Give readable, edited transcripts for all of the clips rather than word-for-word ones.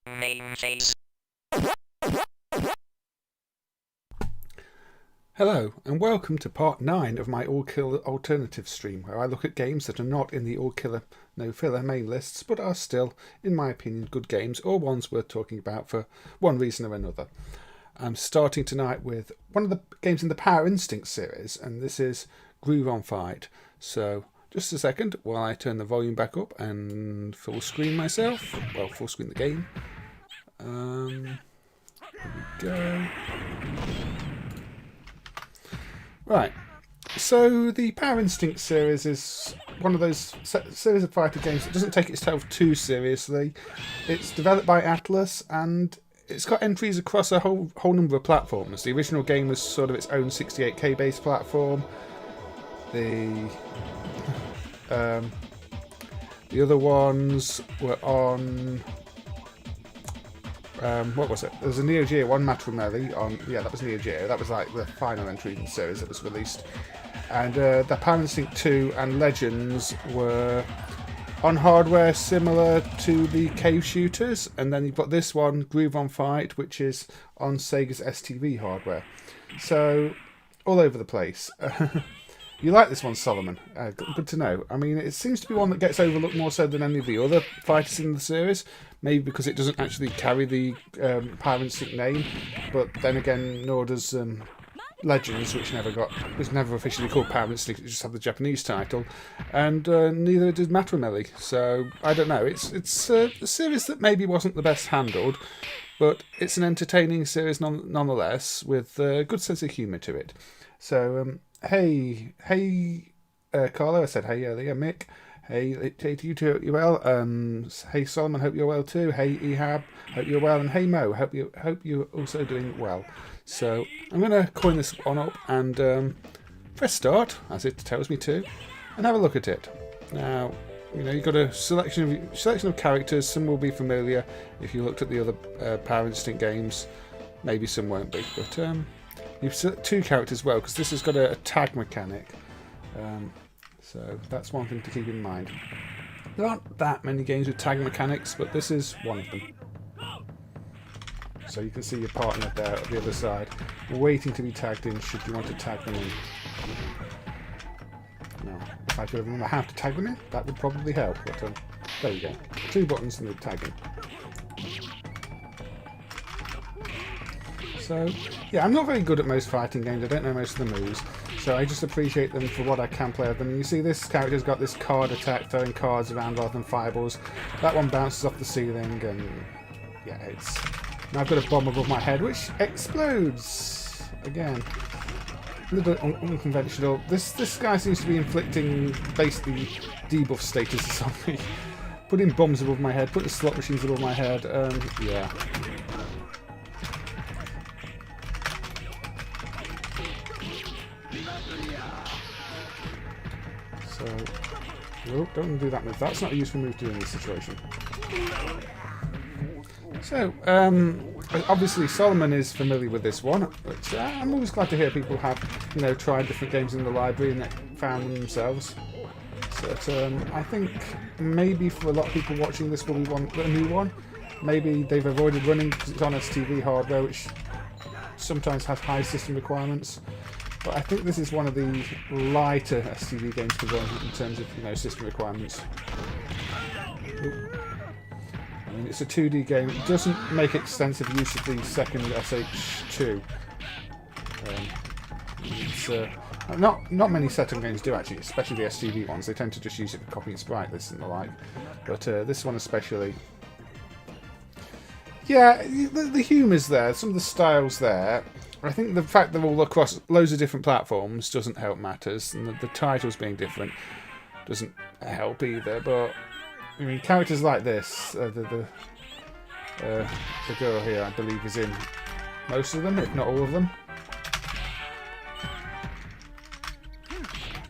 MAME Games. Hello, and welcome to part 9 of my All Killer Alternative stream, where I look at games that are not in the All Killer No Filler main lists, but are still, in my opinion, good games, or ones worth talking about for one reason or another. I'm starting tonight with one of the games in the Power Instinct series, and this is Groove on Fight. So, just a second while I turn the volume back up and full screen myself. Well, full screen the game. Here we go. Right, so the Power Instinct series is one of those series of fighter games that doesn't take itself too seriously. It's developed by Atlus and it's got entries across a whole number of platforms. The original game was sort of its own 68K based platform. The other ones were on... what was it? There was a Neo Geo one, Matrimony on. Yeah, that was Neo Geo. That was like the final entry in the series that was released. And the Power Instinct 2 and Legends were on hardware similar to the cave shooters. And then you've got this one, Groove on Fight, which is on Sega's STV hardware. So, all over the place. You like this one, Solomon? Good to know. I mean, it seems to be one that gets overlooked more so than any of the other fighters in the series. Maybe because it doesn't actually carry the Power Instinct name, but then again, nor does Legends, which was never officially called Power Instinct. It just had the Japanese title, and neither did Matrimony. So I don't know. It's a series that maybe wasn't the best handled, but it's an entertaining series nonetheless, with a good sense of humour to it. So. hey, Carlo. I said hey earlier. Mick. Hey, you two, hope you're well. Hey, Solomon, hope you're well too. Hey, Ehab, hope you're well. And hey, Mo, hope you're also doing well. So I'm going to coin this on up and press start, as it tells me to, and have a look at it. Now, you've got a selection of characters. Some will be familiar if you looked at the other Power Instinct games. Maybe some won't be, but you've select 2 characters well, because this has got a tag mechanic. So that's one thing to keep in mind. There aren't that many games with tag mechanics, but this is one of them. So you can see your partner there at the other side, waiting to be tagged in should you want to tag them in. Now, if I could remember how to tag them in, that would probably help, but there you go. 2 buttons and the tagging. So, yeah, I'm not very good at most fighting games. I don't know most of the moves. So I just appreciate them for what I can play of them. And you see this character's got this card attack, throwing cards around rather than fireballs. That one bounces off the ceiling and yeah, it's... Now I've got a bomb above my head which explodes! Again. A little bit unconventional. This guy seems to be inflicting basically debuff status on me. Putting bombs above my head, putting slot machines above my head, yeah. So, oh, don't do that move. That's not a useful move to do in this situation. So, obviously Solomon is familiar with this one, but I'm always glad to hear people have, tried different games in the library and found them themselves. So, I think maybe for a lot of people watching this will be a new one. Maybe they've avoided running because it's on STV hardware, which sometimes has high system requirements. But I think this is one of the lighter STV games to run in terms of system requirements. I mean, it's a 2D game. It doesn't make extensive use of the second SH2. Not many Seta games do actually, especially the STV ones. They tend to just use it for copying sprite lists and the like. But this one especially. Yeah, the humour's there. Some of the style's there. I think the fact they're all across loads of different platforms doesn't help matters, and the titles being different doesn't help either. But I mean, characters like this, the girl here, I believe, is in most of them, if not all of them.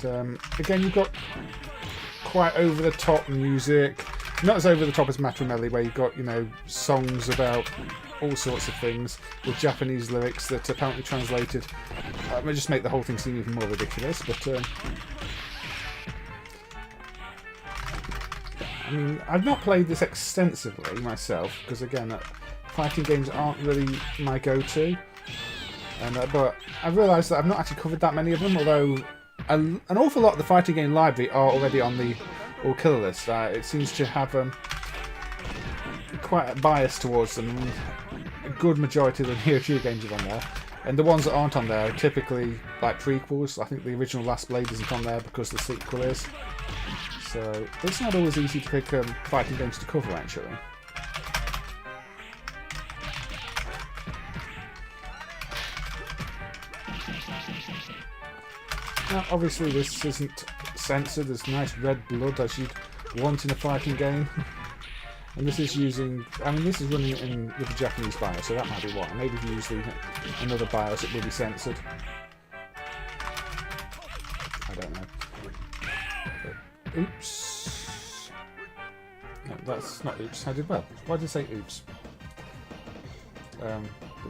But, again, you've got quite over-the-top music. Not as over-the-top as Matrimeli, where you've got, songs about all sorts of things with Japanese lyrics that apparently translated may just make the whole thing seem even more ridiculous. But I mean, I've not played this extensively myself because, again, fighting games aren't really my go-to. But I've realised that I've not actually covered that many of them, although an awful lot of the fighting game library are already on the All Killer list. It seems to have quite a bias towards them. A good majority of the Neo Geo games are on there, and the ones that aren't on there are typically like prequels. I think the original Last Blade isn't on there because the sequel is. So it's not always easy to pick fighting games to cover, actually. Now, obviously this isn't censored. There's nice red blood as you'd want in a fighting game. And this is using, this is running it with the Japanese BIOS, so that might be why. Maybe if you use another BIOS it will be censored. I don't know. But, oops. No, that's not oops. I did well. Why did I say oops? But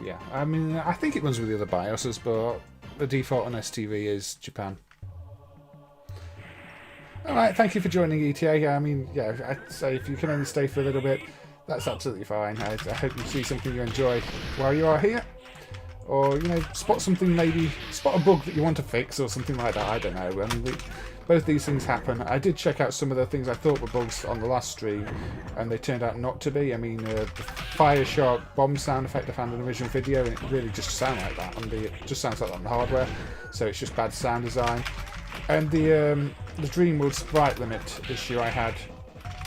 yeah, I think it runs with the other BIOSes, but the default on STV is Japan. Alright, thank you for joining ETA. Yeah, I'd say if you can only stay for a little bit, that's absolutely fine. I hope you see something you enjoy while you are here. Or, spot something, maybe spot a bug that you want to fix or something like that. I don't know. Both these things happen. I did check out some of the things I thought were bugs on the last stream, and they turned out not to be. The fire shark bomb sound effect I found in the original video, and it really just sounds like that. It just sounds like that on the hardware, so it's just bad sound design. And the Dream World sprite limit issue I had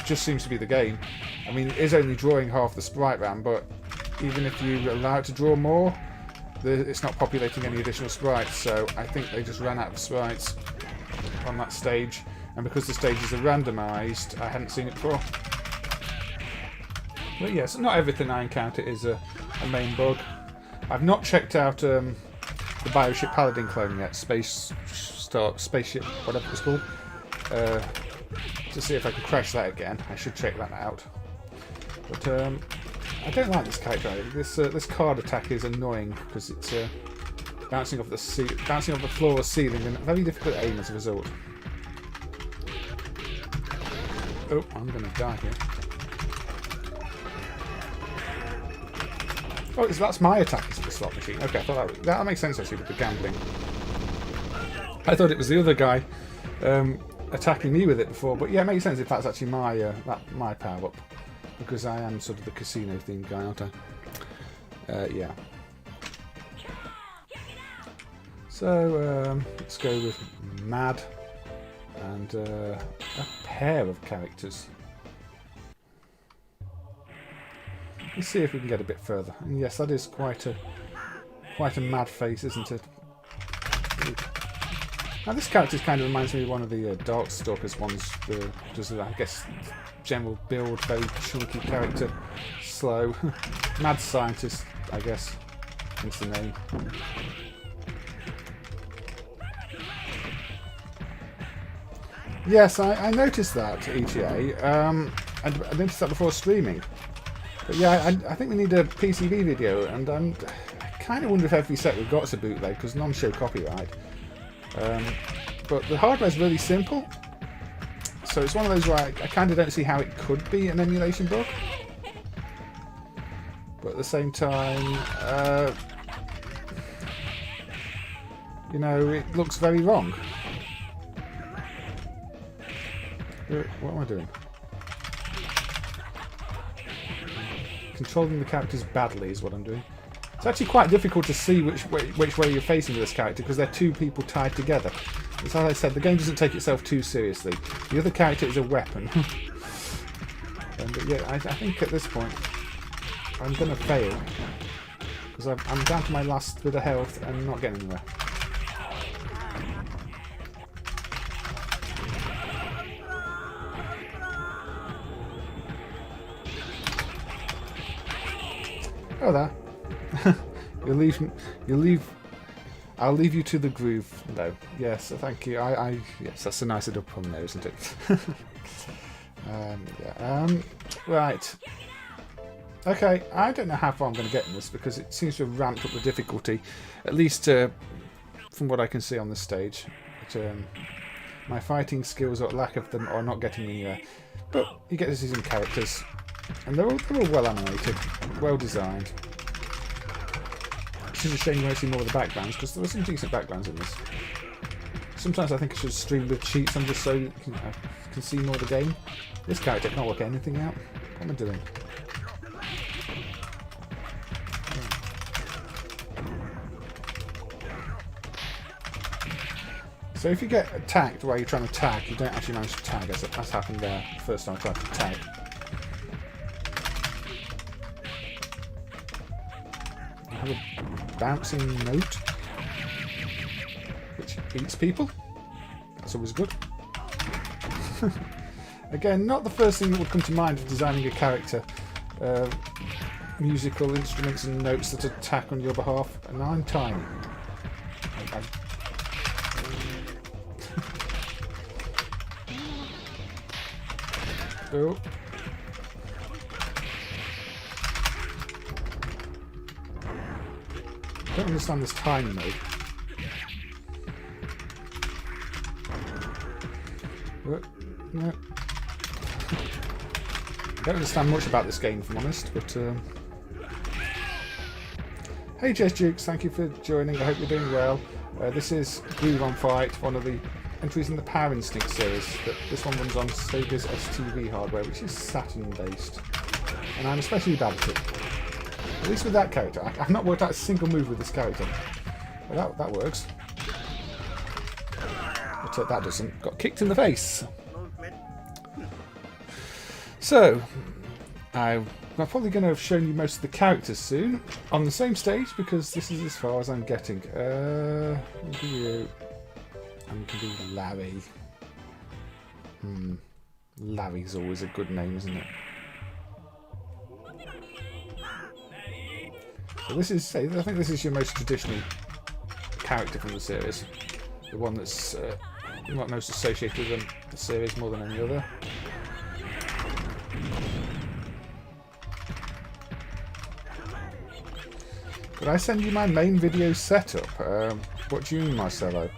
just seems to be the game. It is only drawing half the sprite RAM, but even if you allow it to draw more, it's not populating any additional sprites, so I think they just ran out of sprites on that stage, and because the stages are randomised, I hadn't seen it before. But yes, not everything I encounter is a main bug. I've not checked out the Bioship Paladin clone yet, Spaceship, whatever it's called, to see if I can crash that again. I should check that out. But I don't like this character. This card attack is annoying because it's bouncing off the floor or ceiling, and very difficult to aim as a result. Oh, I'm going to die here. Oh, that's my attack is the slot machine. Okay, I thought that makes sense actually with the gambling. I thought it was the other guy attacking me with it before, but yeah, it makes sense if that's actually my power up, because I am sort of the casino themed guy, aren't I? Yeah. So let's go with Mad and a pair of characters. Let's see if we can get a bit further. And yes, that is quite a mad face, isn't it? Now this character kind of reminds me of one of the Darkstalkers ones. Just I guess general build, very chunky character, slow, mad scientist, I guess. Hence the name. Yes, I noticed that ETA. I noticed that before streaming. But yeah, I think we need a PCB video, and I kind of wonder if every set we've got is a bootleg, because none show copyright. But the hardware is really simple, so it's one of those where I kind of don't see how it could be an emulation bug. But at the same time, you know, it looks very wrong. What am I doing? Controlling the characters badly is what I'm doing. It's actually quite difficult to see which way you're facing with this character, because they're two people tied together. As I said, the game doesn't take itself too seriously. The other character is a weapon. But yeah, I think at this point I'm going to fail, because I'm down to my last bit of health and not getting anywhere. Oh, there. I'll leave you to the groove. No. Yes, thank you. Yes, that's a nice little pun there, isn't it? Yeah. Right. Okay, I don't know how far I'm going to get in this, because it seems to have ramped up the difficulty, at least from what I can see on the stage. But, my fighting skills, or lack of them, are not getting me anywhere. But you get to see some characters. And they're all well animated, well designed. It's just a shame you won't see more of the backgrounds, because there were some decent backgrounds in this. Sometimes I think I should stream with cheats on just so you can see more of the game. This character can't work anything out. What am I doing? So if you get attacked while you're trying to tag, you don't actually manage to tag, as that's happened there the first time I tried to tag. I have a bouncing note, which eats people. That's always good. Again, not the first thing that would come to mind of designing a character. Musical instruments and notes that attack on your behalf, and I'm tiny. Oh. I don't understand this time mode. No. I don't understand much about this game, if I'm honest, but hey Jess Dukes, thank you for joining. I hope you're doing well. This is Groove on Fight, one of the entries in the Power Instinct series. But this one runs on Sega's STV hardware, which is Saturn based, and I'm especially bad at it. At least with that character. I've not worked out a single move with this character. Well, that works. But that doesn't. Got kicked in the face. So, I'm probably going to have shown you most of the characters soon on the same stage because this is as far as I'm getting. We'll do you. And we can do Larry. Larry's always a good name, isn't it? So this is, I think this is your most traditional character from the series. The one that's not most associated with the series more than any other. Could I send you my main video setup? What do you mean, Marcelo?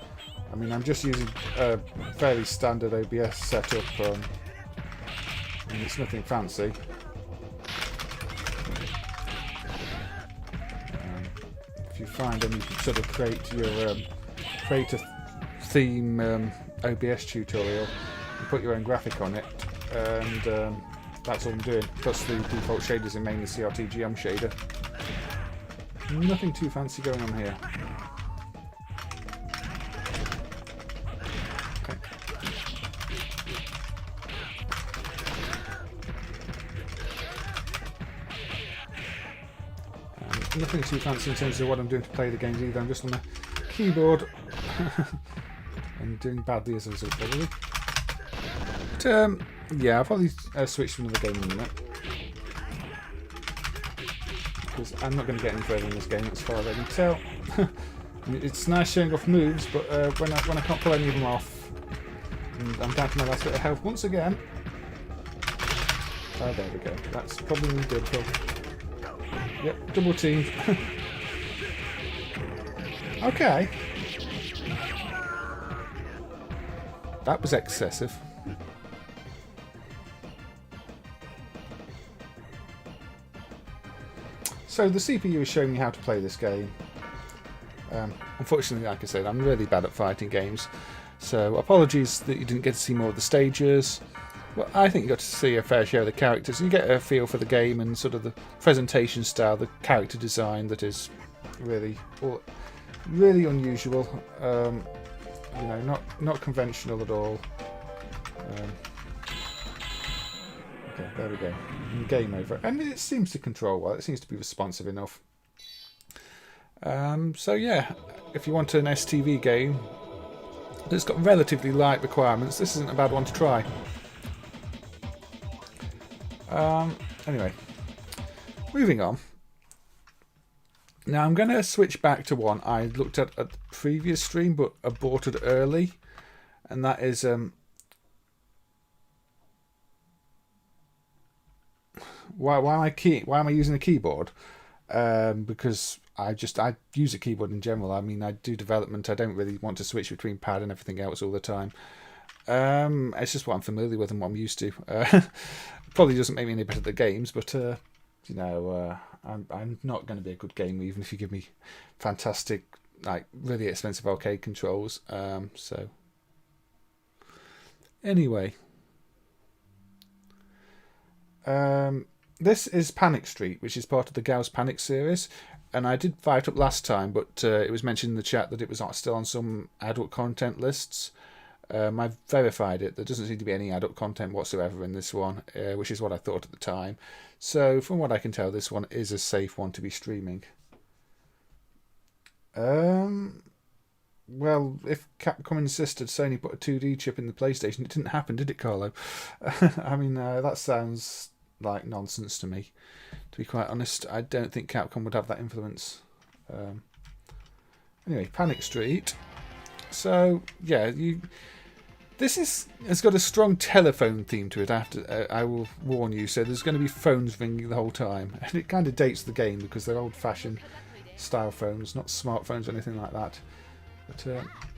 I mean, I'm just using a fairly standard OBS setup. It's nothing fancy. If you find any sort of create a theme OBS tutorial, you put your own graphic on it, and that's all I'm doing. Plus the default shaders in mainly CRTGM shader. Nothing too fancy going on here. Okay. Nothing too fancy in terms of what I'm doing to play the games either. I'm just on the keyboard and doing badly as a result, probably. But yeah, I'll probably switch to another game in a minute. Because I'm not going to get any further in this game as far as I can tell. It's nice showing off moves, but when I can't pull any of them off, and I'm down to my last bit of health once again. Oh, there we go. That's probably good. Yep, double team. Okay. That was excessive. So the CPU is showing me how to play this game. Unfortunately, like I said, I'm really bad at fighting games. So apologies that you didn't get to see more of the stages. Well, I think you got to see a fair share of the characters. You get a feel for the game and sort of the presentation style, the character design that is really unusual. You know, not conventional at all. Okay, there we go. Game over. And it seems to control well. It seems to be responsive enough. So yeah, if you want an STV game that's got relatively light requirements, this isn't a bad one to try. Anyway, moving on. Now I'm going to switch back to one I looked at the previous stream, but aborted early, and that is why am I using a keyboard? Because I use a keyboard in general. I mean, I do development. I don't really want to switch between pad and everything else all the time. It's just what I'm familiar with and what I'm used to. Probably doesn't make me any better at the games, but you know, I'm not going to be a good gamer even if you give me fantastic, like really expensive arcade controls. So anyway, this is Panic Street, which is part of the Gauss Panic series. And I did fire it up last time, but it was mentioned in the chat that it was still on some adult content lists. I've verified it. There doesn't seem to be any adult content whatsoever in this one, which is what I thought at the time. So from what I can tell, this one is a safe one to be streaming. Well, if Capcom insisted Sony put a 2D chip in the PlayStation, it didn't happen, did it, Carlo? I mean, that sounds like nonsense to me. To be quite honest, I don't think Capcom would have that influence. Anyway, Panic Street. So yeah, this has got a strong telephone theme to it. I will warn you. So there's going to be phones ringing the whole time, and it kind of dates the game because they're old-fashioned style phones, not smartphones or anything like that, but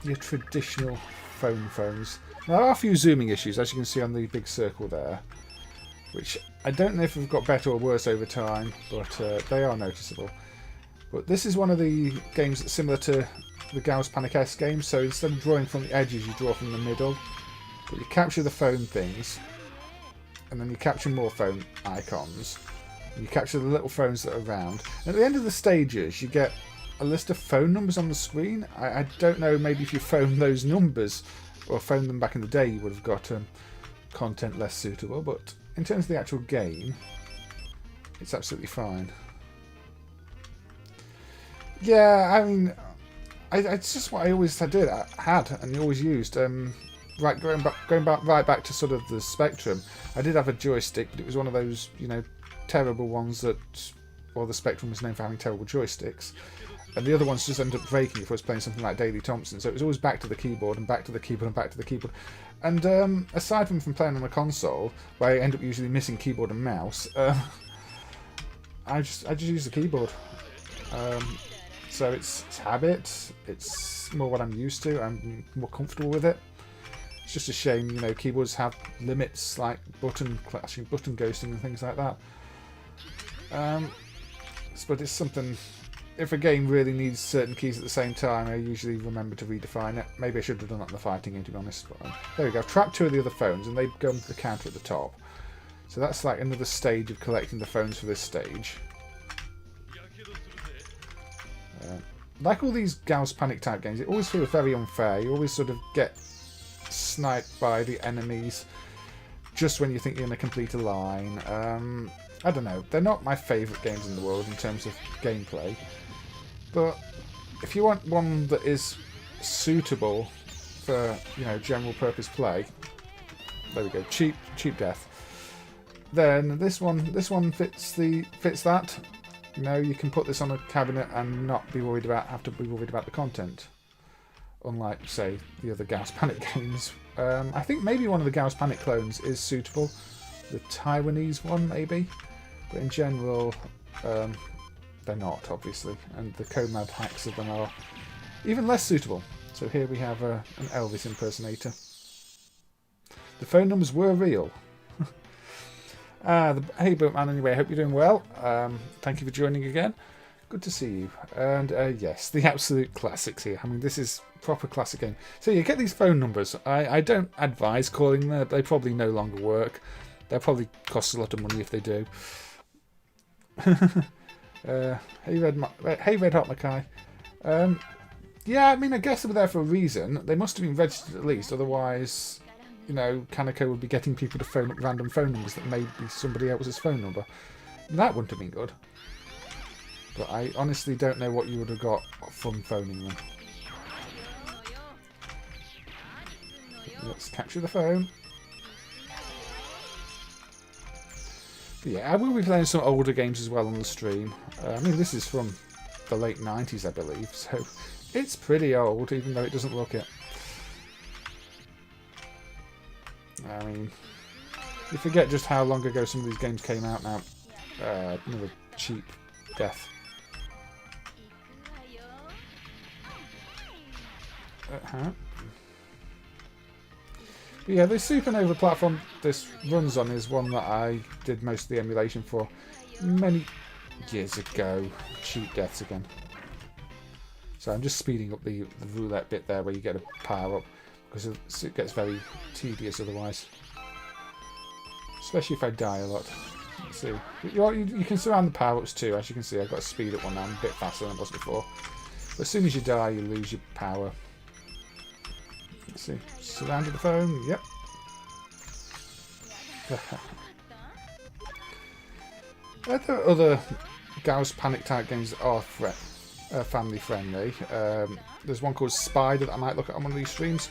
your traditional phones. Now, there are a few zooming issues, as you can see on the big circle there, which I don't know if have got better or worse over time, but they are noticeable. But this is one of the games that's similar to the Gauss Panic-esque game, so instead of drawing from the edges, you draw from the middle. But you capture the phone things, and then you capture more phone icons. And you capture the little phones that are around. And at the end of the stages, you get a list of phone numbers on the screen. I don't know, maybe if you phone those numbers, or phone them back in the day, you would have got content less suitable, but in terms of the actual game, it's absolutely fine. Yeah, I mean, it's just what I always had and always used. Right, going back right back to sort of the Spectrum, I did have a joystick, but it was one of those, you know, terrible ones that, well, the Spectrum was known for having terrible joysticks, and the other ones just ended up breaking if I was playing something like Daley Thompson. So it was always back to the keyboard and back to the keyboard and back to the keyboard. And aside from playing on a console, where I end up usually missing keyboard and mouse, I just use the keyboard. So it's habit. It's more what I'm used to. I'm more comfortable with it. It's just a shame, you know, keyboards have limits like button clashing, button ghosting, and things like that. But it's something. If a game really needs certain keys at the same time, I usually remember to redefine it. Maybe I should have done that in the fighting game, to be honest. But, there we go. I've trapped 2 of the other phones, and they go into the counter at the top. So that's like another stage of collecting the phones for this stage. Like all these Gauss Panic type games, it always feels very unfair. You always sort of get sniped by the enemies just when you think you're going to complete a line. I don't know. They're not my favourite games in the world in terms of gameplay. But if you want one that is suitable for, you know, general purpose play, there we go, cheap death. Then this one fits that. You know, you can put this on a cabinet and not be worried about the content. Unlike, say, the other Gauss Panic games. I think maybe one of the Gauss Panic clones is suitable. The Taiwanese one, maybe. But in general, they're not, obviously. And the Comad hacks of them are even less suitable. So here we have an Elvis impersonator. The phone numbers were real. Hey Boatman, anyway, I hope you're doing well. Thank you for joining again. Good to see you. And yes, the absolute classics here. I mean, this is proper classic game. So you get these phone numbers. I don't advise calling them. They probably no longer work. They'll probably cost a lot of money if they do. Hey Red Hot Mackay. Yeah, I mean, I guess they were there for a reason. They must have been registered at least, otherwise, you know, Kaneko would be getting people to phone up random phone numbers that may be somebody else's phone number. That wouldn't have been good. But I honestly don't know what you would have got from phoning them. Let's capture the phone. But yeah, I will be playing some older games as well on the stream. I mean, this is from the late 90s, I believe, so it's pretty old, even though it doesn't look it. I mean, you forget just how long ago some of these games came out now. Another cheap death. But yeah, the Supernova platform this runs on is one that I did most of the emulation for many years ago. Cheap deaths again. So I'm just speeding up the roulette bit there where you get a power up, because it gets very tedious otherwise. Especially if I die a lot. Let's see. You can surround the power-ups too. As you can see, I've got a speed up one now. I'm a bit faster than I was before. But as soon as you die, you lose your power. Let's see. Surrounded the phone. Yep. There are other Gauss Panic type games that are family friendly. There's one called Spider that I might look at on one of these streams.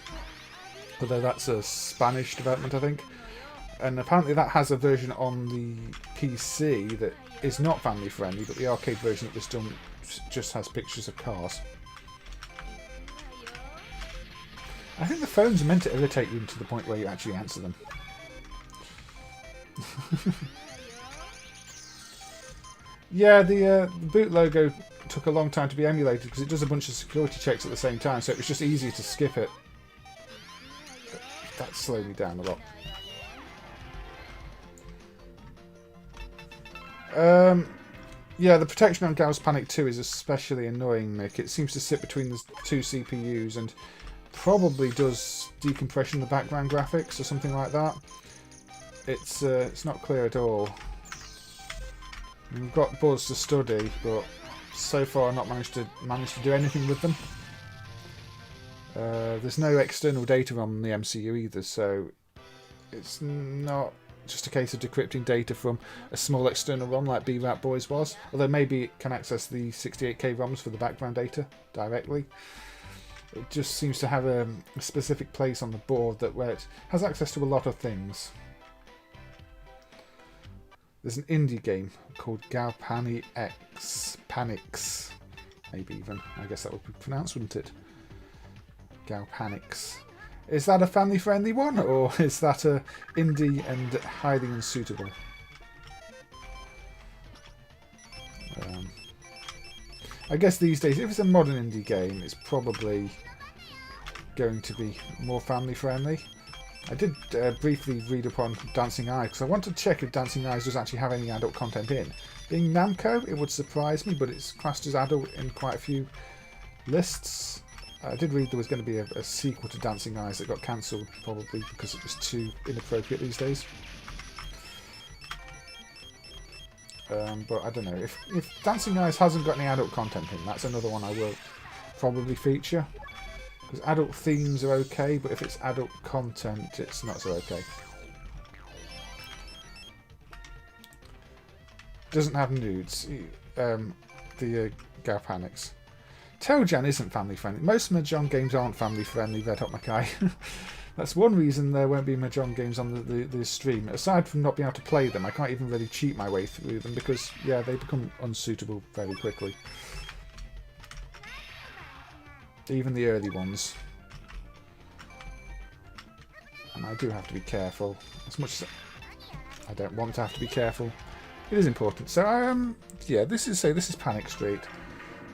Although that's a Spanish development, I think. And apparently that has a version on the PC that is not family friendly, but the arcade version that was done just has pictures of cars. I think the phones are meant to irritate you to the point where you actually answer them. Yeah, the boot logo took a long time to be emulated because it does a bunch of security checks at the same time, so it was just easier to skip it. That slowed me down a lot. Yeah, the protection on Gauss Panic 2 is especially annoying, Nick. It seems to sit between the two CPUs and probably does decompression the background graphics or something like that. It's not clear at all. We've got boards to study, but so far I've not managed to do anything with them. There's no external data on the MCU either, so it's not just a case of decrypting data from a small external ROM like BRAT Boys was. Although maybe it can access the 68K ROMs for the background data directly. It just seems to have a specific place on the board that where it has access to a lot of things. There's an indie game called Panics. Maybe even. I guess that would be pronounced, wouldn't it? Panics. Is that a family-friendly one, or is that a indie and highly unsuitable? I guess these days, if it's a modern indie game, it's probably going to be more family-friendly. I did briefly read upon Dancing Eye, because I want to check if Dancing Eyes does actually have any adult content in. Being Namco, it would surprise me, but it's classed as adult in quite a few lists. I did read there was going to be a sequel to Dancing Eyes that got cancelled, probably because it was too inappropriate these days. But I don't know. If Dancing Eyes hasn't got any adult content in, that's another one I will probably feature. Because adult themes are okay, but if it's adult content, it's not so okay. Doesn't have nudes. The Galpanics. Toejan isn't family friendly. Most Mahjong games aren't family friendly, Red Hot Mackay. That's one reason there won't be Mahjong games on the stream. Aside from not being able to play them, I can't even really cheat my way through them because, yeah, they become unsuitable very quickly. Even the early ones. And I do have to be careful. As much as I don't want to have to be careful, it is important. So, yeah, this is Panic Street.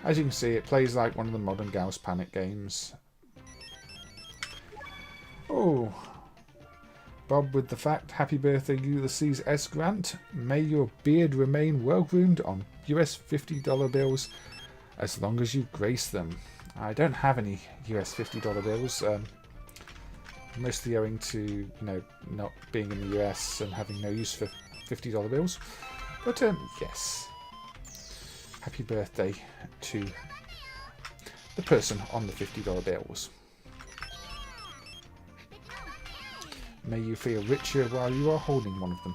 As you can see, it plays like one of the modern Gauss Panic games. Oh, Bob with the fact, happy birthday Ulysses S. Grant. May your beard remain well-groomed on US $50 bills as long as you grace them. I don't have any US $50 bills, mostly owing to, you know, not being in the US and having no use for $50 bills. But, yes. Happy birthday to the person on the $50 bills. May you feel richer while you are holding one of them.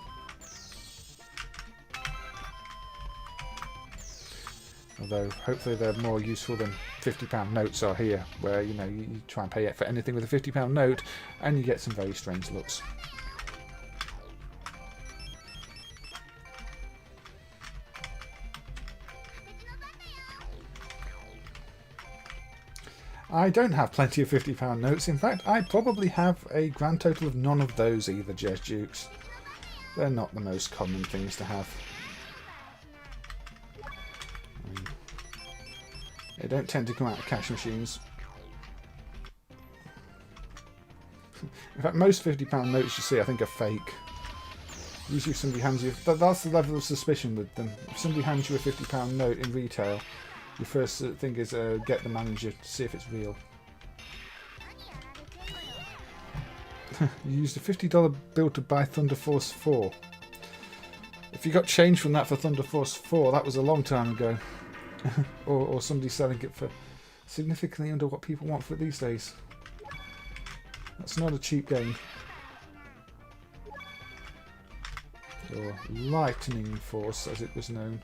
Although, hopefully they're more useful than £50 notes are here, where, you know, you try and pay for anything with a £50 note, and you get some very strange looks. I don't have plenty of £50 notes. In fact, I probably have a grand total of none of those either, Jez Dukes. They're not the most common things to have. They don't tend to come out of cash machines. In fact, most £50 notes you see, I think, are fake. Usually if somebody hands you... That's the level of suspicion with them. If somebody hands you a £50 note in retail, your first thing is get the manager to see if it's real. You used a $50 bill to buy Thunder Force 4. If you got change from that for Thunder Force 4, that was a long time ago. or somebody selling it for significantly under what people want for it these days. That's not a cheap game. Or Lightning Force, as it was known.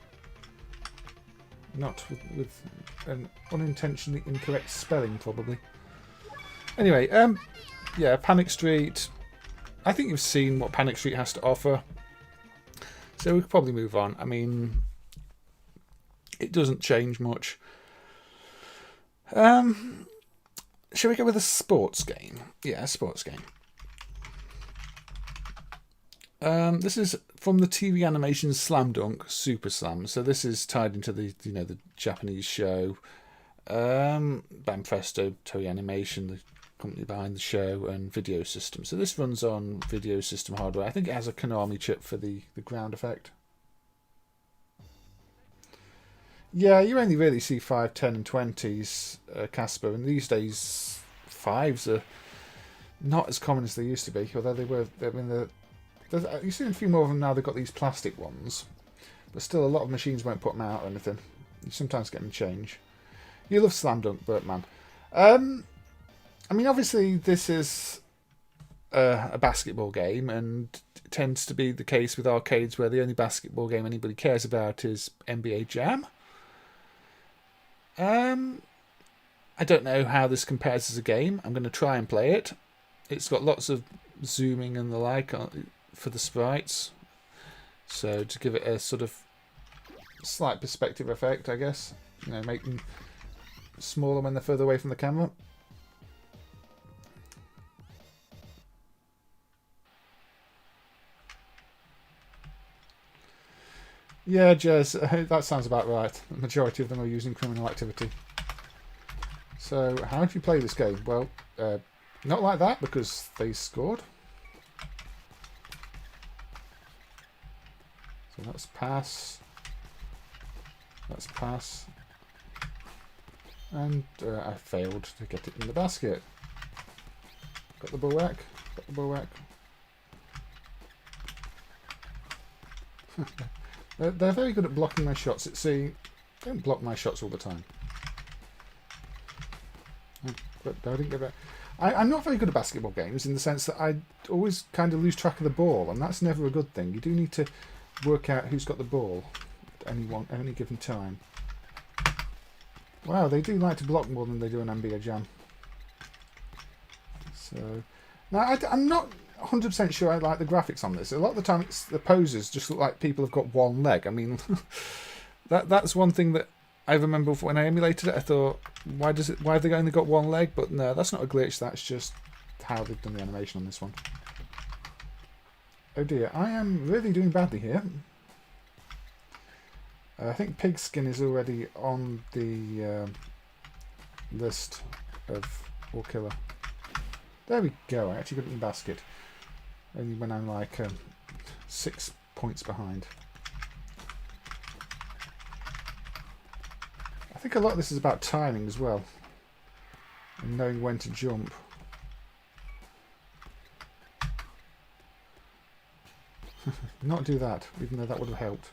Not with an unintentionally incorrect spelling, probably. Anyway, yeah, Panic Street. I think you've seen what Panic Street has to offer. So we could probably move on. I mean, it doesn't change much. Shall we go with a sports game? Yeah, a sports game. This is from the TV animation Slam Dunk Super Slam. So this is tied into the the Japanese show. Banpresto, Toei Animation, the company behind the show, and Video System. So this runs on Video System hardware. I think it has a Konami chip for the ground effect. Yeah, you only really see 5, 10 and 20s, Casper, and these days 5s are not as common as they used to be, although they were. I mean, you see a few more of them now. They've got these plastic ones, but still a lot of machines won't put them out or anything. You sometimes get them change. You love Slam Dunk, Bertman. I mean, obviously this is a basketball game, and it tends to be the case with arcades where the only basketball game anybody cares about is NBA Jam. I don't know how this compares as a game. I'm going to try and play it. It's got lots of zooming and the like for the sprites, so to give it a sort of slight perspective effect, I guess. You know, make them smaller when they're further away from the camera. Yeah, Jez, that sounds about right. The majority of them are using criminal activity. So, how do you play this game? Well, not like that, because they scored. So that's pass. That's pass. And I failed to get it in the basket. Got the bulwark. Got the bulwark. They're very good at blocking my shots. See, don't block my shots all the time. But I didn't get that. I'm not very good at basketball games in the sense that I always kind of lose track of the ball, and that's never a good thing. You do need to work out who's got the ball at any given time. Wow, they do like to block more than they do in NBA Jam. So now I'm not 100% sure I like the graphics on this. A lot of the time, the poses just look like people have got one leg. I mean, that's one thing that I remember when I emulated it. I thought, why have they only got one leg? But no, that's not a glitch. That's just how they've done the animation on this one. Oh dear, I am really doing badly here. I think Pigskin is already on the list of all killer. There we go. I actually got it in the basket. Only when I'm like 6 points behind. I think a lot of this is about timing as well. And knowing when to jump. Not do that, even though that would have helped.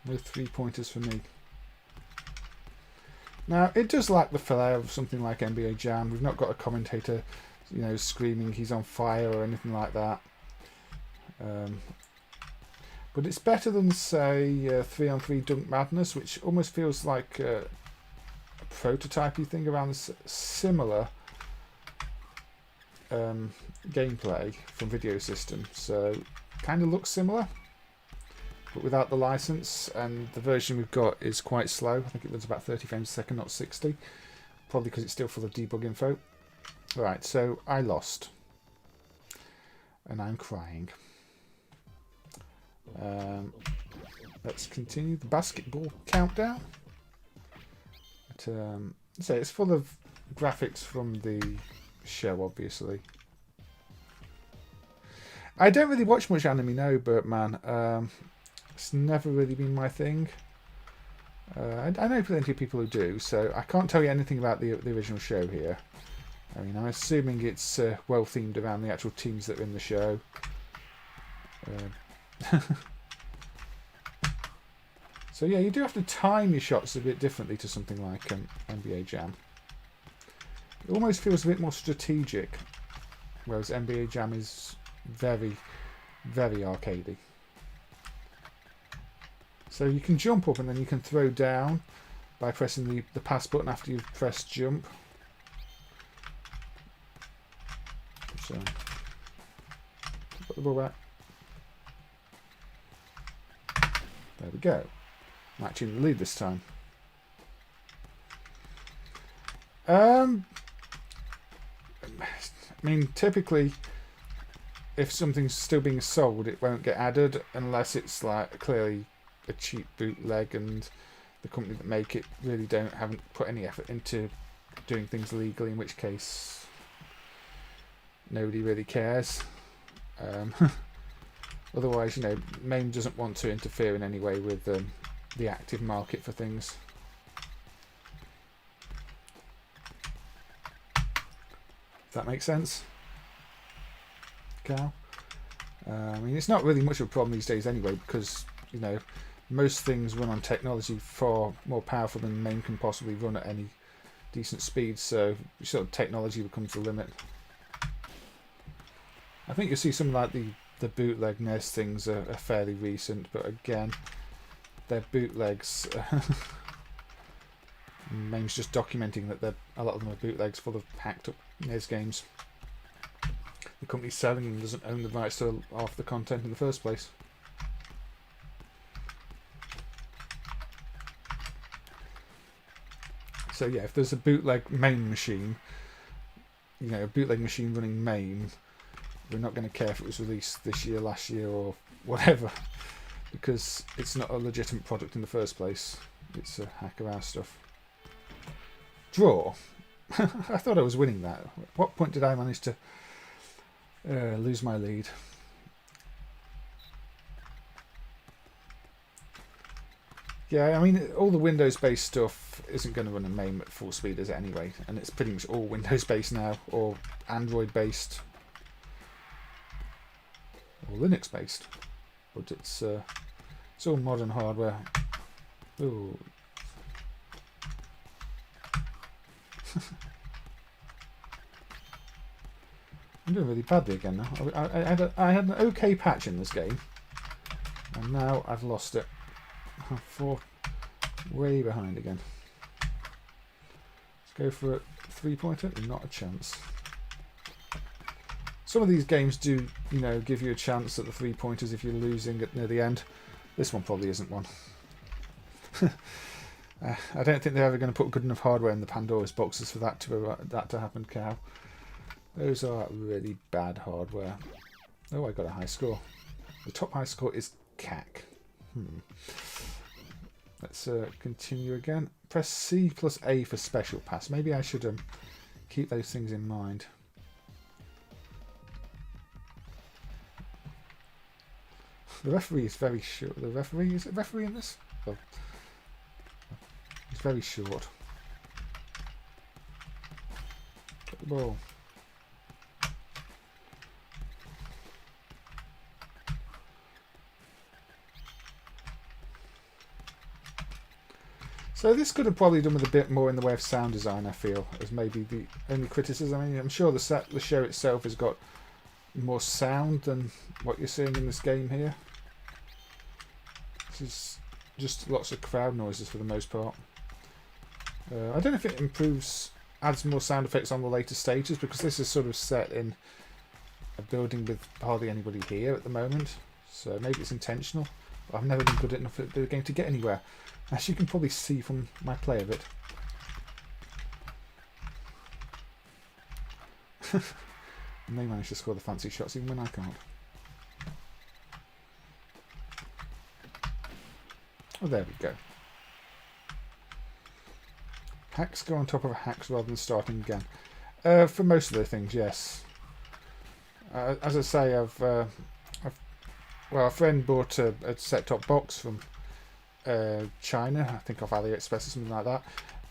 No 3-pointers for me. Now, it does lack the flair of something like NBA Jam. We've not got a commentator, you know, screaming he's on fire or anything like that. But it's better than, say, 3-on-3 Dunk Madness, which almost feels like a prototypey thing around this similar gameplay from Video System. So, kind of looks similar, but without the license, and the version we've got is quite slow. I think it runs about 30 frames a second, not 60. Probably because it's still full of debug info. Right, so I lost. And I'm crying. Let's continue the basketball countdown. So it's full of graphics from the show, obviously. I don't really watch much anime, no, but man, it's never really been my thing. I know plenty of people who do, so I can't tell you anything about the original show here. I mean, I'm assuming it's well themed around the actual teams that are in the show. So yeah, you do have to time your shots a bit differently to something like NBA Jam. It almost feels a bit more strategic, whereas NBA Jam is very, very arcadey. So you can jump up and then you can throw down by pressing the pass button after you've pressed jump. So, put the ball back. There we go. I'm actually in the lead this time. I mean, typically, if something's still being sold, it won't get added unless it's like clearly a cheap bootleg, and the company that make it really haven't put any effort into doing things legally, in which case nobody really cares. Otherwise, you know, MAME doesn't want to interfere in any way with the active market for things. Does that make sense, Cal? I mean, it's not really much of a problem these days anyway, because, you know, most things run on technology far more powerful than MAME can possibly run at any decent speed, so sort of technology becomes the limit. I think you'll see some like the bootleg NES things are fairly recent, but again, they're bootlegs. MAME's just documenting that a lot of them are bootlegs full of hacked up NES games. The company selling them doesn't own the rights to half the content in the first place. So yeah, if there's a bootleg MAME machine, you know, a bootleg machine running MAME, we're not going to care if it was released this year, last year, or whatever, because it's not a legitimate product in the first place. It's a hack of our stuff. Draw. I thought I was winning that. At what point did I manage to lose my lead? Yeah, I mean, all the Windows-based stuff isn't going to run in MAME at full speed, is it, anyway? And it's pretty much all Windows-based now, or Android-based, or Linux-based. But it's all modern hardware. Ooh. I'm doing really badly again now. I had an okay patch in this game, and now I've lost it. I'm way behind again. Let's go for a 3-pointer. Not a chance. Some of these games do, you know, give you a chance at the 3-pointers if you're losing near the end. This one probably isn't one. I don't think they're ever going to put good enough hardware in the Pandora's boxes for that to happen, cow. Those are really bad hardware. Oh, I got a high score. The top high score is CAC. Let's continue again. Press C plus A for special pass. Maybe I should keep those things in mind. The referee is very short. The referee, is it referee in this? Oh. He's very short. Get the ball. So this could have probably done with a bit more in the way of sound design, I feel, as maybe the only criticism. I mean, I'm sure the show itself has got more sound than what you're seeing in this game here. This is just lots of crowd noises for the most part. I don't know if it adds more sound effects on the later stages, because this is sort of set in a building with hardly anybody here at the moment. So maybe it's intentional. I've never been good enough at the game to get anywhere, as you can probably see from my play of it. And they manage to score the fancy shots even when I can't. Oh, there we go. Hacks go on top of hacks rather than starting again. For most of the things, yes. As I say, well, a friend bought a set-top box from China, I think off AliExpress or something like that,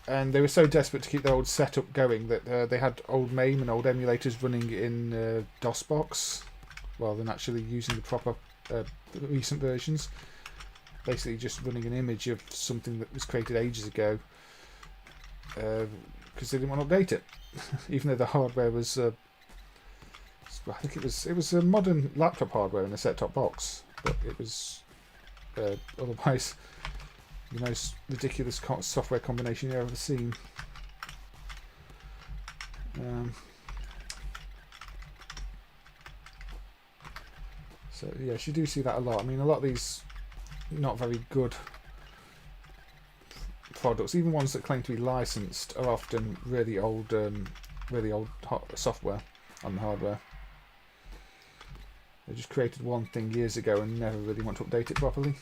and they were so desperate to keep their old setup going that they had old MAME and old emulators running in DOSBox rather than actually using the proper recent versions. Basically just running an image of something that was created ages ago, because they didn't want to update it, even though the hardware was I think it was a modern laptop hardware in a set-top box, but it was otherwise the most ridiculous software combination you've ever seen. So yes, you do see that a lot. I mean, a lot of these not very good products, even ones that claim to be licensed, are often really old software on the hardware. They just created one thing years ago and never really want to update it properly.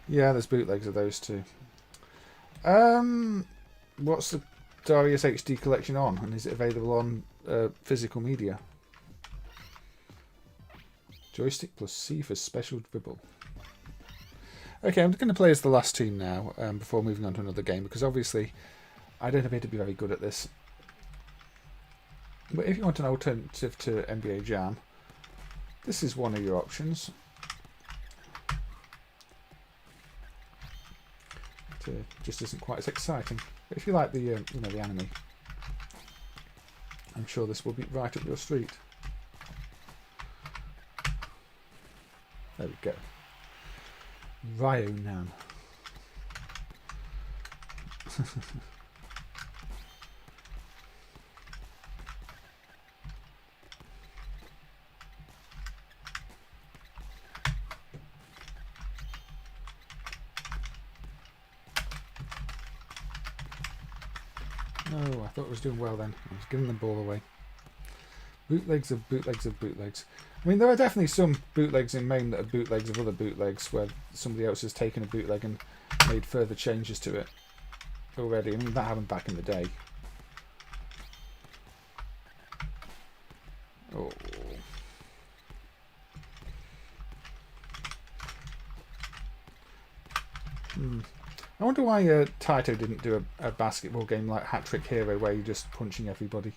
Yeah, there's bootlegs of those too. What's the Darius HD collection on, and is it available on physical media? Joystick plus C for special dribble. Okay, I'm going to play as the last team now before moving on to another game, because obviously I don't appear to be very good at this. But if you want an alternative to NBA Jam, this is one of your options. just isn't quite as exciting. But if you like the you know, the anime, I'm sure this will be right up your street. There we go. Ryonan. No, I thought I was doing well then. I was giving the ball away. Bootlegs of bootlegs of bootlegs. I mean, there are definitely some bootlegs in MAME that are bootlegs of other bootlegs where somebody else has taken a bootleg and made further changes to it already. I mean, that happened back in the day. Oh. I wonder why Taito didn't do a basketball game like Hat Trick Hero where you're just punching everybody.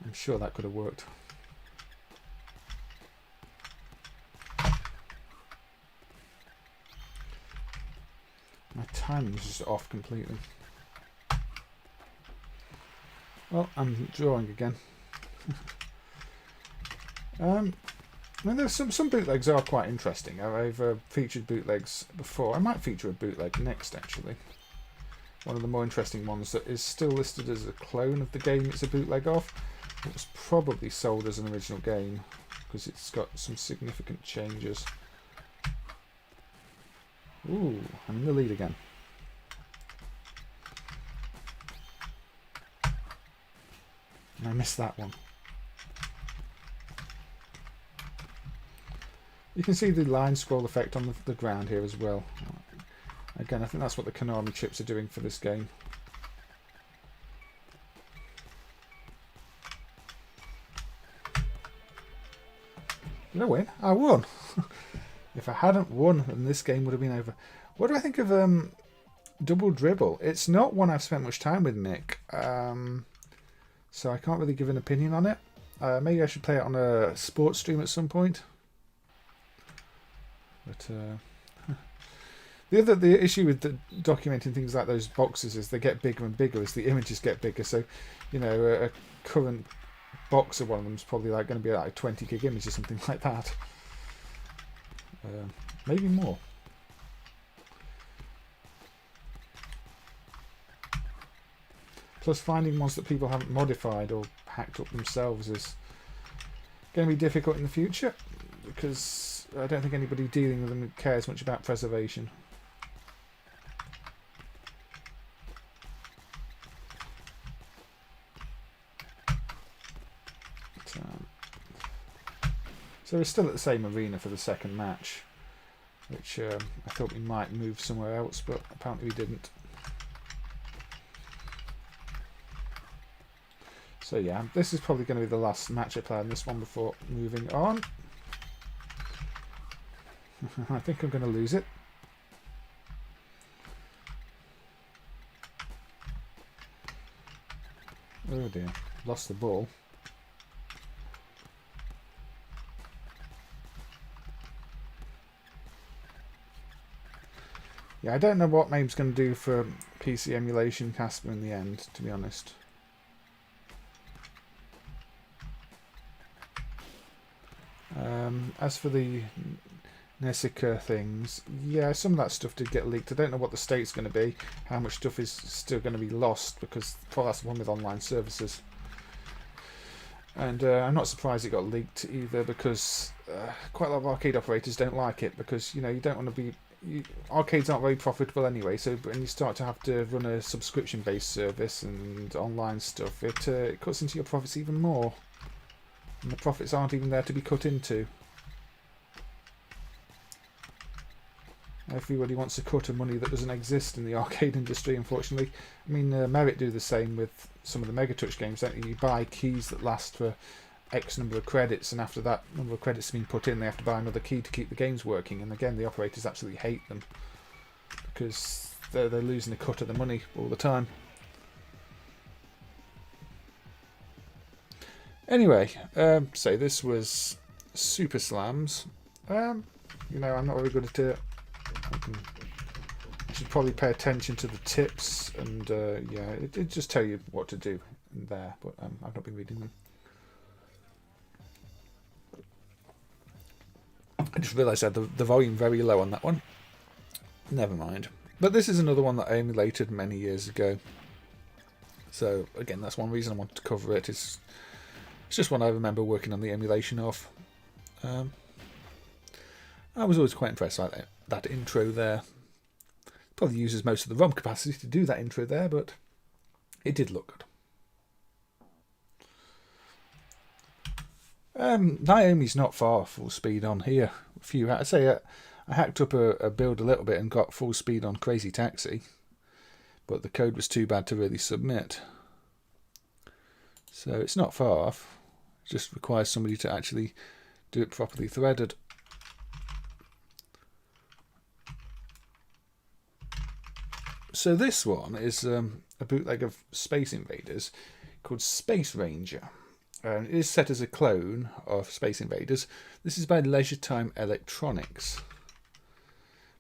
I'm sure that could have worked. My timing's just off completely. Well, I'm drawing again. I mean, there's some bootlegs are quite interesting. I've featured bootlegs before. I might feature a bootleg next, actually. One of the more interesting ones that is still listed as a clone of the game it's a bootleg of. It was probably sold as an original game because it's got some significant changes. Ooh, I'm in the lead again. And I missed that one. You can see the line scroll effect on the ground here as well. Again, I think that's what the Konami chips are doing for this game. Did I win? I won! If I hadn't won, then this game would have been over. What do I think of Double Dribble? It's not one I've spent much time with, Nick. So I can't really give an opinion on it. Maybe I should play it on a sports stream at some point. But the issue with documenting things like those boxes is they get bigger and bigger as the images get bigger. So, you know, a current box of one of them is probably like going to be like a 20 gig image or something like that. Maybe more. Plus, finding ones that people haven't modified or hacked up themselves is going to be difficult in the future because I don't think anybody dealing with them cares much about preservation. But, so we're still at the same arena for the second match, which I thought we might move somewhere else, but apparently we didn't. So yeah, this is probably going to be the last match I play on this one before moving on. I think I'm going to lose it. Oh dear, lost the ball. Yeah, I don't know what MAME's going to do for PC emulation Casper in the end, to be honest. As for the Nessica things, yeah, some of that stuff did get leaked. I don't know what the state's going to be, how much stuff is still going to be lost, because well, that's the one with online services. And I'm not surprised it got leaked either, because quite a lot of arcade operators don't like it, because you know you don't want to be. Arcades aren't very profitable anyway, so when you start to have to run a subscription-based service and online stuff, it cuts into your profits even more. And the profits aren't even there to be cut into. Everybody wants a cut of money that doesn't exist in the arcade industry, unfortunately. I mean, Merit do the same with some of the Megatouch games, don't you? You buy keys that last for X number of credits, and after that number of credits have been put in, they have to buy another key to keep the games working. And again, the operators absolutely hate them because they're losing a cut of the money all the time. Anyway, so this was Super Slams. You know, I'm not very good at it. I should probably pay attention to the tips, and yeah, it just tell you what to do in there, but I've not been reading them. I just realised I had the volume very low on that one. Never mind. But this is another one that I emulated many years ago. So again, that's one reason I wanted to cover it. It's just one I remember working on the emulation of. I was always quite impressed by that intro there. Probably uses most of the ROM capacity to do that intro there, but it did look good. Naomi's not far full speed on here. I'd say I hacked up a build a little bit and got full speed on Crazy Taxi, but the code was too bad to really submit. So it's not far off. It just requires somebody to actually do it properly threaded. So this one is a bootleg of Space Invaders called Space Ranger. It is set as a clone of Space Invaders. This is by Leisure Time Electronics.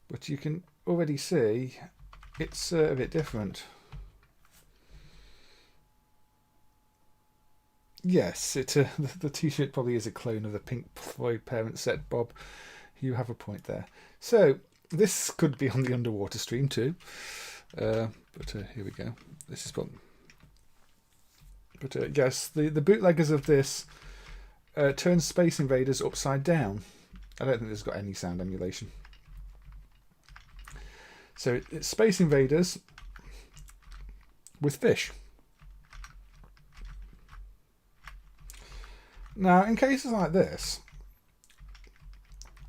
But you can already see it's a bit different. Yes, the t-shirt probably is a clone of the Pink Floyd parent set, Bob. You have a point there. So this could be on the underwater stream too. But here we go. This is problem. But yes, the bootleggers of this turn Space Invaders upside down. I don't think this has got any sound emulation. So it's Space Invaders with fish. Now, in cases like this,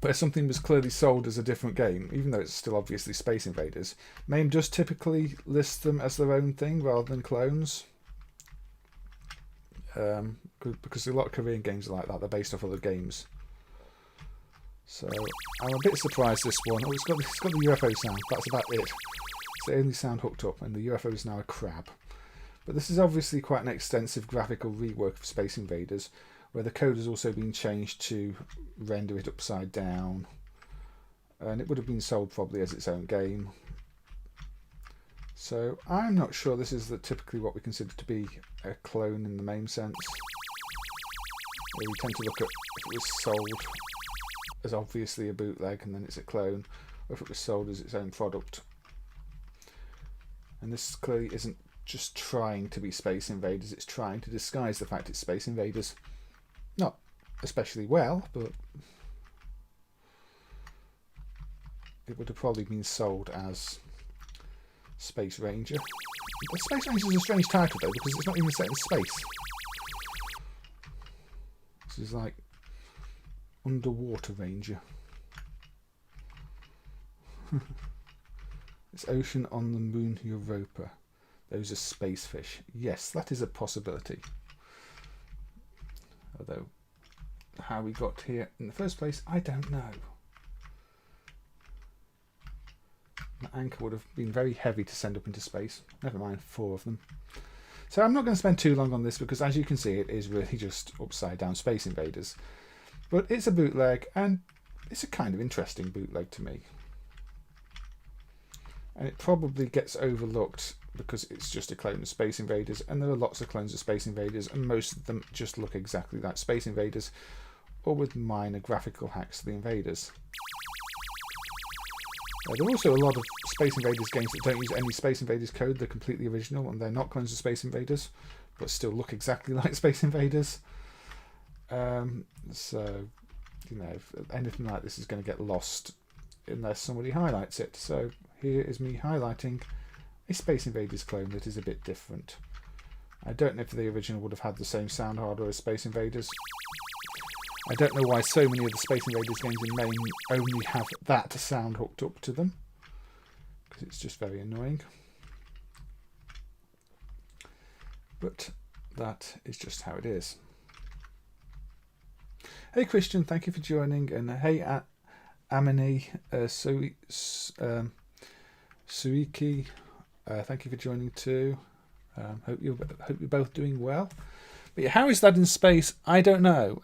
where something was clearly sold as a different game, even though it's still obviously Space Invaders, MAME does typically list them as their own thing rather than clones. Because a lot of Korean games are like that, they're based off other games. So I'm a bit surprised this one. Oh, it's got the UFO sound, that's about it. It's the only sound hooked up, and the UFO is now a crab. But this is obviously quite an extensive graphical rework of Space Invaders, where the code has also been changed to render it upside down, and it would have been sold probably as its own game. So I'm not sure this is typically what we consider to be a clone in the MAME sense. We tend to look at if it was sold as obviously a bootleg and then it's a clone, or if it was sold as its own product. And this clearly isn't just trying to be Space Invaders, it's trying to disguise the fact it's Space Invaders. Not especially well, but it would have probably been sold as Space Ranger. But Space Ranger is a strange title though, because it's not even set in space. This is like Underwater Ranger. It's Ocean on the Moon Europa. Those are space fish. Yes, that is a possibility. Although, how we got here in the first place, I don't know. The anchor would have been very heavy to send up into space. Never mind, 4 of them. So I'm not going to spend too long on this because, as you can see, it is really just upside down Space Invaders. But it's a bootleg, and it's a kind of interesting bootleg to me. And it probably gets overlooked because it's just a clone of Space Invaders, and there are lots of clones of Space Invaders, and most of them just look exactly like Space Invaders, or with minor graphical hacks to the invaders. There are also a lot of Space Invaders games that don't use any Space Invaders code. They're completely original, and they're not clones of Space Invaders, but still look exactly like Space Invaders. So, you know, if anything like this is going to get lost unless somebody highlights it. So here is me highlighting a Space Invaders clone that is a bit different. I don't know if the original would have had the same sound hardware as Space Invaders. I don't know why so many of the Space Invaders games in MAME only have that sound hooked up to them, because it's just very annoying. But that is just how it is. Hey Christian, thank you for joining, and hey Amini Suiki, thank you for joining too. Hope you're both doing well. But yeah, how is that in space? I don't know.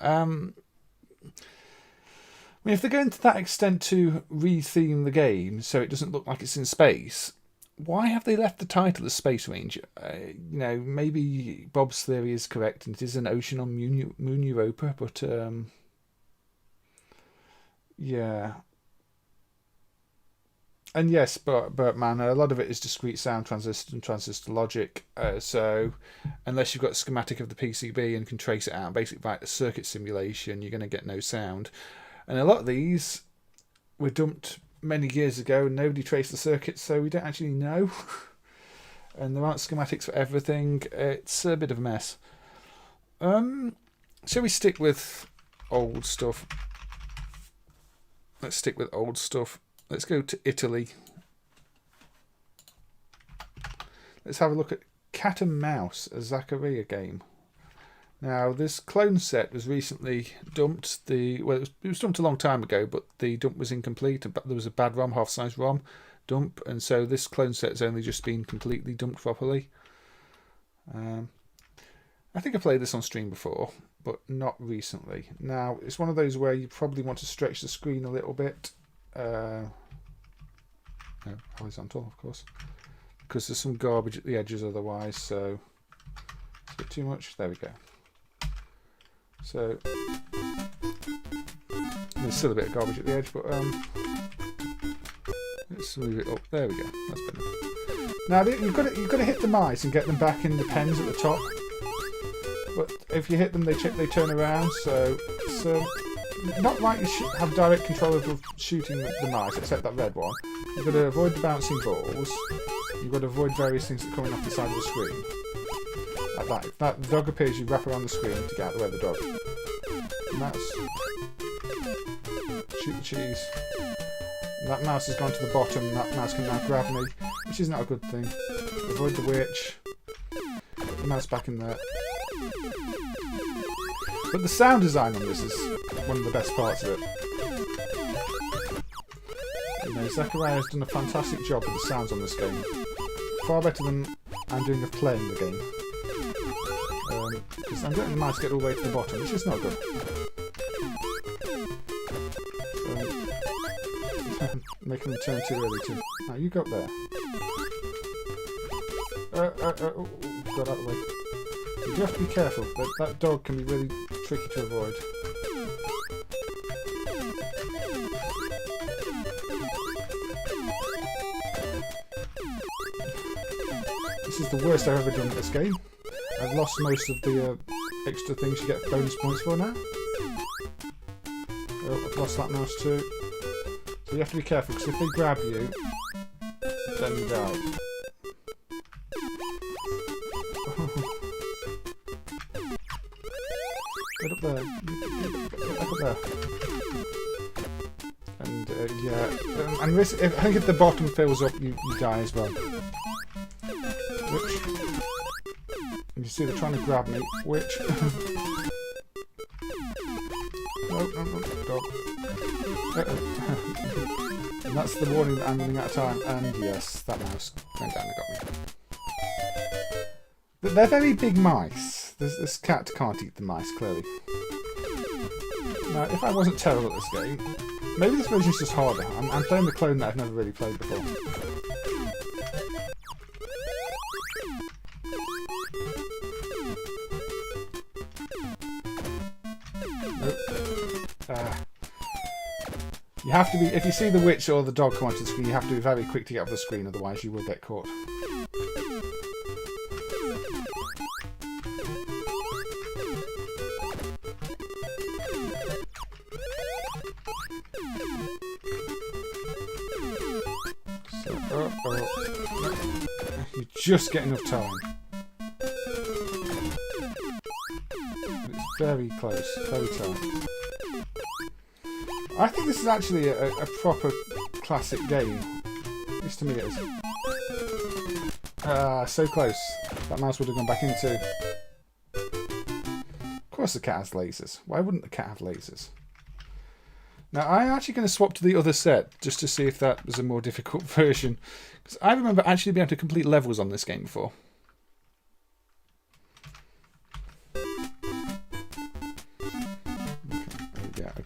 mean, if they're going to that extent to re-theme the game so it doesn't look like it's in space, why have they left the title as Space Ranger? You know, maybe Bob's theory is correct and it is an ocean on Moon Europa, but yeah. And yes, but man, a lot of it is discrete sound transistor and transistor logic. So unless you've got a schematic of the PCB and can trace it out, basically like a circuit simulation, you're going to get no sound. And a lot of these were dumped many years ago and nobody traced the circuits, so we don't actually know. And there aren't schematics for everything. It's a bit of a mess. Shall we stick with old stuff? Let's stick with old stuff. Let's go to Italy. Let's have a look at Cat and Mouse, a Zaccaria game. Now, this clone set was recently dumped. It was dumped a long time ago, but the dump was incomplete. There was a bad ROM, half-size ROM dump, and so this clone set has only just been completely dumped properly. I think I played this on stream before, but not recently. Now, it's one of those where you probably want to stretch the screen a little bit. No, horizontal, of course, because there's some garbage at the edges otherwise, so it's a bit too much. There we go. So there's still a bit of garbage at the edge, but let's move it up. There we go. That's better. Now you've got to hit the mice and get them back in the pens at the top. But if you hit them, they turn around. So it's not like you should have direct control of shooting the mice, except that red one. You've got to avoid the bouncing balls. You've got to avoid various things that are coming off the side of the screen. Like that. If that dog appears, you wrap around the screen to get out of the way of the dog. Mouse. Shoot the cheese. And that mouse has gone to the bottom, and that mouse can now grab me, which is not a good thing. Avoid the witch. Put the mouse back in there. But the sound design on this is one of the best parts of it. You know, Zaccaria has done a fantastic job with the sounds on this game. Far better than I'm doing of playing the game. Because I'm getting the mouse get all the way to the bottom, which is not good. Making them turn too early too. Now you go up there. Got out of the way. You do have to be careful. That dog can be really tricky to avoid. This is the worst I've ever done at this game. I've lost most of the extra things you get bonus points for now. Oh, I've lost that mouse too. So you have to be careful, because if they grab you, then you die. Get up there. Get back up there. And yeah, and this, I think if the bottom fills up, you die as well. Which, and you see they're trying to grab me. Which, no, dog. And that's the warning that I'm running out of time. And yes, that mouse went down and got me. But they're very big mice. This cat can't eat the mice, clearly. Now, if I wasn't terrible at this game, maybe this version's just harder. I'm playing the clone that I've never really played before. Nope. You have to be, if you see the witch or the dog come onto the screen, you have to be very quick to get off the screen, otherwise you will get caught. You just get enough time. It's very close, very tight. I think this is actually a proper classic game. At least to me it is. So close. That mouse would have gone back into. Of course the cat has lasers. Why wouldn't the cat have lasers? Now, I'm actually going to swap to the other set, just to see if that was a more difficult version. Because I remember actually being able to complete levels on this game before.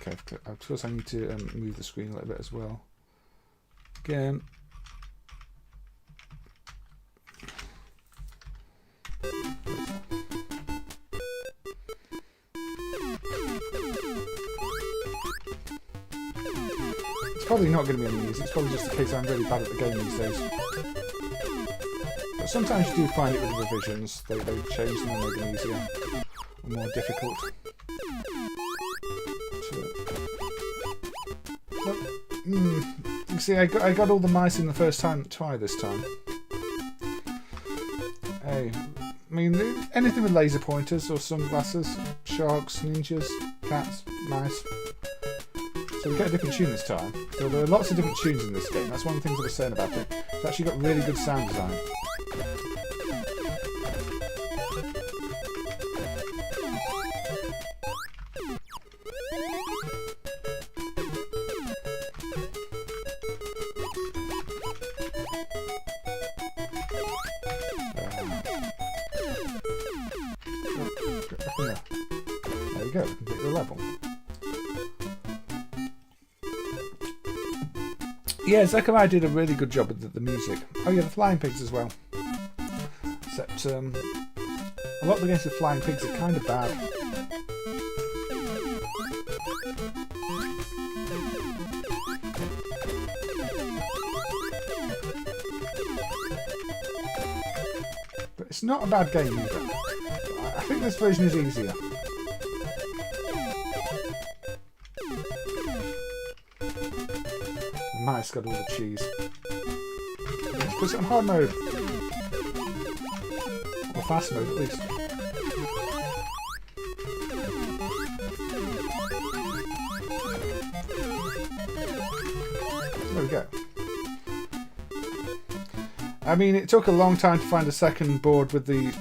Okay, of course I need to move the screen a little bit as well. Again. It's probably not going to be any easy. It's probably just the case I'm really bad at the game these days. But sometimes you do find it with the revisions. They change them and make them easier or more difficult. You see, I got all the mice in the first try this time. Hey, I mean, anything with laser pointers or sunglasses, sharks, ninjas, cats, mice. So we get a different tune this time. So there are lots of different tunes in this game. That's one of the things I was saying about it. It's actually got really good sound design. There you go, complete the level. Yeah, Zaccaria did a really good job with the music. Oh yeah, the flying pigs as well. Except a lot of the games with flying pigs are kind of bad. But it's not a bad game either. I think this version is easier. The mice got all the cheese. Let's put it on hard mode. Or fast mode at least. There we go. I mean, it took a long time to find a second board with the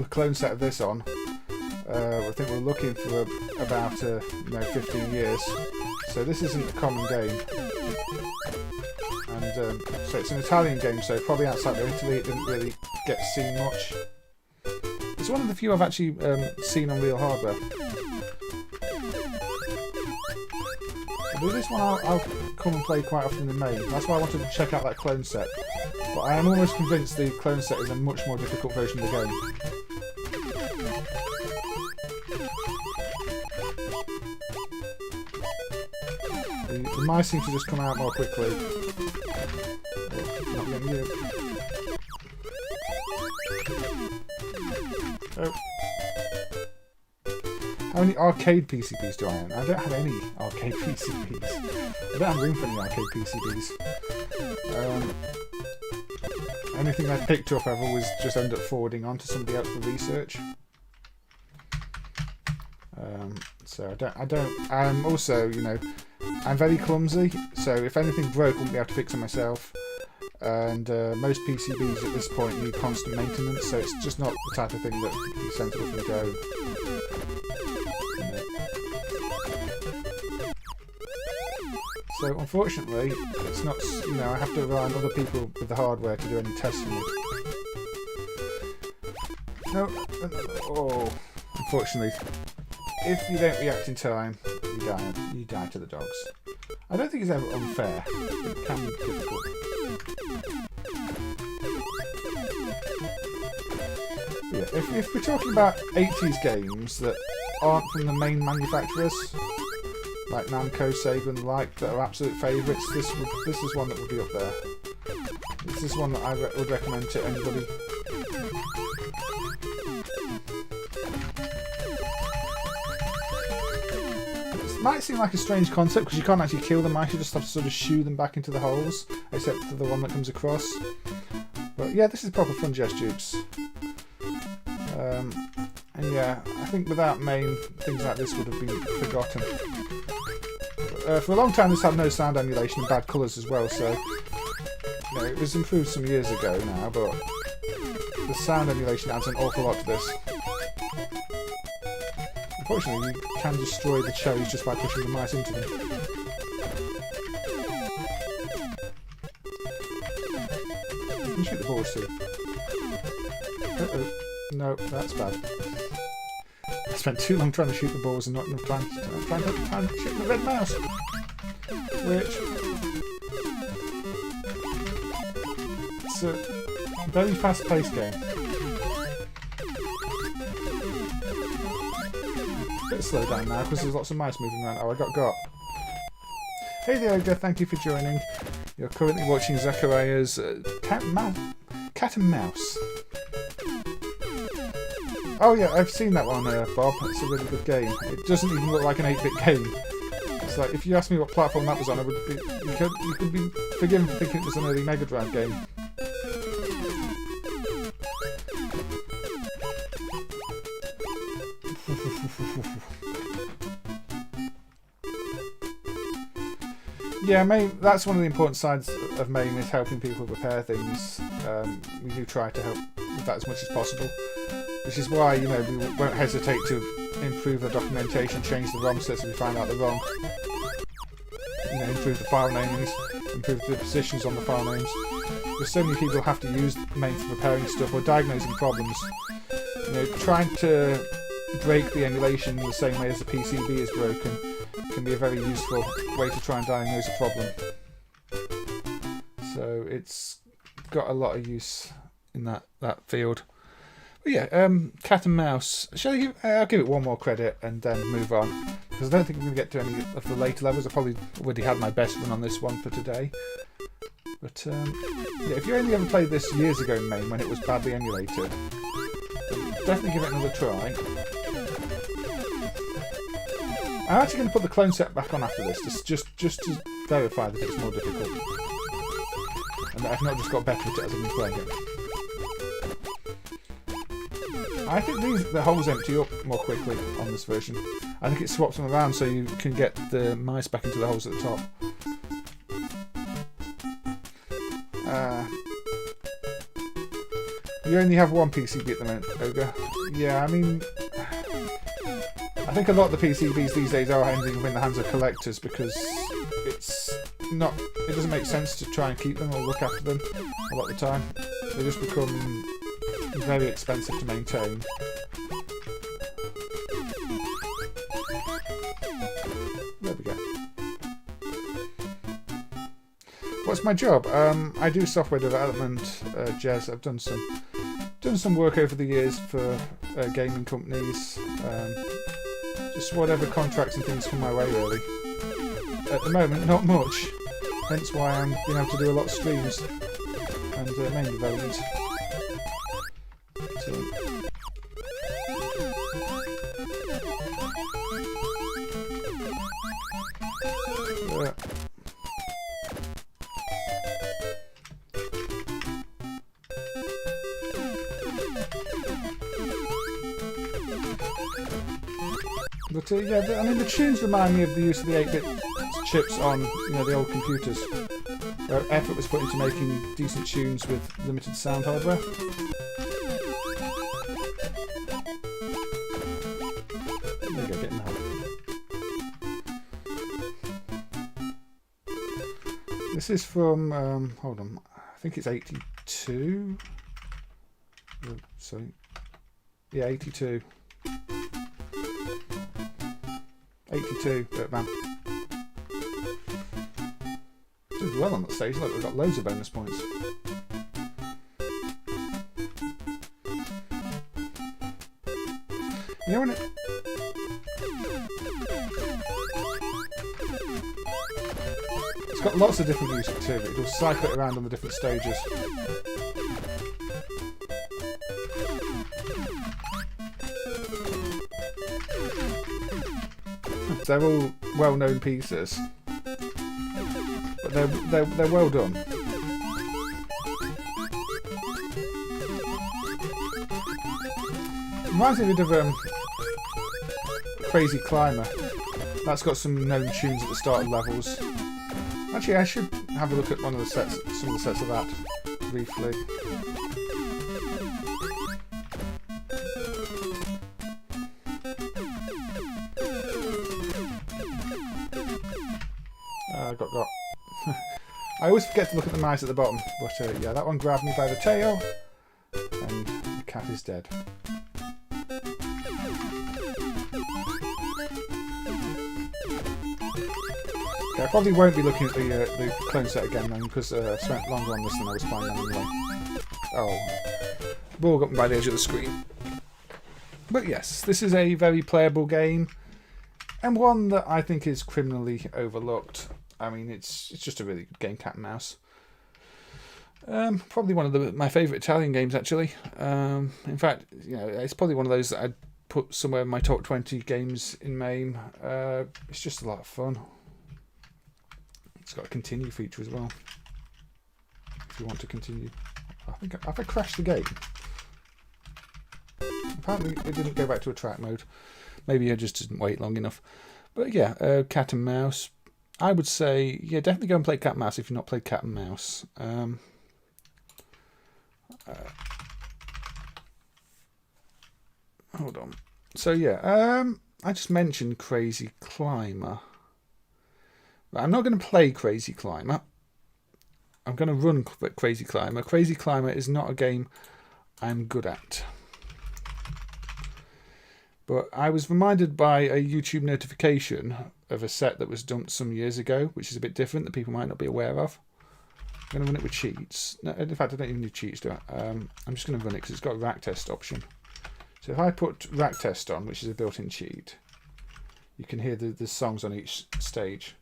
clone set of this on. I think we're looking for about 15 years. So this isn't a common game. And so it's an Italian game, so probably outside of Italy it didn't really get seen much. It's one of the few I've actually seen on real hardware. But this one I'll come and play quite often in MAME. That's why I wanted to check out that clone set. But I am almost convinced the clone set is a much more difficult version of the game. The mice seem to just come out more quickly. Not getting you. Oh. How many arcade PCBs do I own? I don't have any arcade PCBs. I don't have room for any arcade PCBs. Anything I picked up I've always just ended up forwarding on to somebody else for research. So I don't. I'm also, I'm very clumsy, so if anything broke, I wouldn't be able to fix it myself. And most PCBs at this point need constant maintenance, so it's just not the type of thing that would be sensible for me to go. So unfortunately, it's not. I have to rely on other people with the hardware to do any tests for me. No. Oh, unfortunately, if you don't react in time, you die to the dogs. I don't think it's ever unfair, but it can be difficult. Yeah, if we're talking about 80s games that aren't from the main manufacturers, like Namco, Sega and the like, that are absolute favourites, this is one that would be up there. This is one that I would recommend to anybody. It might seem like a strange concept because you can't actually kill the mice, you just have to sort of shoo them back into the holes, except for the one that comes across. But yeah, this is proper fun, Jukes. And yeah, I think without MAME, things like this would have been forgotten. For a long time this had no sound emulation and bad colours as well, so it was improved some years ago now, but the sound emulation adds an awful lot to this. Unfortunately, you can destroy the cherries just by pushing the mice into them. You can shoot the balls too. Uh-oh. No, that's bad. spent too long trying to shoot the balls and not enough time to shoot the red mouse. Which... it's a very fast-paced game. Bit slow down now because there's lots of mice moving around. Oh, I got. Hey there, Olga, thank you for joining. You're currently watching Zaccaria's Cat and Mouse. Oh yeah, I've seen that one, Bob. It's a really good game. It doesn't even look like an 8-bit game. It's like, if you asked me what platform that was on, you could be forgiven for thinking it was an early Mega Drive game. Yeah, MAME, that's one of the important sides of MAME, is helping people repair things. We do try to help with that as much as possible, which is why, you know, we won't hesitate to improve the documentation, change the ROM sets if we find out they're wrong. You know, improve the file namings, improve the positions on the file names. Because so many people have to use MAME for repairing stuff or diagnosing problems. You know, trying to break the emulation in the same way as the PCB is broken can be a very useful way to try and diagnose a problem. So it's got a lot of use in that field. But yeah, Cat and Mouse. I'll give it one more credit and then move on, because I don't think I'm going to get to any of the later levels. I probably already had my best run on this one for today. But yeah, if you only ever played this years ago in MAME when it was badly emulated, then definitely give it another try. I'm actually going to put the clone set back on after this, just to verify that it's more difficult. And that I've not just got better at it as I've been playing it. I think the holes empty up more quickly on this version. I think it swaps them around so you can get the mice back into the holes at the top. You only have one PCB at the moment, Ogre. Yeah, I mean... I think a lot of the PCBs these days are ending up in the hands of collectors because it doesn't make sense to try and keep them or look after them a lot of the time. They just become very expensive to maintain. There we go. What's my job? I do software development, Jez. I've done some work over the years for gaming companies. Just whatever contracts and things come my way, really. At the moment, not much. Hence why I'm being able to do a lot of streams and MAME development. But yeah, I mean, the tunes remind me of the use of the 8-bit chips on, you know, the old computers, where effort was put into making decent tunes with limited sound hardware. There you go, get in the hole. This is from, hold on, I think it's 82. Oh, sorry. Yeah, 82. 82, but man. Did well on that stage, look, we've got loads of bonus points. You know when it... It's got lots of different music too, but it'll cycle it around on the different stages. They're all well-known pieces, but they're well done. Reminds me a bit of Crazy Climber. That's got some known tunes at the start of levels. Actually, I should have a look at one of the sets, some of the sets of that briefly. Got. I always forget to look at the mice at the bottom, but yeah, that one grabbed me by the tail, and the cat is dead. Yeah, I probably won't be looking at the clone set again then, because I spent longer on this than I was planning on anyway. Oh, ball got me by the edge of the screen. But yes, this is a very playable game, and one that I think is criminally overlooked. I mean, it's just a really good game, cat and mouse. Probably one of my favourite Italian games, actually. In fact, you know, it's probably one of those that I'd put somewhere in my top 20 games in MAME. It's just a lot of fun. It's got a continue feature as well, if you want to continue. I think I crashed the game. Apparently it didn't go back to a track mode. Maybe I just didn't wait long enough. But yeah, cat and mouse. I would say, yeah, definitely go and play cat and mouse if you've not played cat and mouse. Hold on. So yeah, I just mentioned Crazy Climber. But I'm not going to play Crazy Climber. I'm going to run Crazy Climber. Crazy Climber is not a game I'm good at. But I was reminded by a YouTube notification of a set that was dumped some years ago, which is a bit different that people might not be aware of. I'm going to run it with cheats. No, in fact, I don't even need cheats, do I? I'm just going to run it because it's got a rack test option. So if I put rack test on, which is a built-in cheat, you can hear the songs on each stage.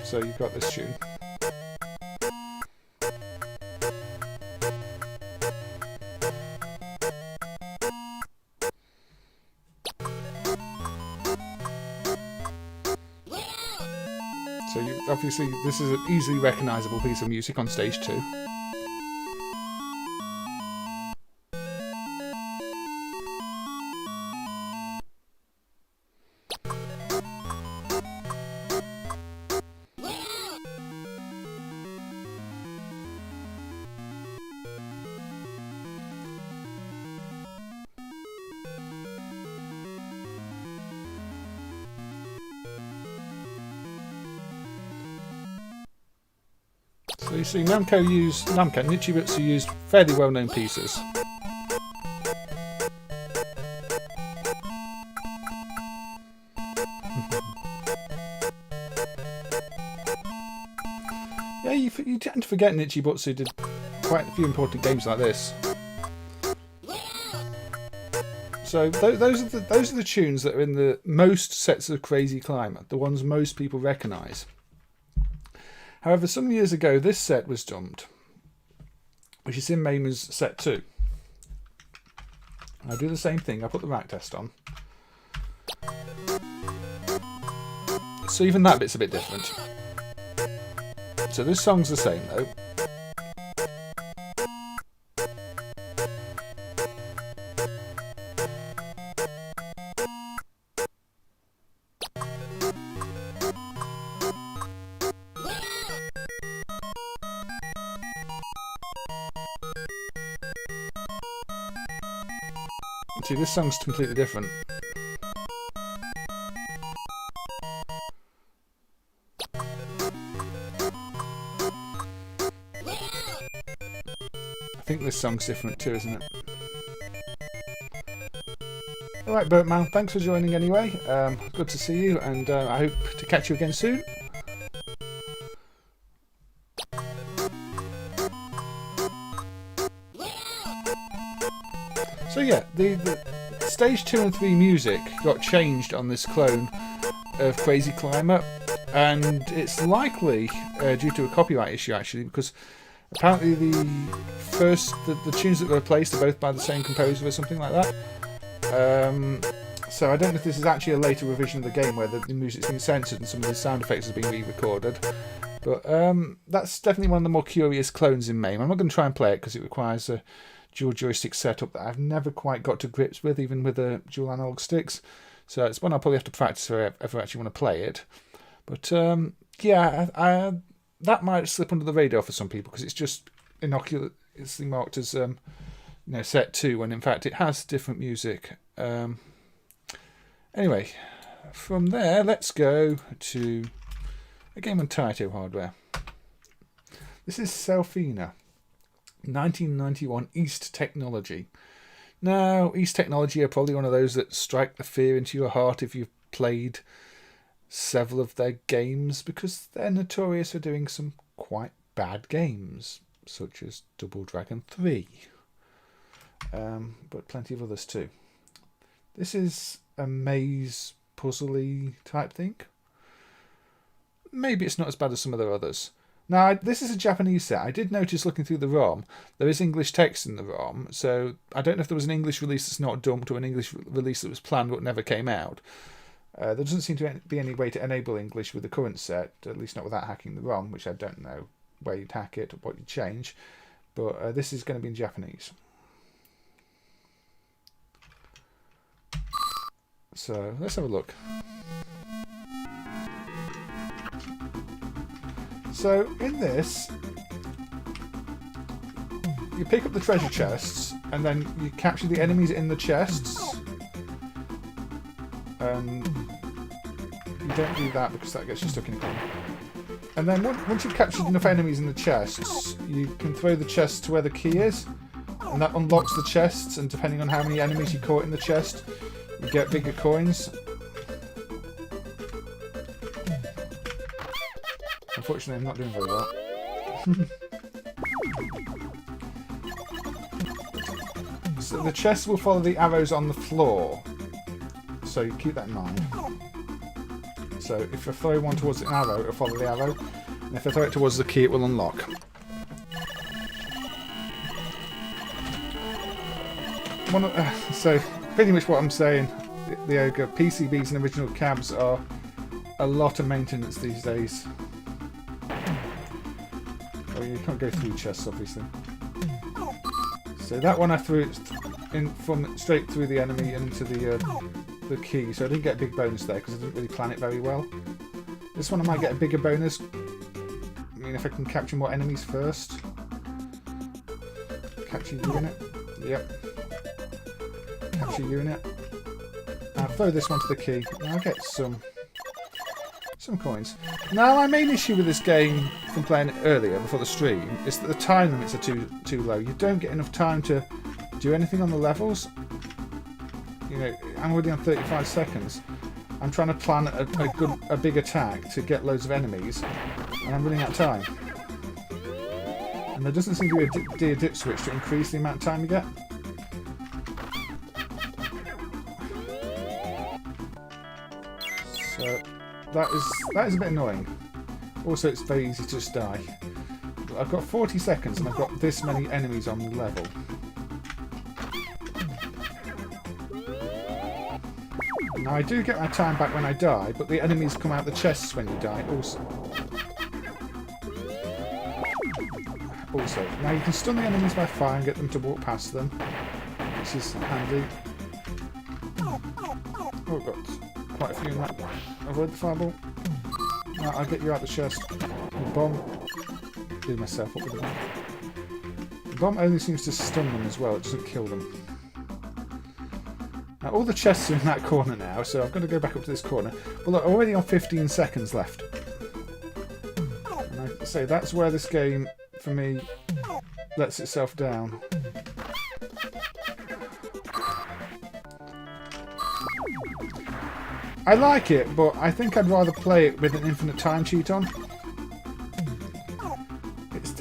So you've got this tune. So obviously this is an easily recognisable piece of music on stage 2. So you see, Nichibutsu used fairly well-known pieces. Yeah, you tend to forget Nichibutsu did quite a few important games like this. So those are the tunes that are in the most sets of Crazy Climber, the ones most people recognise. However, some years ago, this set was dumped, which is in MAME's set 2. I do the same thing. I put the rack test on. So even that bit's a bit different. So this song's the same, though. See, this song's completely different. I think this song's different too, isn't it? Alright, Bertman, thanks for joining anyway. Good to see you, and I hope to catch you again soon. So yeah, the stage 2 and 3 music got changed on this clone of Crazy Climber, and it's likely due to a copyright issue actually, because apparently the tunes that were replaced are both by the same composer or something like that. So I don't know if this is actually a later revision of the game where the music's been censored and some of the sound effects have been re-recorded. But that's definitely one of the more curious clones in MAME. I'm not going to try and play it because it requires a dual joystick setup that I've never quite got to grips with, even with the dual analog sticks. So it's one I'll probably have to practice if I ever actually want to play it. But yeah, that might slip under the radar for some people because it's just innocuously marked as set 2 when in fact it has different music. Anyway, from there let's go to a game on Taito hardware. This is Feena, 1991 East Technology. Now, East Technology are probably one of those that strike the fear into your heart if you've played several of their games, because they're notorious for doing some quite bad games, such as Double Dragon 3. But plenty of others too. This is a maze puzzly type thing. Maybe it's not as bad as some of their others. Now, this is a Japanese set. I did notice looking through the ROM, there is English text in the ROM, so I don't know if there was an English release that's not dumped or an English release that was planned but never came out. There doesn't seem to be any way to enable English with the current set, at least not without hacking the ROM, which I don't know where you'd hack it or what you'd change. But this is going to be in Japanese. So let's have a look. So in this, you pick up the treasure chests and then you capture the enemies in the chests. You don't do that because that gets you stuck in a corner. And then once you've captured enough enemies in the chests, you can throw the chest to where the key is, and that unlocks the chests, and depending on how many enemies you caught in the chest, you get bigger coins. Unfortunately, I'm not doing very well. So the chests will follow the arrows on the floor, so you keep that in mind. So if I throw one towards an arrow, it'll follow the arrow, and if I throw it towards the key, it will unlock. So pretty much what I'm saying, the Ogre, PCBs and original cabs are a lot of maintenance these days. Oh, you can't go through chests, obviously. So that one I threw it from straight through the enemy into the key, so I didn't get a big bonus there because I didn't really plan it very well. This one I might get a bigger bonus. I mean, if I can capture more enemies first. Capture you in it. Yep. Capture you in it. I'll throw this one to the key. And I'll get some coins. Now, my main issue with this game from playing it earlier before the stream is that the time limits are too low. You don't get enough time to do anything on the levels. You know, I'm already on 35 seconds. I'm trying to plan a big attack to get loads of enemies, and I'm running out of time. And there doesn't seem to be a dip switch to increase the amount of time you get. So that is a bit annoying. Also, it's very easy to just die. I've got 40 seconds and I've got this many enemies on the level. Now, I do get my time back when I die, but the enemies come out the chests when you die also. Now you can stun the enemies by fire and get them to walk past them, which is handy. Oh, I've got quite a few in that. Avoid the fireball. Now I'll get you out the chest. The bomb. Blew myself up with the bomb. The bomb only seems to stun them as well, it doesn't kill them. Now all the chests are in that corner now, so I've got to go back up to this corner. Well, look, I'm already on 15 seconds left. And I say that's where this game, for me, lets itself down. I like it, but I think I'd rather play it with an infinite time cheat on.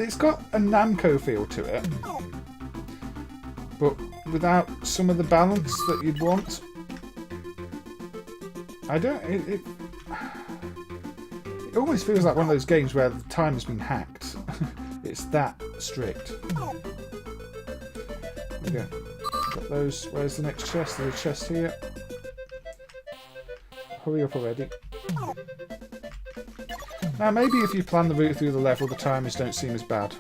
It's got a Namco feel to it, but without some of the balance that you'd want. It almost feels like one of those games where the time has been hacked. It's that strict. There we go. Got those. Where's the next chest? There's a chest here. Hurry up already. Now, maybe if you plan the route through the level, the timers don't seem as bad.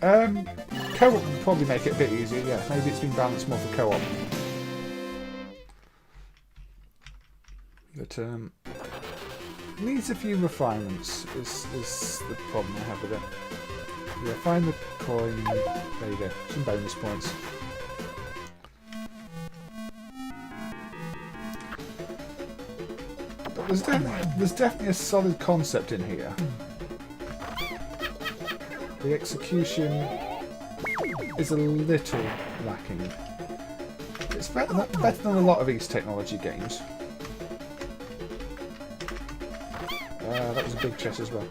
Co-op would probably make it a bit easier, yeah. Maybe it's been balanced more for co-op. But, needs a few refinements, is the problem I have with it. Yeah, find the coin. There you go. Some bonus points. But there's definitely a solid concept in here. The execution is a little lacking. It's better than a lot of East Technology games. That was a big chest as well.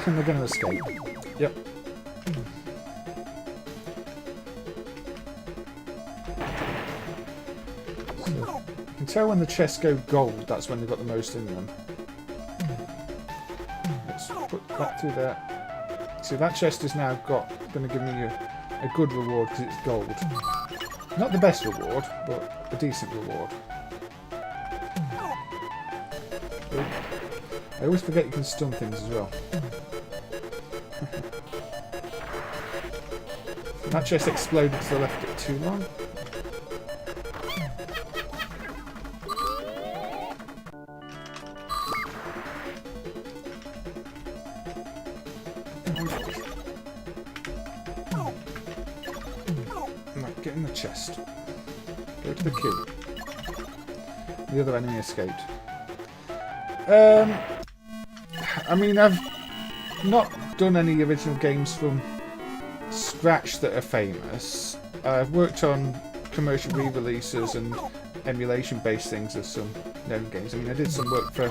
And they're going to escape. Yep. So you can tell when the chests go gold, that's when they've got the most in them. Let's put that through there. See, that chest is now going to give me a good reward because it's gold. Not the best reward, but a decent reward. I always forget you can stun things as well. That chest exploded because I left it too long. Right, get in the chest. Go to the key. The other enemy escaped. I mean, I've not done any original games from scratch that are famous. I've worked on commercial re-releases and emulation-based things of some known games. I mean, I did some work for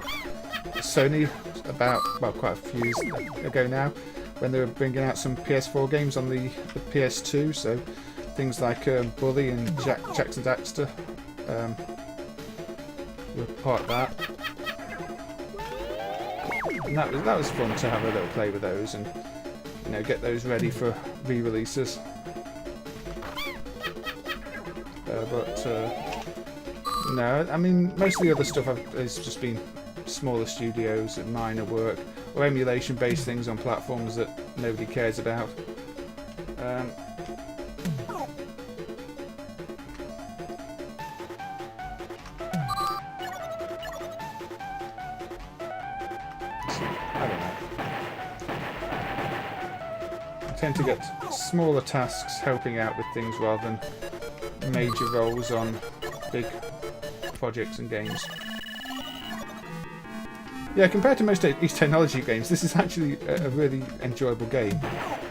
Sony about, well, quite a few years ago now, when they were bringing out some PS4 games on the PS2, so things like Bully and Jackson Daxter were part of that. And that was fun to have a little play with those and, you know, get those ready for re-releases. No, I mean, most of the other stuff has just been smaller studios and minor work, or emulation-based things on platforms that nobody cares about. Tend to get smaller tasks helping out with things rather than major roles on big projects and games. Yeah, compared to most East Technology games, this is actually a really enjoyable game.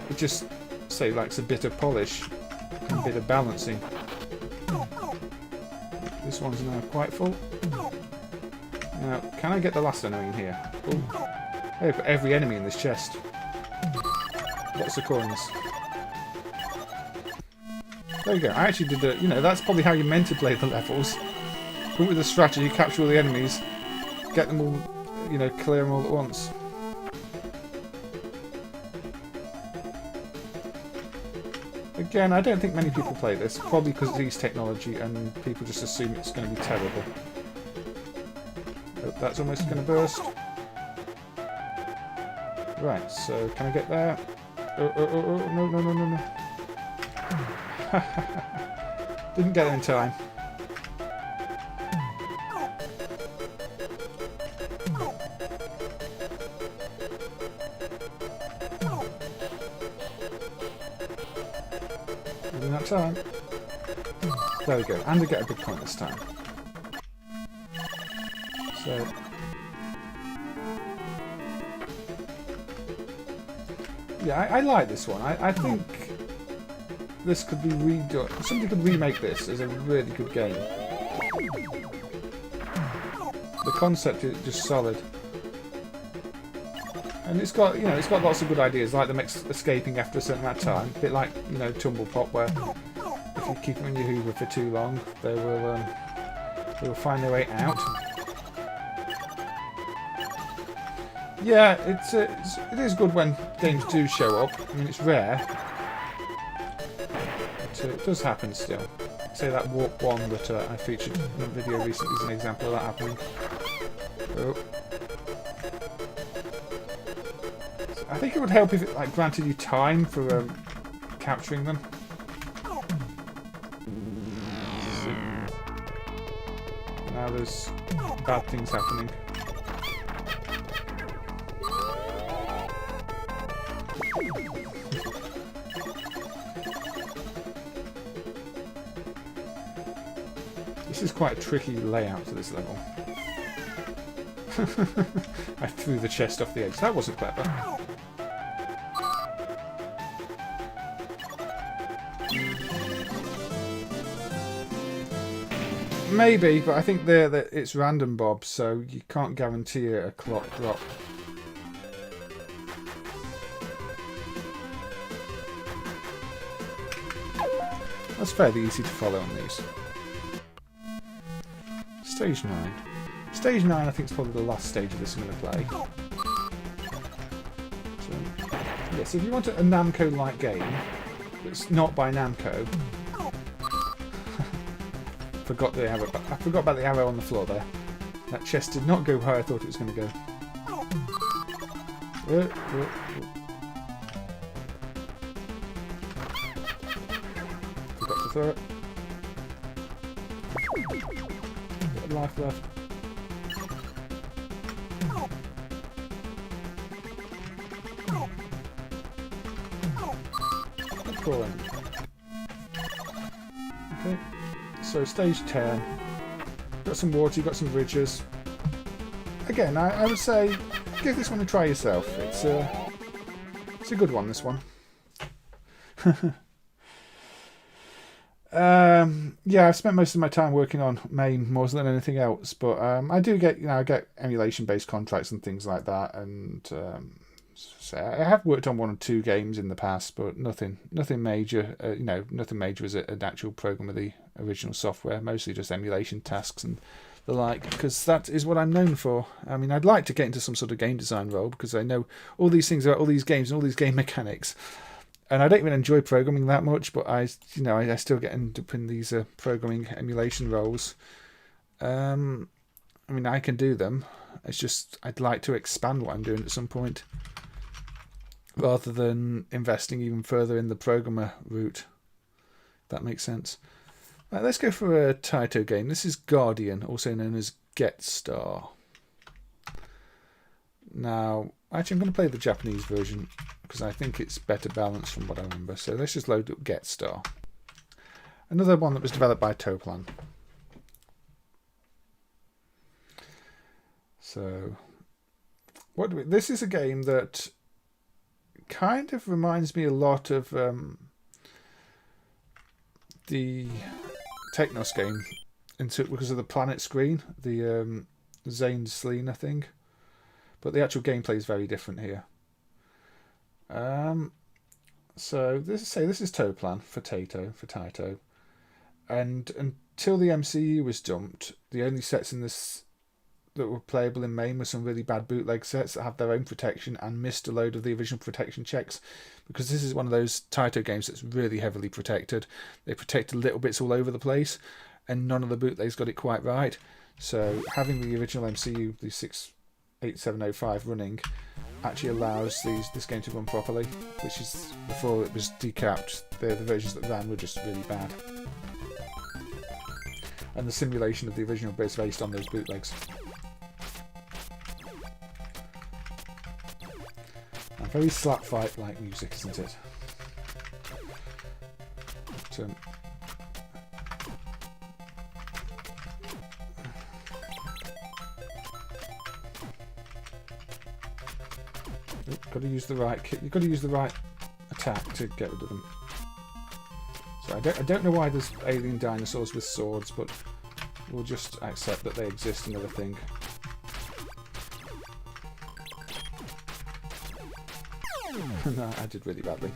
It just, say, lacks a bit of polish and a bit of balancing. This one's now quite full. Now, can I get the last enemy in here? Ooh. I've got every enemy in this chest. Lots of coins. There you go. I actually did the, you know, that's probably how you're meant to play the levels. Come with a strategy, capture all the enemies, get them all, you know, clear them all at once. Again, I don't think many people play this, probably because it's East Technology and people just assume it's going to be terrible. Oh, that's almost going to burst. Right, so can I get there? Oh, no. Didn't get it in time. Within that time. There we go, and I get a good point this time. So. Yeah, I like this one. I think this could be redone. Somebody could remake this as a really good game. The concept is just solid, and it's got, you know, it's got lots of good ideas, like them escaping after a certain amount of time. A bit like, you know, Tumble Pop, where if you keep them in your Hoover for too long, they will find their way out. Yeah, it is good when games do show up. I mean, it's rare, but it does happen still. Say that Warp 1 that I featured in a video recently is an example of that happening. Oh. So I think it would help if it, like, granted you time for capturing them. So, now there's bad things happening. This is quite a tricky layout to this level. I threw the chest off the edge. That wasn't clever. Maybe, but I think that it's random, Bob, so you can't guarantee a clock drop. That's fairly easy to follow on these. Stage 9. Stage 9 I think is probably the last stage of this I'm going to play. So, yes, if you want a Namco-like game that's not by Namco... forgot the arrow. I forgot about the arrow on the floor there. That chest did not go where I thought it was going to go. Forgot to throw it. Bit of life left. Good calling. Okay. So stage 10, got some water, got some bridges. Again, I would say give this one a try yourself. It's a good one, this one. Yeah, I've spent most of my time working on MAME more than anything else, but I do get, I get emulation-based contracts and things like that, and so I have worked on 1 or 2 games in the past, but nothing major. Nothing major as an actual program of the original software. Mostly just emulation tasks and the like, because that is what I'm known for. I mean, I'd like to get into some sort of game design role because I know all these things about all these games and all these game mechanics, and I don't even enjoy programming that much. But I still get up in these programming emulation roles. I mean, I can do them. It's just I'd like to expand what I'm doing at some point, rather than investing even further in the programmer route. If that makes sense. Right, let's go for a Taito game. This is Guardian, also known as Get Star. Now, actually I'm going to play the Japanese version because I think it's better balanced from what I remember. So let's just load up Get Star. Another one that was developed by Toaplan. So, this is a game that kind of reminds me a lot of the Technos game, because of the planet screen, the Zane Sleen, I think. But the actual gameplay is very different here. So this is Toaplan for Taito. And until the MCU was dumped, the only sets in this that were playable in MAME were some really bad bootleg sets that have their own protection and missed a load of the original protection checks, because this is one of those Taito games that's really heavily protected. They protect little bits all over the place, and none of the bootlegs got it quite right. So having the original MCU, the 68705 running, actually allows this game to run properly, which is before it was decapped. The versions that ran were just really bad. And the simulation of the original bit is based on those bootlegs. Very slap fight like music, isn't it? But, got to use the right kick. You've got to use the right attack to get rid of them. So I don't know why there's alien dinosaurs with swords, but we'll just accept that they exist. Another thing. No, I did really badly.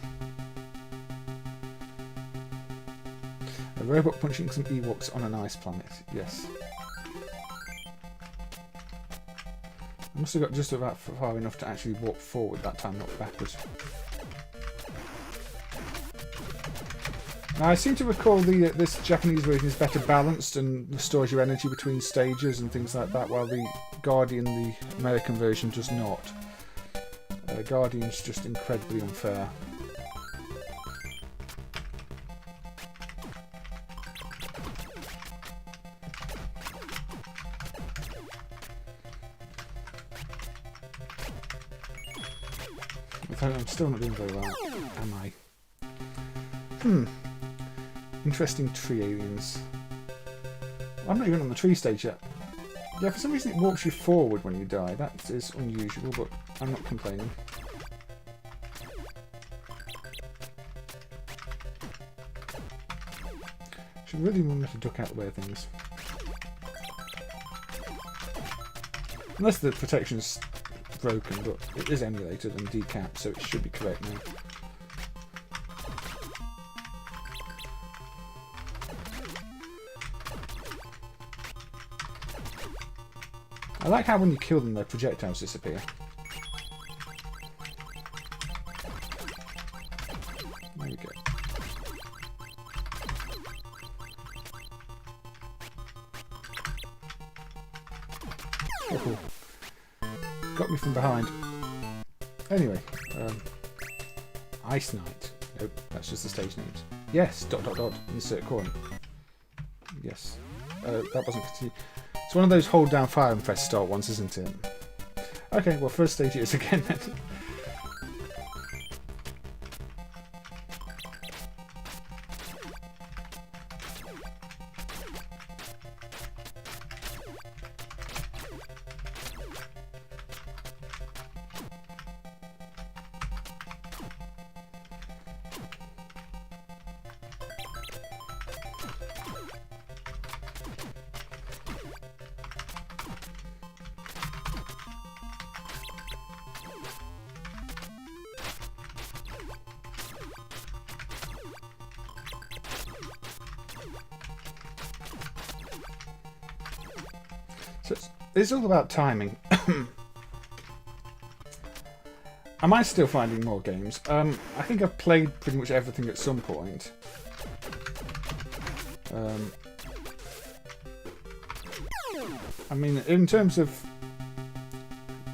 A robot punching some Ewoks on an ice planet. Yes. I must have got just about far enough to actually walk forward that time, not backwards. Now, I seem to recall this Japanese version is better balanced and restores your energy between stages and things like that, while the Guardian, the American version, does not. Guardian's just incredibly unfair. I'm still not doing very well, am I? Interesting tree aliens. I'm not even on the tree stage yet. Yeah, for some reason it walks you forward when you die. That is unusual, but I'm not complaining. Should really remember to duck out the way of things. Unless the protection's broken, but it is emulated and decapped, so it should be correct now. I like how when you kill them, their projectiles disappear. There we go. Oh, got me from behind. Anyway, Ice Knight. Nope, that's just the stage names. Yes, ... insert coin. Yes. That wasn't continue. It's one of those hold down fire and press start ones, isn't it? Okay, well, first stage it is again then. So it's all about timing. Am I still finding more games? I think I've played pretty much everything at some point. I mean, in terms of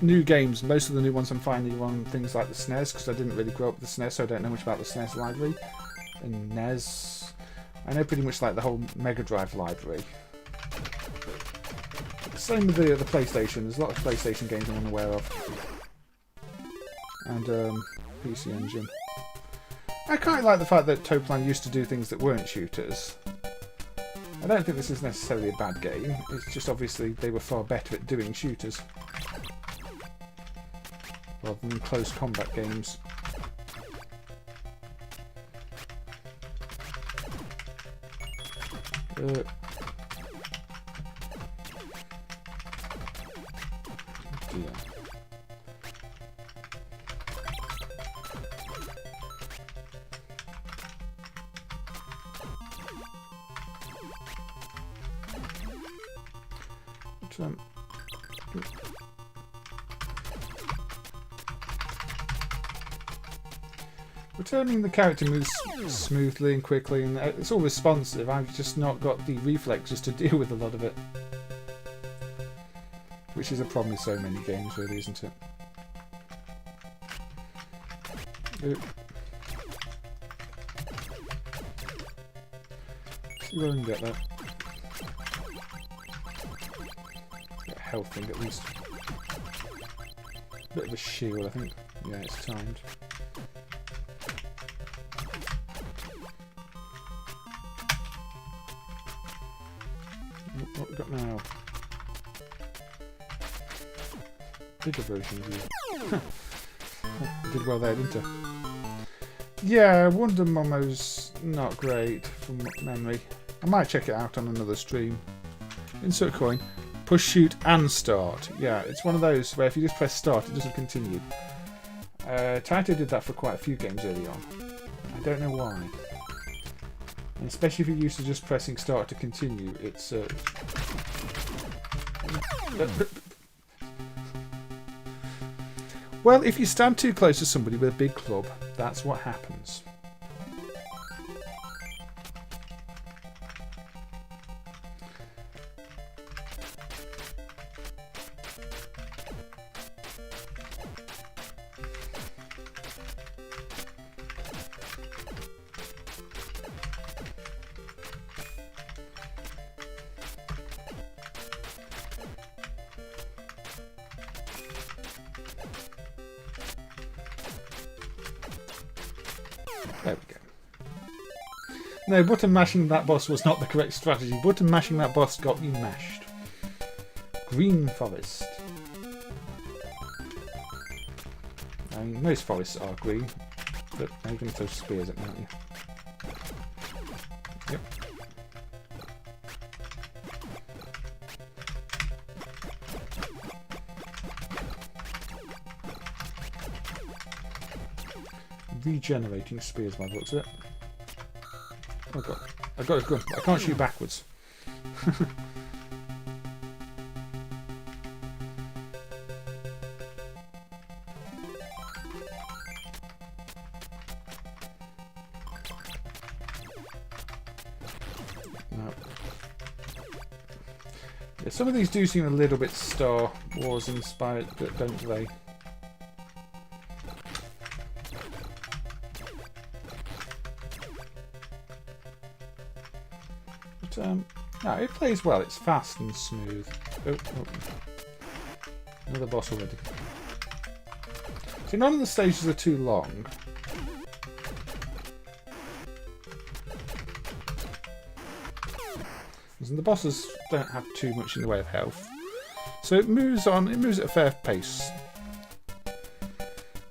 new games, most of the new ones I'm finding are on things like the SNES, because I didn't really grow up with the SNES, so I don't know much about the SNES library. And NES, I know pretty much like the whole Mega Drive library. Same with the PlayStation. There's a lot of PlayStation games I'm unaware of. And PC Engine. I quite like the fact that Toaplan used to do things that weren't shooters. I don't think this is necessarily a bad game. It's just obviously they were far better at doing shooters rather than close combat games. Dear. Returning the character moves smoothly and quickly, and it's all responsive. I've just not got the reflexes to deal with a lot of it. Which is a problem with so many games, really, isn't it? See where I can get that. Get a health thing at least. Bit of a shield, I think. Yeah, it's timed. What have we got now? Bigger version of you. I did well there, didn't I? Yeah, Wonder Momo's not great from memory. I might check it out on another stream. Insert coin. Push, shoot, and start. Yeah, it's one of those where if you just press start, it doesn't continue. Taito did that for quite a few games early on. I don't know why. And especially if you're used to just pressing start to continue, it's... Well, if you stand too close to somebody with a big club, that's what happens. There we go. No, button mashing that boss was not the correct strategy. Button mashing that boss got you mashed. Green forest. I mean, most forests are green, but now you can throw spears at me, aren't you? Yep. regenerating spears by the looks of it. Oh god. I got a gun. I can't shoot backwards. No. Yeah, some of these do seem a little bit Star Wars inspired, don't they? No, it plays well. It's fast and smooth. Oh. Another boss already. See, none of the stages are too long. And the bosses don't have too much in the way of health. So it moves on. It moves at a fair pace.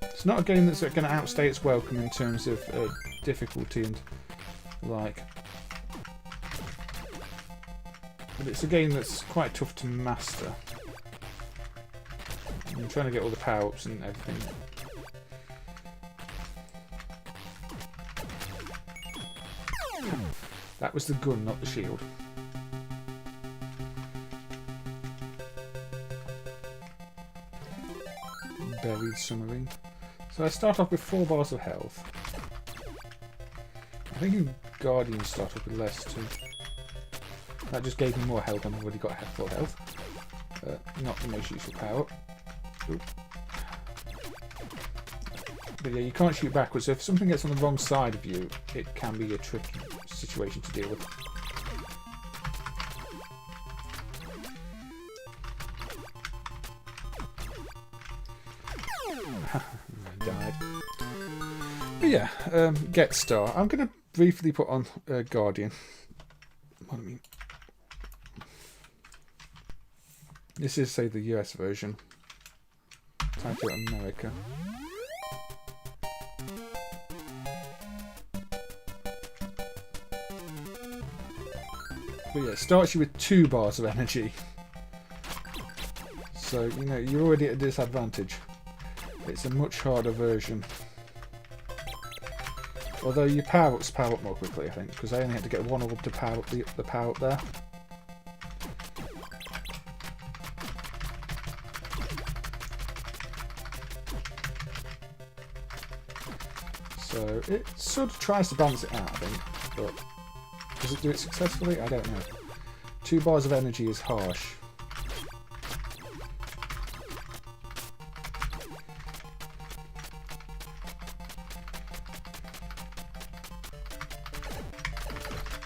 It's not a game that's going to outstay its welcome in terms of difficulty and like. But it's a game that's quite tough to master. I'm trying to get all the power-ups and everything. That was the gun, not the shield. Buried submarine. So I start off with 4 bars of health. I think in Guardians start off with less too. That just gave me more health and I've already got full health. Not the most useful power. Oop. But yeah, you can't shoot backwards, so if something gets on the wrong side of you, it can be a tricky situation to deal with. I died. But yeah, Get Star. I'm going to briefly put on Guardian. What do I mean? This is, say, the US version. Taito America. But yeah, it starts you with 2 bars of energy. So, you know, you're already at a disadvantage. It's a much harder version. Although your power-ups power up more quickly, I think, because I only had to get 1 orb to power up the power-up there. So it sort of tries to balance it out, I think, but does it do it successfully? I don't know. 2 bars of energy is harsh.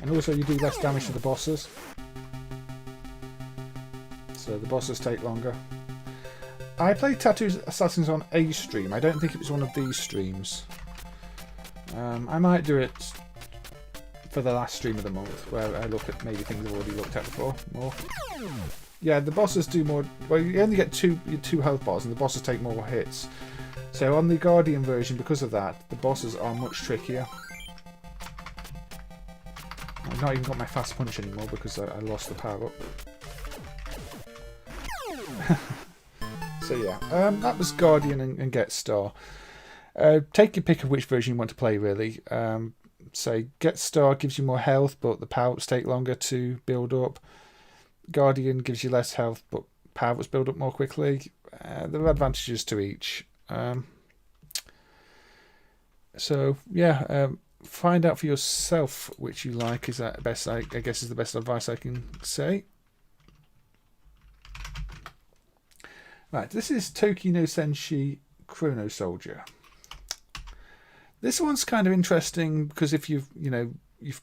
And also you do less damage to the bosses. So the bosses take longer. I played Tattoo Assassins on a stream. I don't think it was one of these streams. I might do it for the last stream of the month, where I look at maybe things I've already looked at before. More. Yeah, the bosses do more. Well, you only get two health bars, and the bosses take more hits. So on the Guardian version, because of that, the bosses are much trickier. I've not even got my fast punch anymore because I lost the power up. So yeah, that was Guardian and Get Star. Take your pick of which version you want to play, really. Say Get Star gives you more health, but the power-ups take longer to build up. Guardian gives you less health, but power-ups build up more quickly. There are advantages to each. So yeah, find out for yourself which you like. Is that best? I guess is the best advice I can say. Right, this is Toki no Senshi Chrono Soldier. This one's kind of interesting because if you've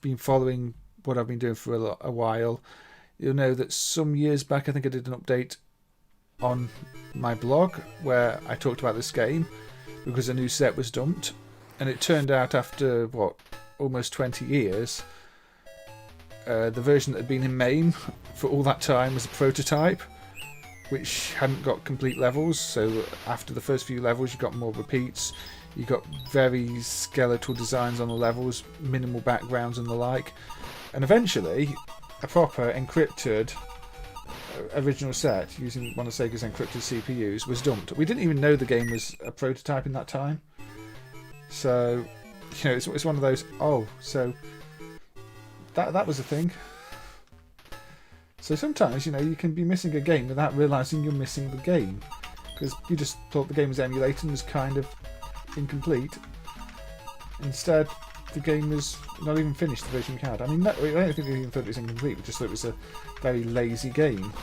been following what I've been doing for a while, you'll know that some years back I think I did an update on my blog where I talked about this game because a new set was dumped, and it turned out after what, almost 20 years, the version that had been in MAME for all that time was a prototype which hadn't got complete levels. So after the first few levels you got more repeats. You got very skeletal designs on the levels, minimal backgrounds and the like. And eventually, a proper encrypted original set using one of Sega's encrypted CPUs was dumped. We didn't even know the game was a prototype in that time. So, you know, it's one of those, oh, so that was a thing. So sometimes, you know, you can be missing a game without realising you're missing the game. Because you just thought the game was emulated and was kind of incomplete. Instead, the game was not even finished, the version we had. I mean, I don't think we even thought it was incomplete, we just thought it was a very lazy game.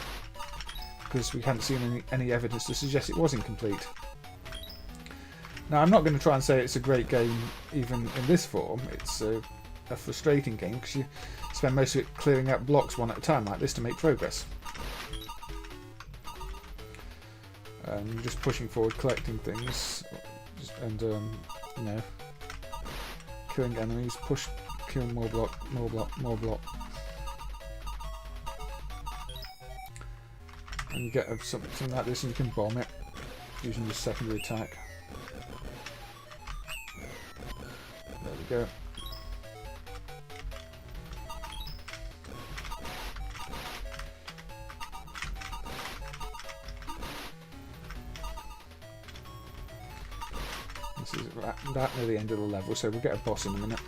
Because we hadn't seen any evidence to suggest it was incomplete. Now, I'm not going to try and say it's a great game even in this form. It's a frustrating game because you spend most of it clearing out blocks one at a time like this to make progress. You're just pushing forward, collecting things, and you know, killing enemies, kill more block, more block, more block. And you get something like this and you can bomb it using your secondary attack. There we go. This is that near the end of the level, so we'll get a boss in a minute.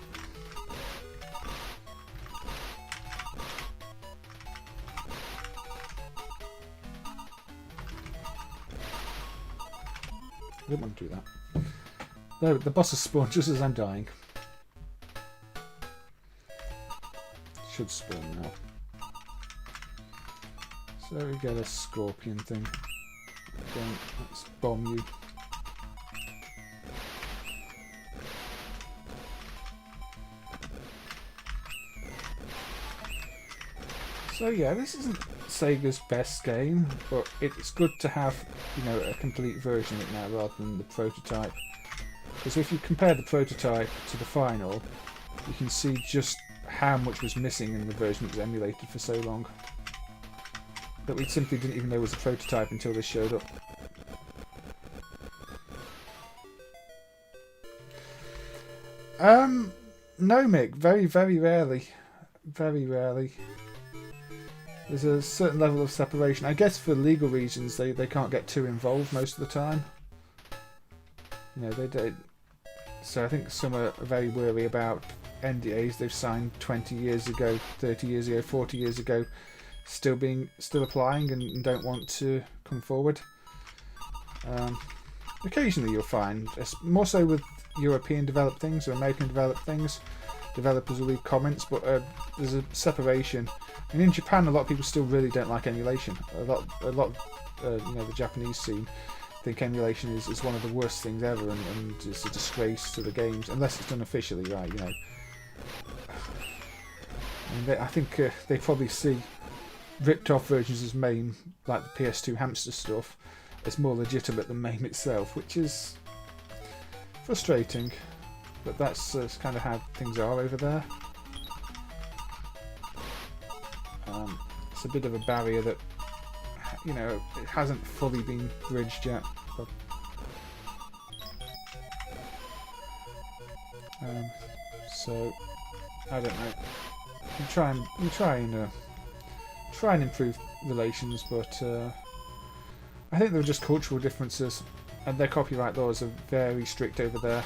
I didn't want to do that. No, the boss has spawned just as I'm dying. Should spawn now. So we get a scorpion thing. Again, let's bomb you. So yeah, this isn't Sega's best game, but it's good to have, you know, a complete version of it now rather than the prototype. Because if you compare the prototype to the final, you can see just how much was missing in the version that was emulated for so long. That we simply didn't even know was a prototype until this showed up. No, Mick, very, very rarely. Very rarely. There's a certain level of separation. I guess for legal reasons they can't get too involved most of the time. You know, they don't. So I think some are very wary about NDAs they've signed 20 years ago, 30 years ago, 40 years ago, still applying and don't want to come forward. Occasionally you'll find, more so with European developed things or American developed things, developers will leave comments, but there's a separation. And in Japan, a lot of people still really don't like emulation. A lot, you know, the Japanese scene think emulation is one of the worst things ever, and it's a disgrace to the games, unless it's done officially, right? You know, and I think they probably see ripped-off versions as MAME, like the PS2 hamster stuff, as more legitimate than MAME itself, which is frustrating. But that's kind of how things are over there. It's a bit of a barrier that, you know, it hasn't fully been bridged yet. But, so I don't know. We try and improve relations, but I think there are just cultural differences, and their copyright laws are very strict over there.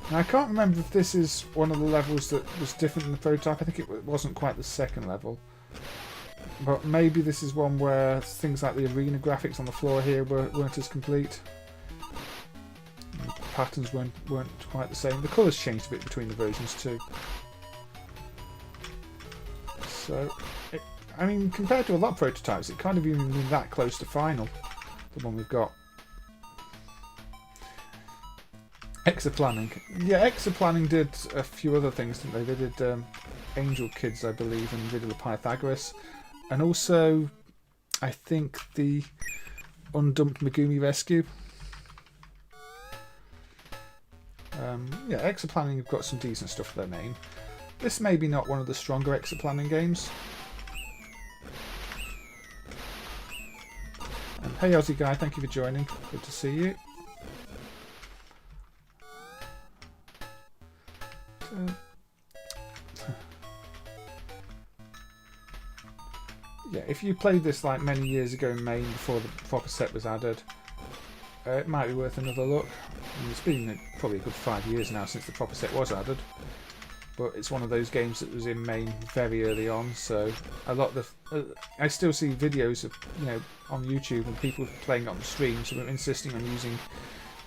Now I can't remember if this is one of the levels that was different than the prototype. I think it wasn't quite the second level. But maybe this is one where things like the arena graphics on the floor here weren't as complete. The patterns weren't quite the same. The colours changed a bit between the versions too. So, I mean, compared to a lot of prototypes, it can't have even been that close to final, the one we've got. Exoplanning. Yeah, Exoplanning did a few other things, didn't they? They did Angel Kids, I believe, and Riddle of Pythagoras. And also, I think the Undumped Megumi Rescue. Yeah, Exoplanning have got some decent stuff for their name. This may be not one of the stronger Exoplanning games. Hey Aussie Guy, thank you for joining. Good to see you. Yeah, if you played this like many years ago in MAME before the proper set was added, it might be worth another look. I mean, it's been probably a good 5 years now since the proper set was added, but it's one of those games that was in MAME very early on, so a lot of the... I still see videos of, on YouTube and people playing it on the stream, so I'm insisting on using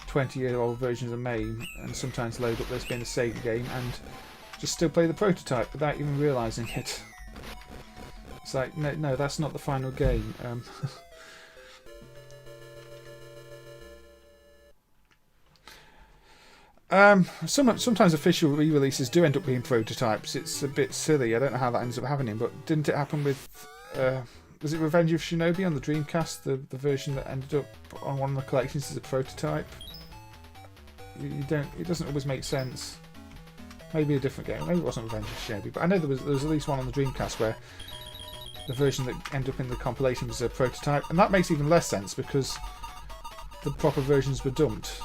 20-year-old versions of MAME and sometimes load up this being a Sega game and just still play the prototype without even realising it. It's like, no, that's not the final game. Sometimes official re-releases do end up being prototypes. It's a bit silly. I don't know how that ends up happening, but didn't it happen with... was it Revenge of Shinobi on the Dreamcast? The version that ended up on one of the collections as a prototype? It doesn't always make sense. Maybe a different game. Maybe it wasn't Revenge of Shinobi, but I know there was at least one on the Dreamcast where the version that ended up in the compilation was a prototype, and that makes even less sense because the proper versions were dumped.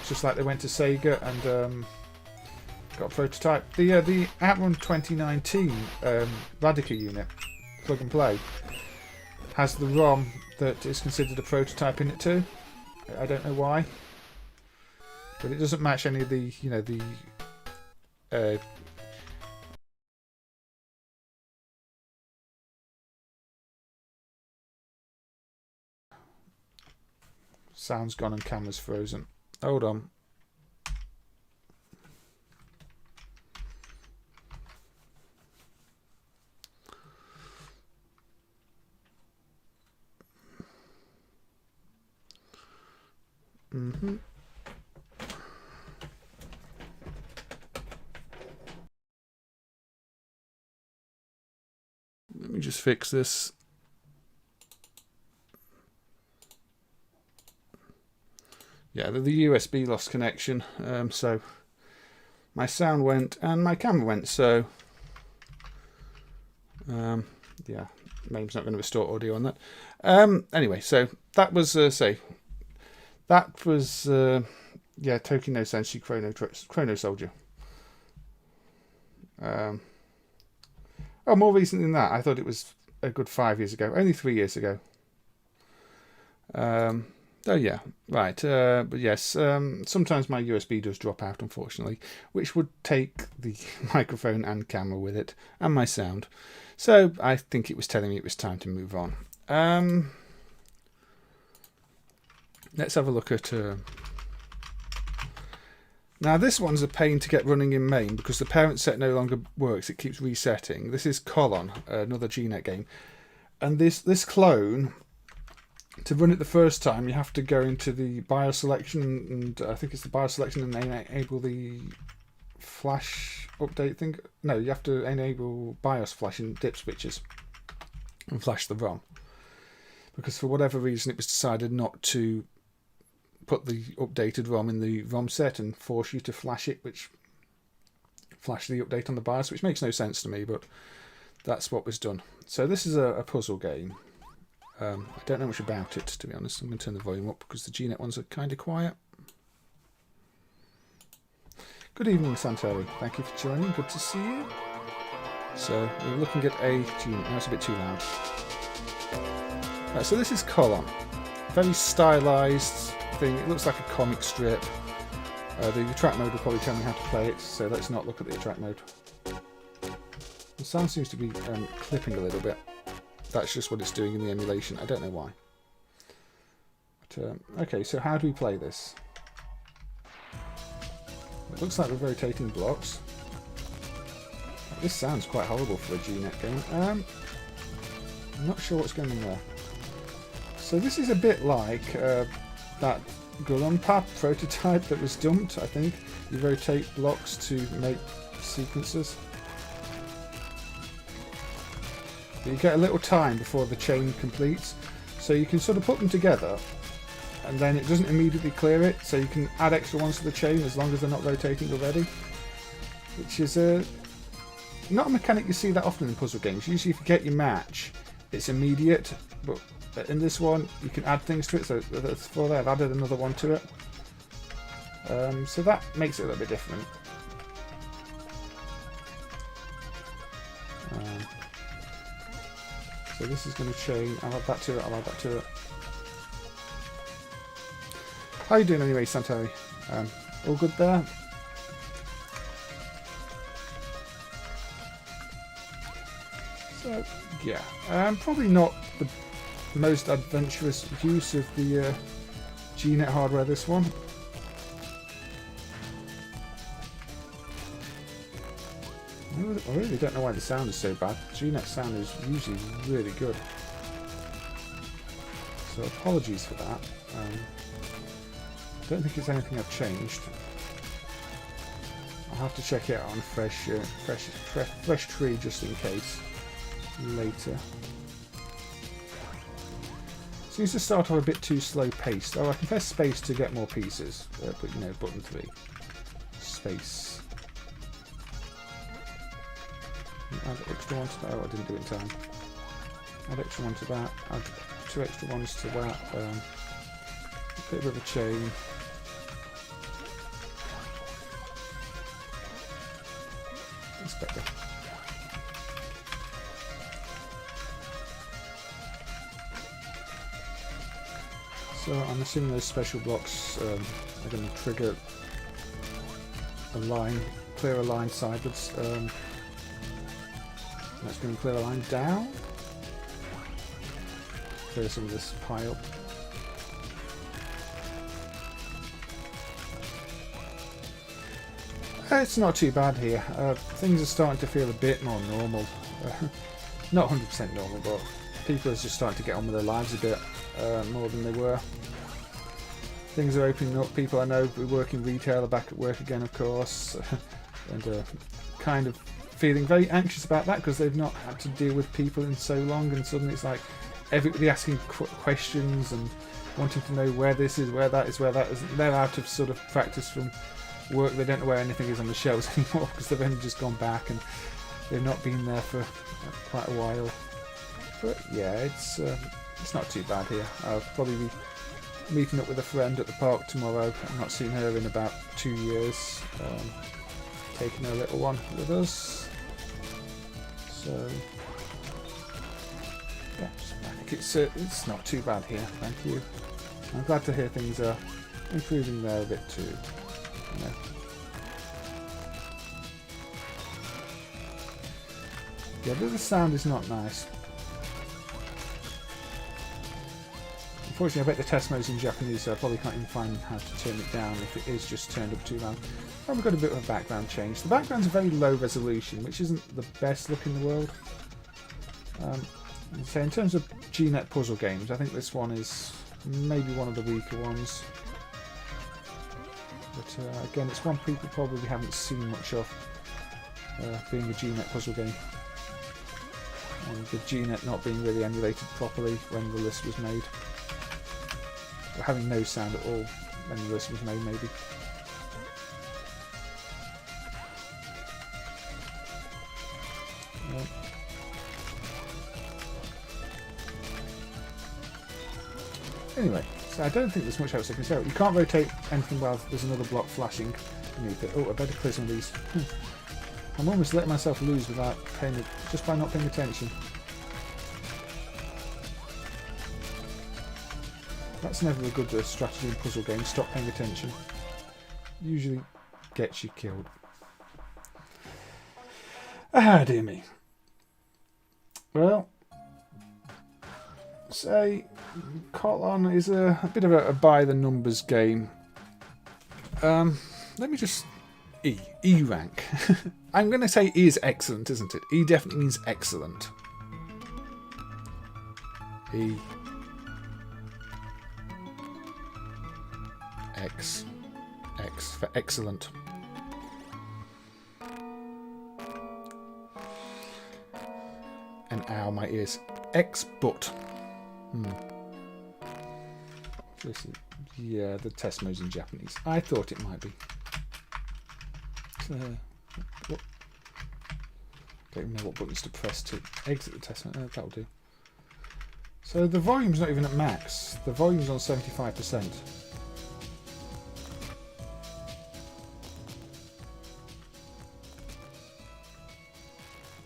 It's just like they went to Sega and got a prototype. The Outrun 2019 Radica unit, plug and play, has the ROM that is considered a prototype in it too. I don't know why, but it doesn't match any of the sound's gone and camera's frozen. Hold on. Let me just fix this. Yeah, the USB lost connection, so my sound went and my camera went, so yeah, MAME's not going to restore audio on that. Anyway, so that was yeah, Toki no Senshi Chrono Soldier. Oh, more recently than that, I thought it was a good 5 years ago, only 3 years ago. Oh yeah, right. But yes, sometimes my USB does drop out, unfortunately, which would take the microphone and camera with it, and my sound. So I think it was telling me it was time to move on. Let's have a look at... Now this one's a pain to get running in MAME because the parent set no longer works. It keeps resetting. This is Kollon, another GNet game. And this clone... To run it the first time, you have to go into the BIOS selection, and I think it's the BIOS selection, and enable the flash update thing. No, you have to enable BIOS flashing dip switches and flash the ROM. Because for whatever reason, it was decided not to put the updated ROM in the ROM set and force you to flash it, which flash the update on the BIOS, which makes no sense to me, but that's what was done. So this is a puzzle game. I don't know much about it, to be honest. I'm going to turn the volume up because the GNet ones are kind of quiet. Good evening, Santori. Thank you for joining. Good to see you. So, we're looking at a GNet. Now it's a bit too loud. Right, so this is Kollon. Very stylised thing. It looks like a comic strip. The attract mode will probably tell me how to play it, so let's not look at the attract mode. The sound seems to be clipping a little bit. That's just what it's doing in the emulation. I don't know why. But, okay, so how do we play this? It looks like we're rotating blocks. This sounds quite horrible for a GNet game. I'm not sure what's going on there. So this is a bit like that Gulunpap prototype that was dumped, I think. You rotate blocks to make sequences. You get a little time before the chain completes, so you can sort of put them together and then it doesn't immediately clear it, so you can add extra ones to the chain as long as they're not rotating already, which is not a mechanic you see that often in puzzle games. Usually if you get your match it's immediate, but in this one you can add things to it, so for that I've added another one to it, so that makes it a little bit different. So this is going to chain. I'll add that to it. I'll add that to it. How you doing anyway, Santori? All good there? So, yeah. Probably not the most adventurous use of the GNet hardware, this one. I really don't know why the sound is so bad. GNet sound is usually really good. So apologies for that. I don't think it's anything I've changed. I'll have to check it out on a fresh tree just in case later. Seems to start off a bit too slow paced. Oh, I can press space to get more pieces, but you know, button 3. Space. Add extra one to that. Oh, I didn't do it in time. Add extra one to that. Add 2 extra ones to that. A bit of a chain. That's better. So I'm assuming those special blocks are going to trigger a line, clear a line sideways. That's going to clear a line down. Clear some of this pile. It's not too bad here. Things are starting to feel a bit more normal. Not 100% normal, but people are just starting to get on with their lives a bit more than they were. Things are opening up. People I know who work in retail are back at work again, of course, and kind of feeling very anxious about that because they've not had to deal with people in so long, and suddenly it's like everybody asking questions and wanting to know where this is, where that is, where that is. They're out of sort of practice from work. They don't know where anything is on the shelves anymore because they've only just gone back and they've not been there for quite a while. But yeah, it's not too bad here. I'll probably be meeting up with a friend at the park tomorrow. I've not seen her in about 2 years. Taking her little one with us. So yeah, I think it's not too bad here. Thank you. I'm glad to hear things are improving there a bit too. You know. Yeah, but the sound is not nice. Unfortunately, I bet the test mode's in Japanese, so I probably can't even find how to turn it down if it is just turned up too loud. Oh, we've got a bit of a background change. The background's a very low resolution, which isn't the best look in the world. So in terms of GNet puzzle games, I think this one is maybe one of the weaker ones. But again, it's one people probably haven't seen much of, being a GNet puzzle game. And the GNet not being really emulated properly when the list was made. Or having no sound at all when the list was made, maybe. Anyway, so I don't think there's much else I can say. You can't rotate anything while there's another block flashing beneath it. Oh, I better clear some of these. I'm almost letting myself lose without paying it, just by not paying attention. That's never a good strategy in puzzle games. Stop paying attention. Usually gets you killed. Ah, dear me. Well, say Kollon is a bit of a by the numbers game. Let me just E rank. I'm going to say E is excellent, isn't it? E definitely means excellent. E. X for excellent. And ow, my ears. X but. Listen, yeah, the test mode's in Japanese. I thought it might be. What? Don't even know what buttons to press to exit the test mode. That'll do. So the volume's not even at max. The volume's on 75%.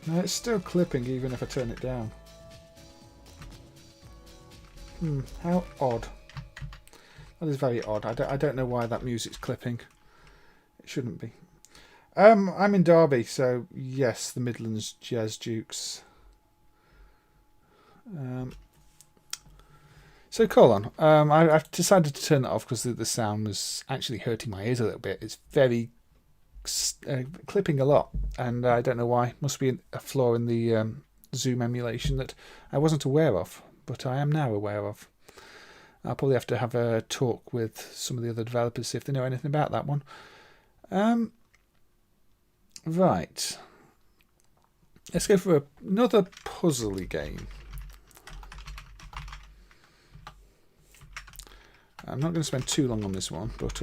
No, it's still clipping even if I turn it down. How odd. That is very odd. I don't know why that music's clipping. It shouldn't be. I'm in Derby, so yes, the Midlands Jazz Dukes. So Kollon, I've decided to turn that off because the sound is actually hurting my ears a little bit. It's very clipping a lot, and I don't know why. Must be a flaw in the Zoom emulation that I wasn't aware of, but I am now aware of. I'll probably have to have a talk with some of the other developers, see if they know anything about that one. Right. Let's go for another puzzly game. I'm not going to spend too long on this one, but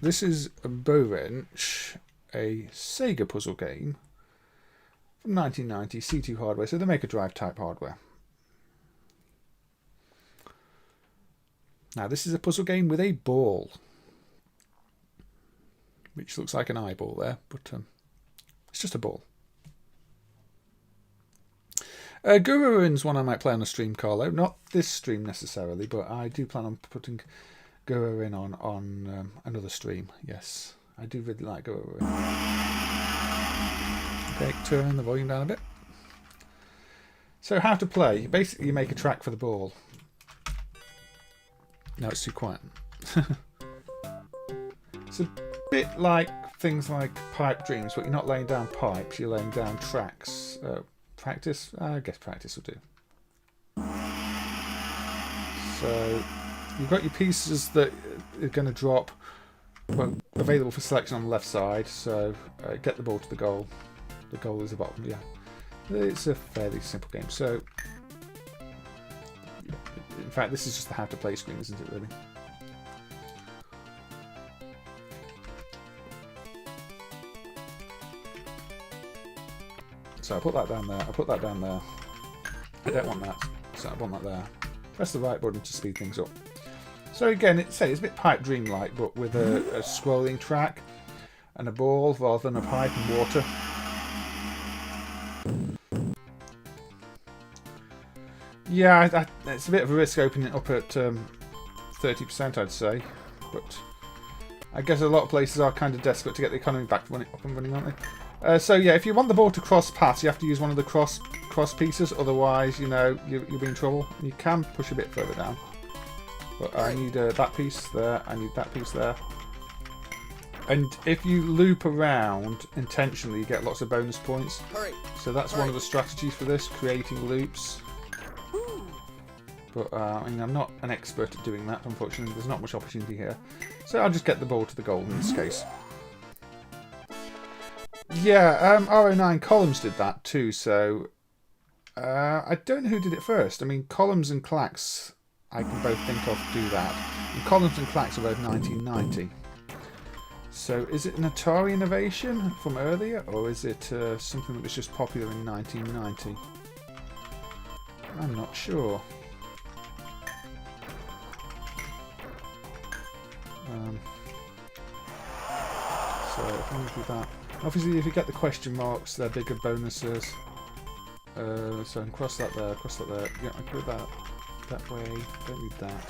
this is Borench, a Sega puzzle game from 1990, C2 hardware, so the Mega Drive type hardware. Now this is a puzzle game with a ball, which looks like an eyeball there, but it's just a ball. Guruin's one I might play on a stream, Carlo. Not this stream necessarily, but I do plan on putting Guruin on another stream. Yes, I do really like Guruin. Okay, turn the volume down a bit. So how to play. Basically, you make a track for the ball. No, it's too quiet. It's a bit like things like Pipe Dreams, but you're not laying down pipes, you're laying down tracks. Practice? I guess practice will do. So you've got your pieces that are going to drop, well, available for selection on the left side. So get the ball to the goal. The goal is the bottom. Yeah, it's a fairly simple game. So in fact, this is just the how to play screen, isn't it? Really. So I put that down there, I put that down there. I don't want that, so I want that there. Press the right button to speed things up. So again, it's a bit Pipe Dream-like, but with a scrolling track and a ball rather than a pipe and water. Yeah, it's a bit of a risk opening it up at 30%, I'd say. But I guess a lot of places are kind of desperate to get the economy back up and running, aren't they? So yeah, if you want the ball to cross paths, you have to use one of the cross pieces. Otherwise, you know, you'll be in trouble. You can push a bit further down. But I need that piece there. I need that piece there. And if you loop around intentionally, you get lots of bonus points. So that's one of the strategies for this, creating loops. But I mean, I'm not an expert at doing that, unfortunately. There's not much opportunity here. So I'll just get the ball to the goal in this case. Yeah, RO9 Columns did that too, so I don't know who did it first. I mean, Columns and Clacks, I can both think of do that. And Columns and Clacks are both 1990. So is it an Atari innovation from earlier, or is it something that was just popular in 1990? I'm not sure. So if I do that. Obviously, if you get the question marks, they're bigger bonuses. So I can cross that there, cross that there. Yeah, I can put that way. Don't need that.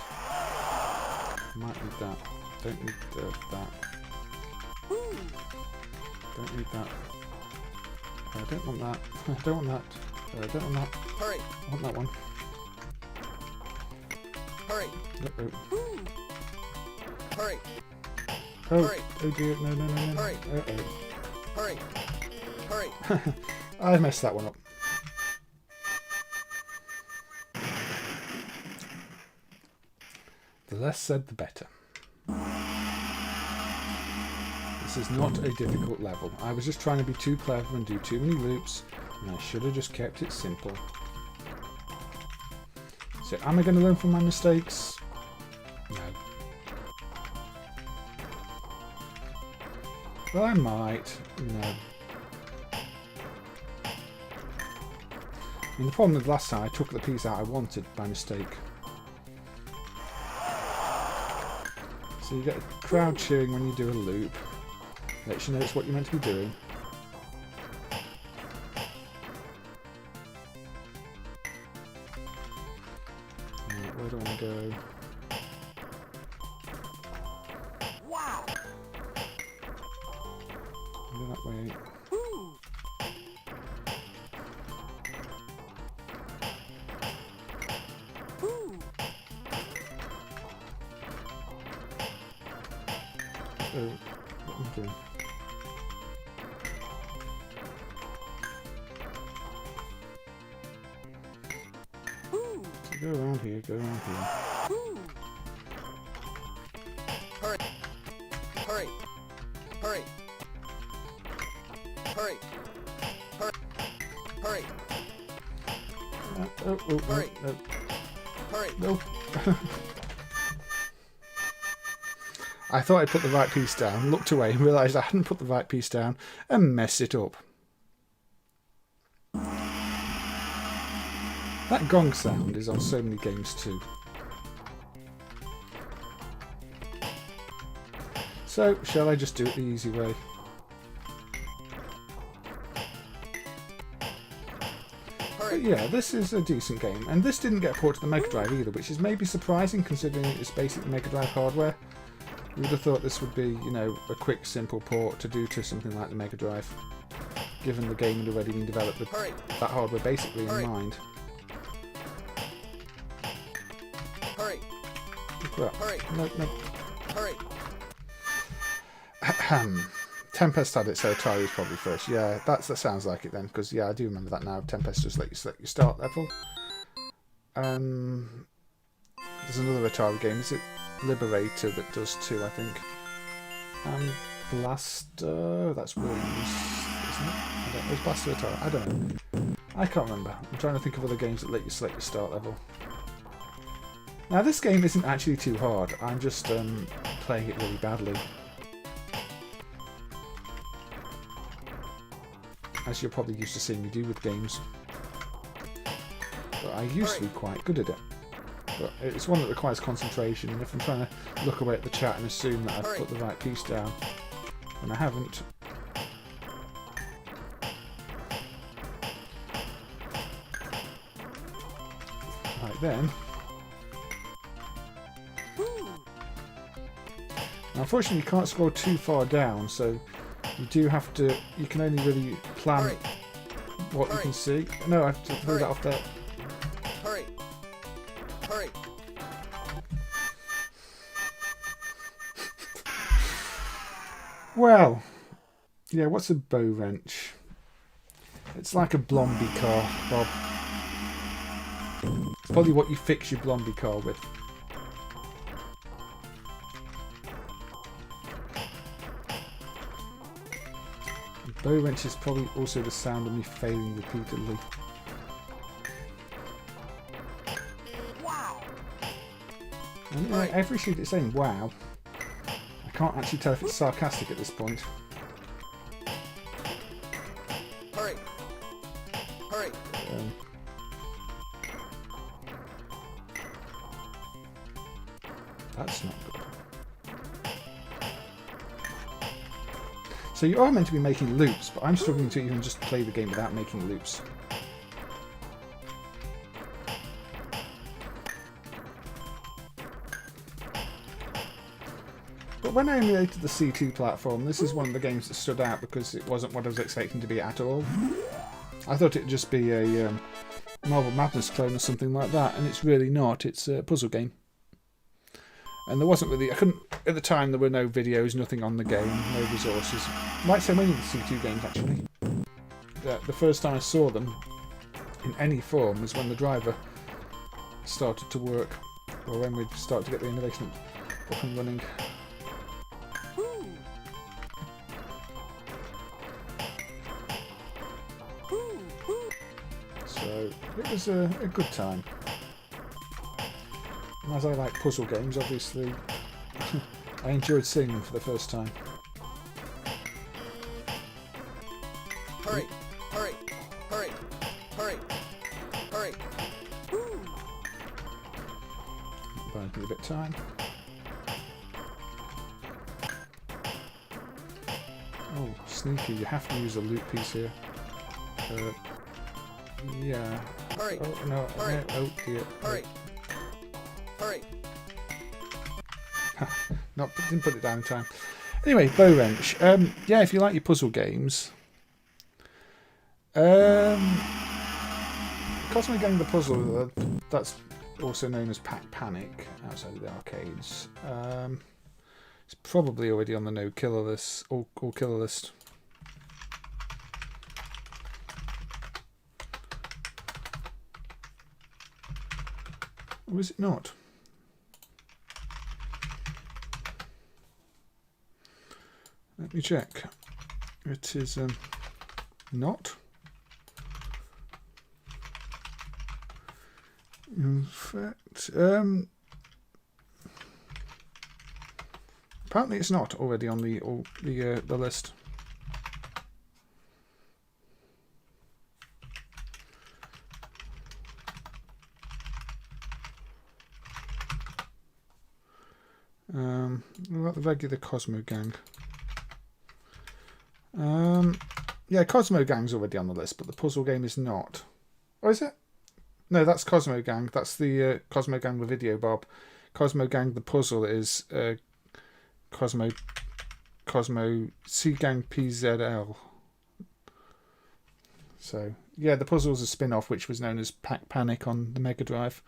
Might need that. Don't need that. Don't need that. I don't want that. I don't want that. I don't want that. Hurry! I want that one. Hurry! Uh-oh. Hurry! Oh, Hurry. Oh dear, no. Hurry. Uh-oh. Hurry! Hurry! I messed that one up. The less said, the better. This is not a difficult level. I was just trying to be too clever and do too many loops, and I should have just kept it simple. So, am I going to learn from my mistakes? No. Well, I might. No. And the problem with last time, I took the piece out I wanted by mistake. So you get a crowd cheering when you do a loop. Lets you know it's what you're meant to be doing. Where do I want to go? Wow. Go that way. Oh, what am I doing? So go around here, go around here. Hurry. Hurry. Hurry. Hurry. Hurry. Hurry. Oh, Hurry. no. Hurry. No. I thought I'd put the right piece down, looked away and realised I hadn't put the right piece down and messed it up. That gong sound is on so many games too. So, shall I just do it the easy way? But yeah, this is a decent game, and this didn't get ported to the Mega Drive either, which is maybe surprising considering it's basic Mega Drive hardware. You would have thought this would be, you know, a quick, simple port to do to something like the Mega Drive, given the game had already been developed with that hardware basically in mind. Hurry. Well, Hurry. no. Hurry. Tempest had it, so Atari was probably first. Yeah, that sounds like it then, because yeah, I do remember that now. Tempest just let you select your start level. There's another Atari game. Is it Liberator that does too, I think. And Blaster, that's Williams, isn't it? Is Blaster Atari? I don't know. I can't remember. I'm trying to think of other games that let you select your start level. Now this game isn't actually too hard. I'm just playing it really badly. As you're probably used to seeing me do with games. But I used to be quite good at it. But it's one that requires concentration, and if I'm trying to look away at the chat and assume that I've put the right piece down, and I haven't. Right then. Now, unfortunately, you can't scroll too far down, so you do have to. You can only really plan what you can see. No, I have to throw that off there. Hurry. Hurry. Well, yeah, what's a Borench? It's like a Blomby car, Bob. It's probably what you fix your Blomby car with. Borench is probably also the sound of me failing repeatedly. Wow. And, every shoot it's saying wow. I can't actually tell if it's sarcastic at this point. Hurry. Hurry. That's not good. So you are meant to be making loops, but I'm struggling to even just play the game without making loops. But when I emulated the C2 platform, this is one of the games that stood out because it wasn't what I was expecting to be at all. I thought it'd just be a Marble Madness clone or something like that, and it's really not. It's a puzzle game. And there wasn't really, at the time there were no videos, nothing on the game, no resources. Might say many of the C2 games actually. The first time I saw them in any form was when the driver started to work, or when we started to get the emulation up and running. So it was a good time. And as I like puzzle games, obviously, I enjoyed seeing them for the first time. Hurry. Hurry. Hurry. Hurry. Hurry. Buying me a bit of time. Oh, sneaky, you have to use a loop piece here. Yeah. Hurry. Oh, no. Hurry. Oh, dear. Hurry. Hurry. Didn't put it down in time. Anyway, Borench. Yeah, if you like your puzzle games. Cosmic Gang the Puzzle, that's also known as Pack Panic outside of the arcades. It's probably already on the no killer list or killer list. Or is it not? Let me check. It is not. In fact, apparently it's not already on the list. What about the regular Cosmo Gang? Yeah, Cosmo Gang's already on the list, but the puzzle game is not. Oh, is it? No, that's Cosmo Gang. That's the Cosmo Gang with Video Bob. Cosmo Gang the puzzle is Cosmo C Gang PZL. So yeah, the puzzle's a spin-off which was known as Pack Panic on the Mega Drive.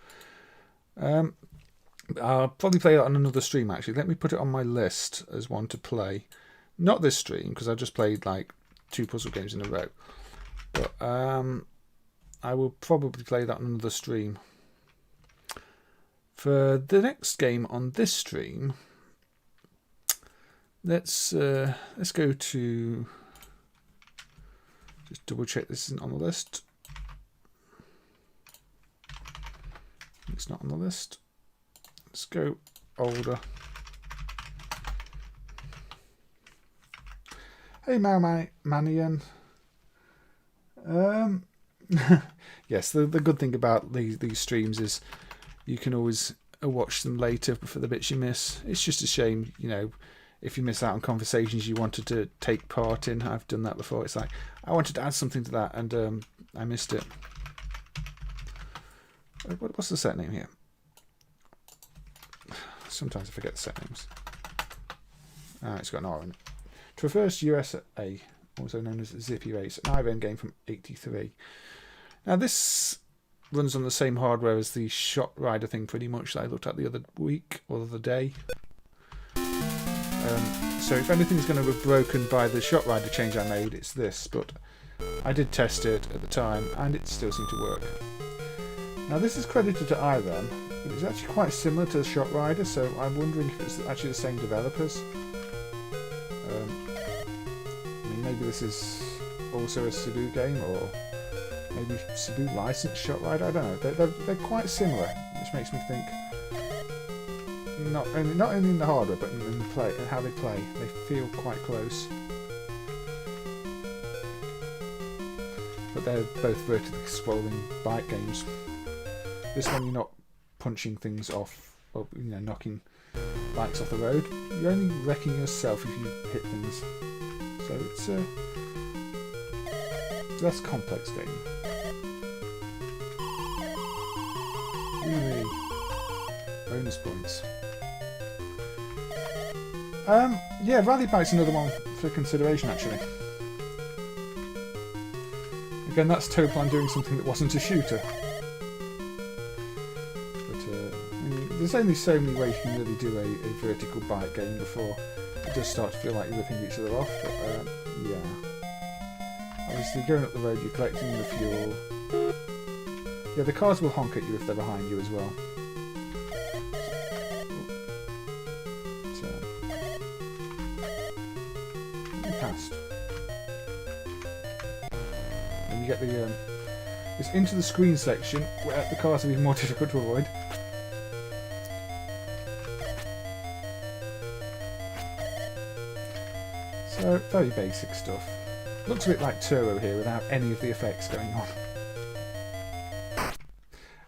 I'll probably play that on another stream actually. Let me put it on my list as one to play. Not this stream because I just played like 2 puzzle games in a row. But I will probably play that on another stream. For the next game on this stream, let's go to, just double check this isn't on the list. It's not on the list. Let's go older. Hey Manian. Yes, the good thing about these streams is you can always watch them later for the bits you miss. It's just a shame, you know, if you miss out on conversations you wanted to take part in. I've done that before. It's like, I wanted to add something to that and I missed it. What's the set name here? Sometimes I forget the set names. It's got an R in it. Traverse USA, also known as Zippy Race, an Irem game from '83. Now this runs on the same hardware as the Shot Rider thing pretty much that I looked at the other week or the other day. So if anything's going to be broken by the Shot Rider change I made, it's this, but I did test it at the time and it still seemed to work. Now this is credited to Irem, but it's actually quite similar to the Shot Rider, so I'm wondering if it's actually the same developers. I mean, maybe this is also a Cebu game, or maybe Cebu licensed Shot Rider. I don't know. They're quite similar, which makes me think not only in the hardware but in the play and how they play. They feel quite close, but they're both vertically scrolling bike games. This one you're not punching things off, or you know, knocking bikes off the road. You're only wrecking yourself if you hit things. So it's a less complex game. Really, bonus points. Yeah, Rally Bike's another one for consideration actually. Again, that's Toaplan doing something that wasn't a shooter. There's only so many ways you can really do a vertical bike game before it does start to feel like you're ripping each other off. But yeah, obviously going up the road, you're collecting the fuel. Yeah, the cars will honk at you if they're behind you as well. So, you passed, and you get the it's into the screen section where the cars are even more difficult to avoid. So, very basic stuff. Looks a bit like Turbo here without any of the effects going on.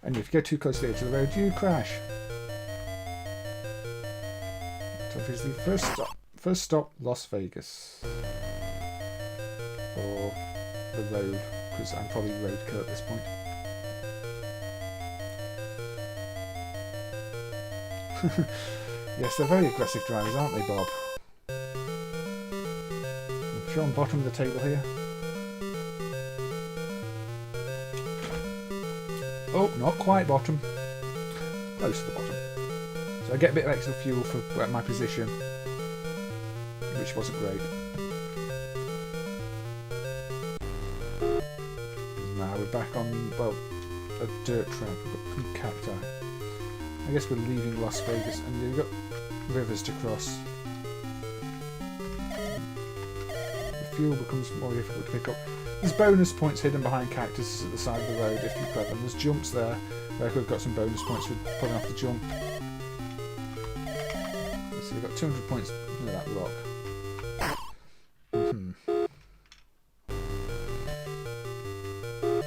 And if you go too close to the edge of the road, you crash. So obviously, first stop, Las Vegas. Or the road, because I'm probably roadkill at this point. Yes, they're very aggressive drivers, aren't they, Bob? Show on bottom of the table here. Oh, not quite bottom. Close to the bottom. So I get a bit of extra fuel for my position, which wasn't great. Now we're back on, well, a dirt track. We've got some cacti. I guess we're leaving Las Vegas, and you've got rivers to cross. The fuel becomes more difficult to pick up. There's bonus points hidden behind cactuses at the side of the road if you're clever, and there's jumps there where I could have got some bonus points for pulling off the jump. So you've got 200 points near that rock.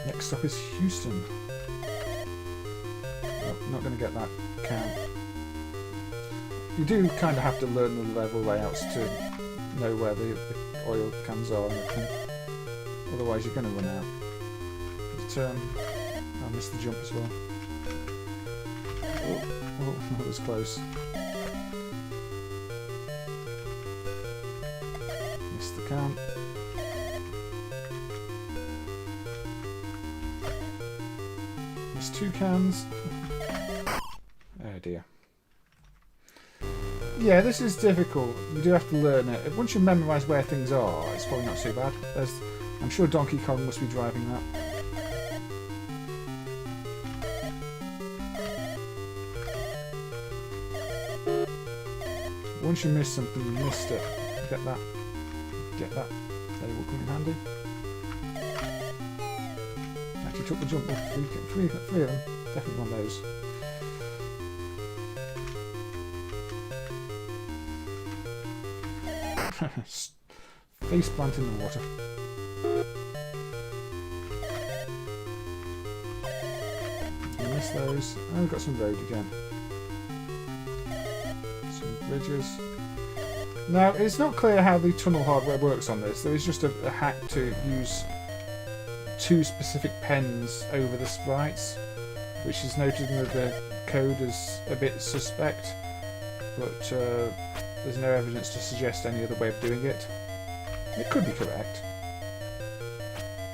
Next stop is Houston. Oh, not going to get that count. You do kind of have to learn the level layouts to know where the oil cans are and everything. Otherwise you're going to run out. But, I missed the jump as well. Oh, that was close. Missed the count. Missed 2 cans. Oh dear. Yeah, this is difficult. You do have to learn it. Once you memorise where things are, it's probably not so bad. I'm sure Donkey Kong must be driving that. Once you miss something, you missed it. Get that. Get that. They will come in handy. Actually took the jump off three of them. Definitely one of those. Face plant in the water. I missed those. Oh, we've got some road again. Some bridges. Now, it's not clear how the tunnel hardware works on this. There is just a hack to use 2 specific pens over the sprites, which is noted in the code as a bit suspect, but there's no evidence to suggest any other way of doing it. It could be correct,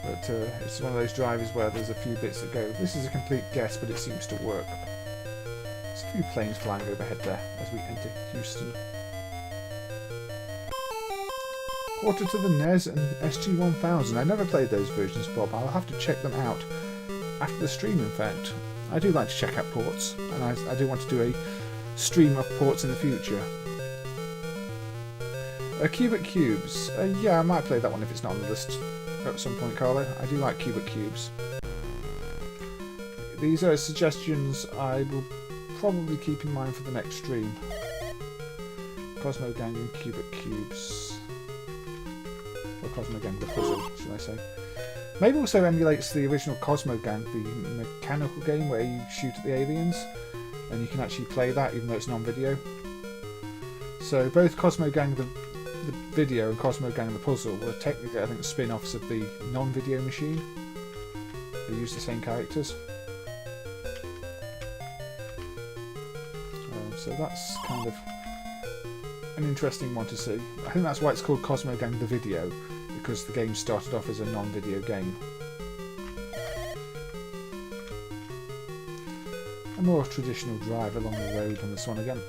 but it's one of those drivers where there's a few bits that go, this is a complete guess, but it seems to work. There's a few planes flying overhead there as we enter Houston. Ported to the NES and SG-1000. I never played those versions, Bob. I'll have to check them out after the stream, in fact. I do like to check out ports, and I do want to do a stream of ports in the future. Cubic Cubes. Yeah, I might play that one if it's not on the list at some point, Carlo. I do like Cubic Cubes. These are suggestions I will probably keep in mind for the next stream. Cosmo Gang and Cubic Cubes. Or Cosmo Gang, the puzzle, should I say. Maybe also emulates the original Cosmo Gang, the mechanical game where you shoot at the aliens, and you can actually play that even though it's non-video. So both Cosmo Gang the video and Cosmo Gang the puzzle were technically, I think, spin-offs of the non-video machine. They use the same characters. So that's kind of an interesting one to see. I think that's why it's called Cosmo Gang the video, because the game started off as a non-video game. A more traditional drive along the road on this one again.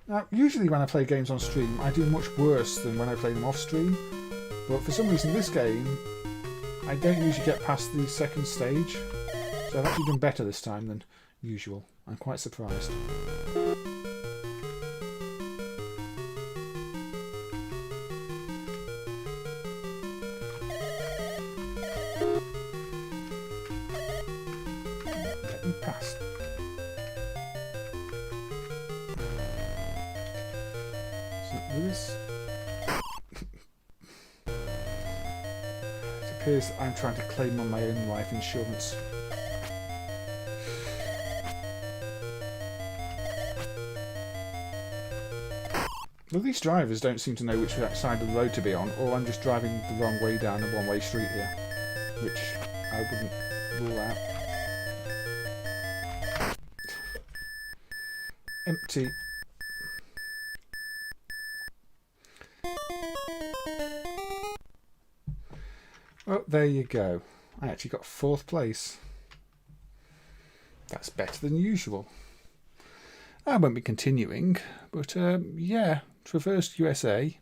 Now, usually when I play games on stream, I do much worse than when I play them off stream, but for some reason this game, I don't usually get past the second stage, so I've actually done better this time than usual. I'm quite surprised. Get me past. Lewis. It appears that I'm trying to claim on my own life insurance. Well, these drivers don't seem to know which side of the road to be on, or I'm just driving the wrong way down a one-way street here, which I wouldn't rule out. Empty. Oh, there you go. I actually got 4th place. That's better than usual. I won't be continuing, but yeah, Traversed USA.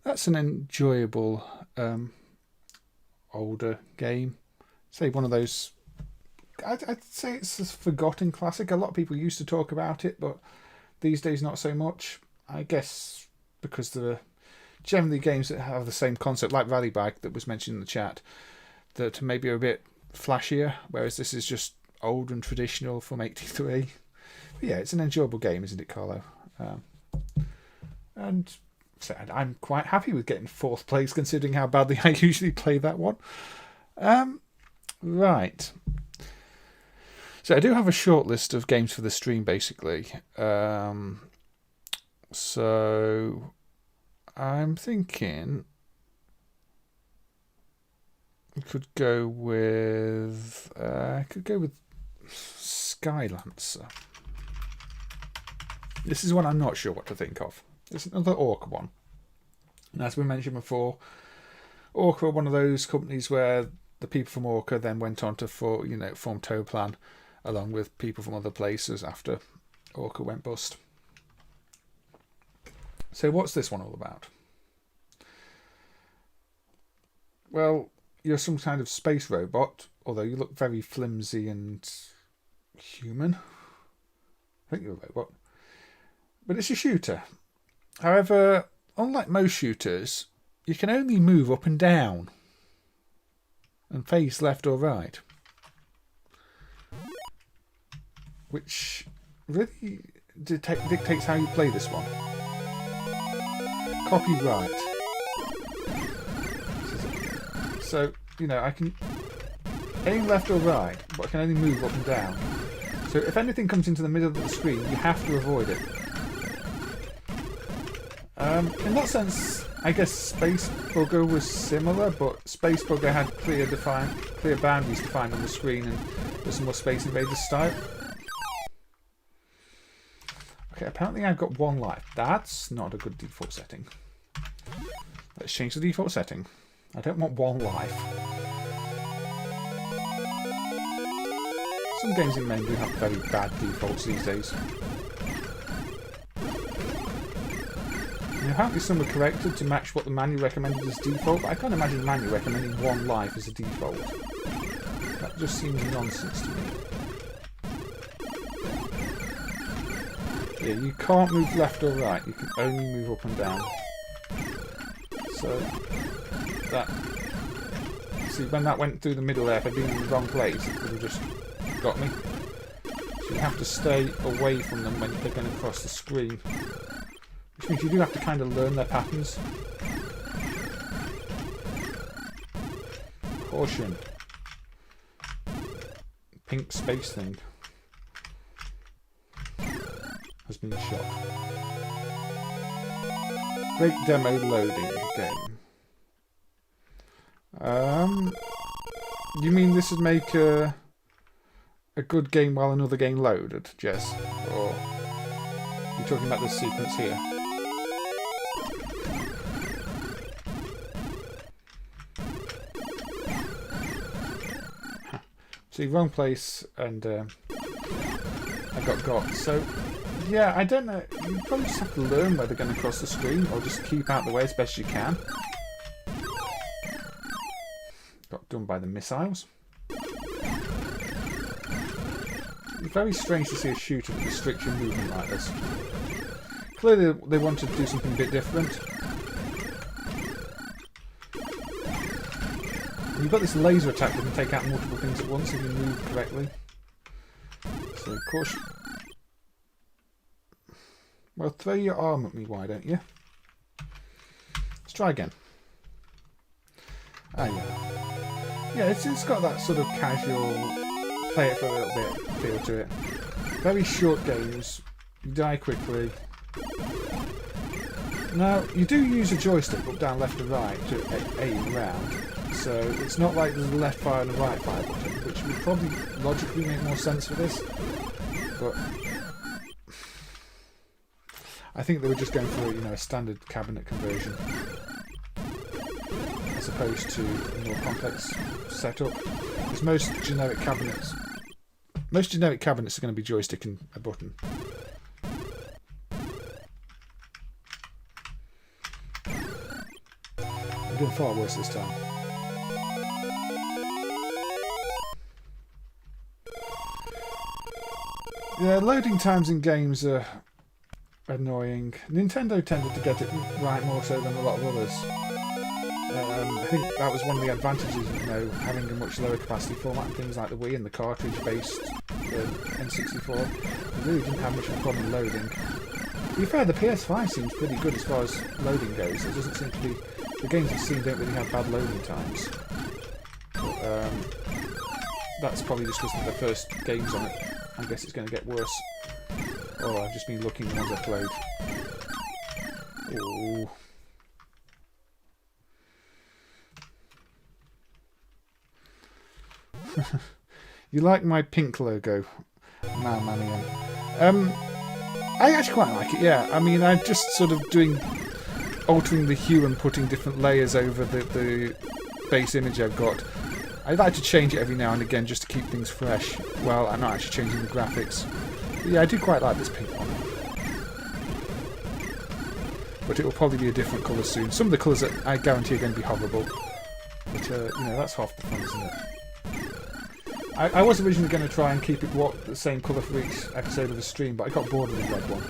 That's an enjoyable older game. Say one of those. I'd say it's a forgotten classic. A lot of people used to talk about it, but these days not so much. I guess because there are generally games that have the same concept, like Rally Bike that was mentioned in the chat, that maybe are a bit flashier, whereas this is just old and traditional from '83. But yeah, it's an enjoyable game, isn't it, Carlo? And so I'm quite happy with getting 4th place, considering how badly I usually play that one. Right. So I do have a short list of games for the stream, basically. So I'm thinking I could go with Skylancer. This is one I'm not sure what to think of. There's another Orca one. And as we mentioned before, Orca are one of those companies where the people from Orca then went on to form Toaplan, along with people from other places after Orca went bust. So what's this one all about? Well, you're some kind of space robot, although you look very flimsy and human. I think you're a robot. But it's a shooter. However, unlike most shooters, you can only move up and down and face left or right, which really dictates how you play this one. Copyright. So, I can aim left or right, but I can only move up and down. So if anything comes into the middle of the screen, you have to avoid it. In that sense, I guess Space Bugger was similar, but Space Bugger had clear boundaries defined on the screen, and there's more Space Invaders style. Okay, apparently I've got 1 life. That's not a good default setting. Let's change the default setting. I don't want 1 life. Some games in MAME do have very bad defaults these days. And apparently some were corrected to match what the manual recommended as default, but I can't imagine the manual recommending 1 life as a default. That just seems nonsense to me. Yeah, you can't move left or right, you can only move up and down. So, see, when that went through the middle there, if I'd been in the wrong place, it would have just got me. So you have to stay away from them when they're going to cross the screen. Which means you do have to kind of learn their patterns. Caution. Pink space thing has been shot. Great demo loading game. You mean this would make a good game while another game loaded, Jess? Or you're talking about this sequence here? See, wrong place, and I got. So, yeah, I don't know. You probably just have to learn where they're going to cross the screen, or just keep out of the way as best you can. Got done by the missiles. It's very strange to see a shooter that restricts your movement like this. Clearly, they wanted to do something a bit different. You've got this laser attack that can take out multiple things at once if you move correctly. So, caution. Well, throw your arm at me, why don't you? Let's try again. Ah, yeah. Yeah, it's got that sort of casual, play it for a little bit feel to it. Very short games. You die quickly. Now, you do use a joystick up, down, left and right to aim around, so it's not like there's a left fire and a right fire button, which would probably logically make more sense for this, but I think they were just going for, you know, a standard cabinet conversion as opposed to a more complex setup, because most generic cabinets are going to be joystick and a button. I'm doing far worse this time. Yeah, loading times in games are annoying. Nintendo tended to get it right more so than a lot of others. I think that was one of the advantages of, you know, having a much lower capacity format and things like the Wii and the cartridge-based N64. They really didn't have much of a problem loading. To be fair, the PS5 seems pretty good as far as loading goes. It doesn't seem to be... The games I've seen don't really have bad loading times. But, that's probably just because they're the first games on it. I guess it's going to get worse. Oh, I've just been looking the ones I've played. Ooh. You like my pink logo? Now, Manian. I actually quite like it, yeah. I mean, I'm just sort of altering the hue and putting different layers over the base image I've got. I like to change it every now and again just to keep things fresh. Well, I'm not actually changing the graphics. But yeah, I do quite like this pink one. But it will probably be a different colour soon. Some of the colours I guarantee are going to be horrible. But, you know, that's half the fun, isn't it? I was originally going to try and keep it the same colour for each episode of the stream, but I got bored of the red one.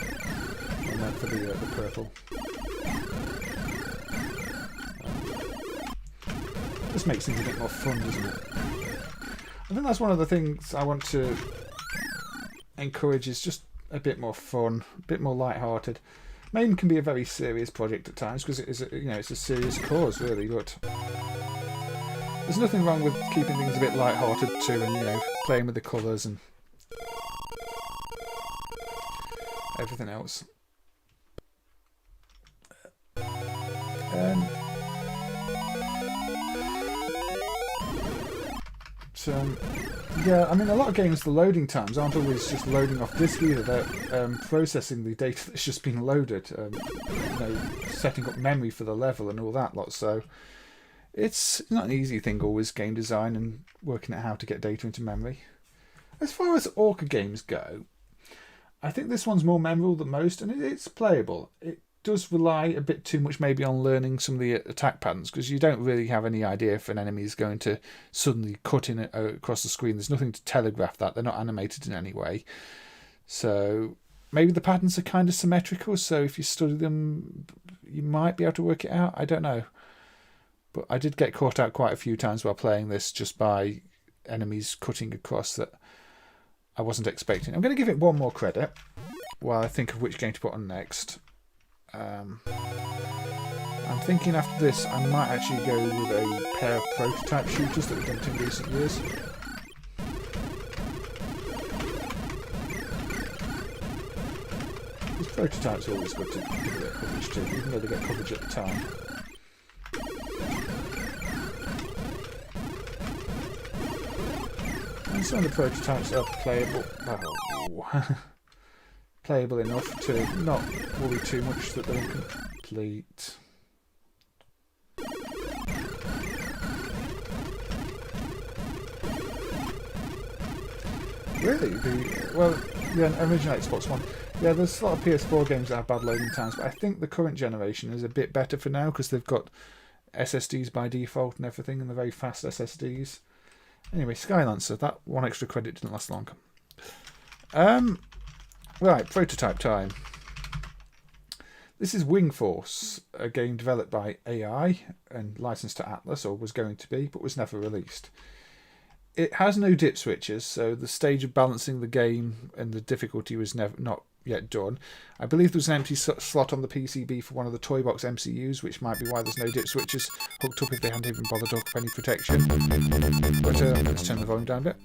And went for the purple. This makes things a bit more fun, doesn't it? I think that's one of the things I want to encourage, is just a bit more fun, a bit more light-hearted. MAME can be a very serious project at times because it is, you know, it's a serious cause really, but there's nothing wrong with keeping things a bit light-hearted too, and, you know, playing with the colours and everything else. Yeah, I mean, a lot of games, the loading times aren't always just loading off disk either. They're processing the data that's just been loaded, you know, setting up memory for the level and all that lot. So it's not an easy thing always, game design and working out how to get data into memory. As far as Orca games go, I think this one's more memorable than most, and it's playable. It does rely a bit too much maybe on learning some of the attack patterns, because you don't really have any idea if an enemy is going to suddenly cut in across the screen. There's nothing to telegraph that. They're not animated in any way. So maybe the patterns are kind of symmetrical, so if you study them, you might be able to work it out. I don't know. But I did get caught out quite a few times while playing this just by enemies cutting across that I wasn't expecting. I'm going to give it one more credit while I think of which game to put on next. I'm thinking after this I might actually go with a pair of prototype shooters that we've done in recent years. These prototypes are always good to give a bit of coverage to, even though they get coverage at the time. And some of the prototypes are playable. Oh. Playable enough to not worry too much that they're incomplete. Really? Well, yeah, original Xbox One. Yeah, there's a lot of PS4 games that have bad loading times, but I think the current generation is a bit better for now because they've got SSDs by default and everything, and they're very fast SSDs. Anyway, Skylancer, that one extra credit didn't last long. Right, prototype time. This is Wing Force, a game developed by AI and licensed to Atlus, or was going to be, but was never released. It has no dip switches, so the stage of balancing the game and the difficulty was not yet done. I believe there was an empty slot on the PCB for one of the Toy Box MCUs, which might be why there's no dip switches hooked up if they hadn't even bothered to hook up any protection. But let's turn the volume down a bit.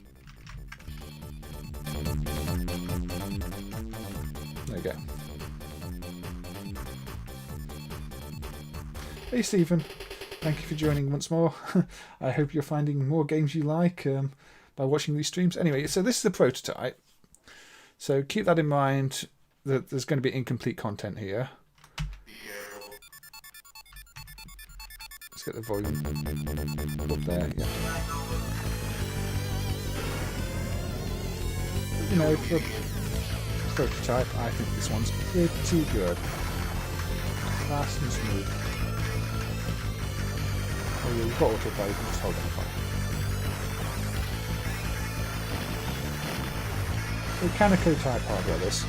There you go. Hey Stephen, thank you for joining once more. I hope you're finding more games you like by watching these streams. Anyway, so this is a prototype. So keep that in mind that there's going to be incomplete content here. Let's get the volume up there, yeah. You know, for a prototype, I think this one's pretty good. Fast and smooth. Oh yeah, you've got autoplay, you can just hold on fire. So Kaneko type hardware this.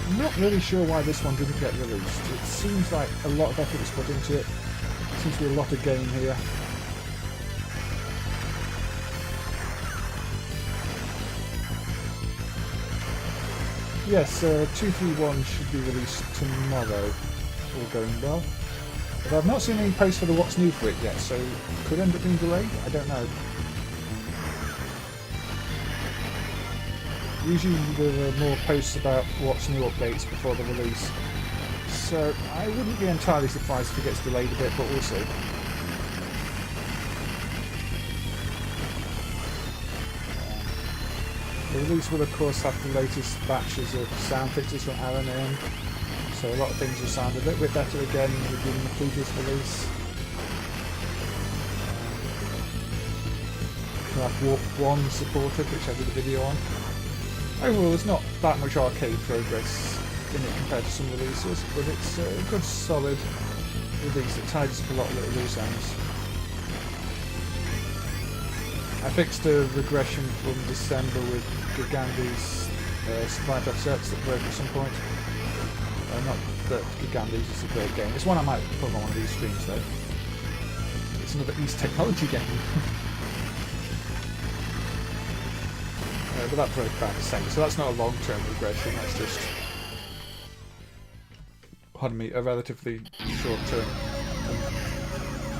I'm not really sure why this one didn't get released. It seems like a lot of effort was put into it. Seems to be a lot of game here. Yes, 231 should be released tomorrow, all going well. But I've not seen any posts for the what's new for it yet, so it could end up being delayed, I don't know. Usually there are more posts about what's new updates before the release, so I wouldn't be entirely surprised if it gets delayed a bit, but we'll see. The release will of course have the latest batches of sound fixes from Irem in, so a lot of things will sound a little bit better again than the previous release. We'll have Warp 1 supported, which I did a video on. Overall, there's not that much arcade progress in it compared to some releases, but it's a good solid release that tidies up a lot of little loose ends. I fixed a regression from December with Gigandi's survived offsets that broke at some point. Not that Gigandi's is a great game. It's one I might put on one of these streams though. It's another East Technology game. But that broke about the same. So that's not a long-term regression, that's just, pardon me, a relatively short-term.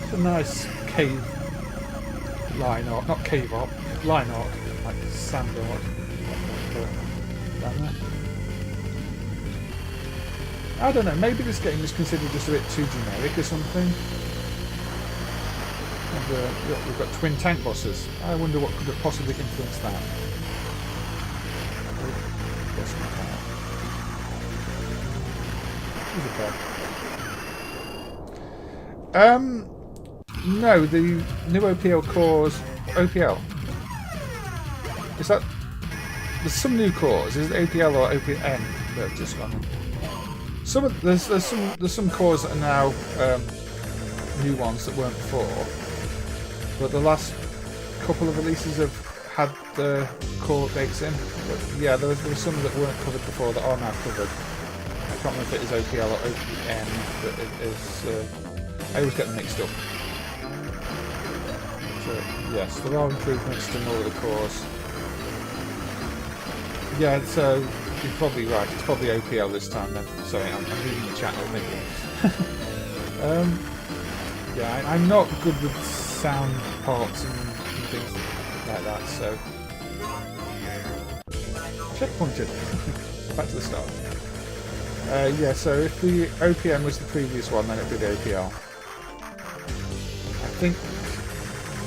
It's a nice cave line art, not cave art, line art, like sand art. Down there. I don't know, maybe this game is considered just a bit too generic or something. And, we've got twin tank bosses. I wonder what could have possibly influenced that. No, the new OPL cores. OPL. Is that? There's some new cores. Is it OPL or OPN that have just gone in? There's some cores that are now new ones that weren't before, but the last couple of releases have had the core updates in. But yeah, there were some that weren't covered before that are now covered. I can't remember if it is OPL or OPN, but it is. I always get them mixed up. So yes, there are improvements to more of the cores. Yeah, so you're probably right. It's probably OPL this time then. Sorry, I'm reading the chat with me. Yeah, I'm not good with sound parts and things like that, so... Checkpointed. Back to the start. Yeah, so if the OPM was the previous one, then it'd be the OPL. I think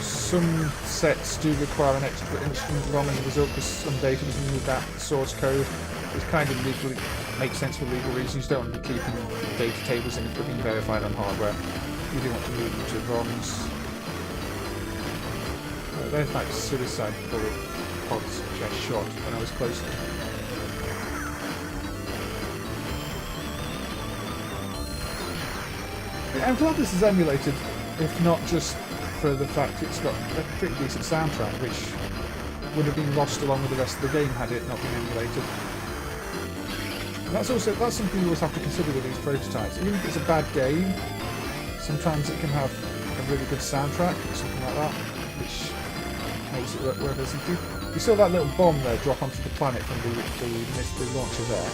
some sets do require an extra instrument ROM as a result because some data was moved out the source code. It kind of legally makes sense for legal reasons. You don't want to be keeping data tables in if they're being verified on hardware. You do want to move them to ROMs. There's like suicide bullet pods which I shot when I was close to them. I'm glad this is emulated, if not just for the fact it's got a pretty decent soundtrack, which would have been lost along with the rest of the game had it not been emulated. And that's something you always have to consider with these prototypes. Even if it's a bad game, sometimes it can have a really good soundtrack or something like that, which makes it worth listening to. You saw that little bomb there drop onto the planet from the launcher there.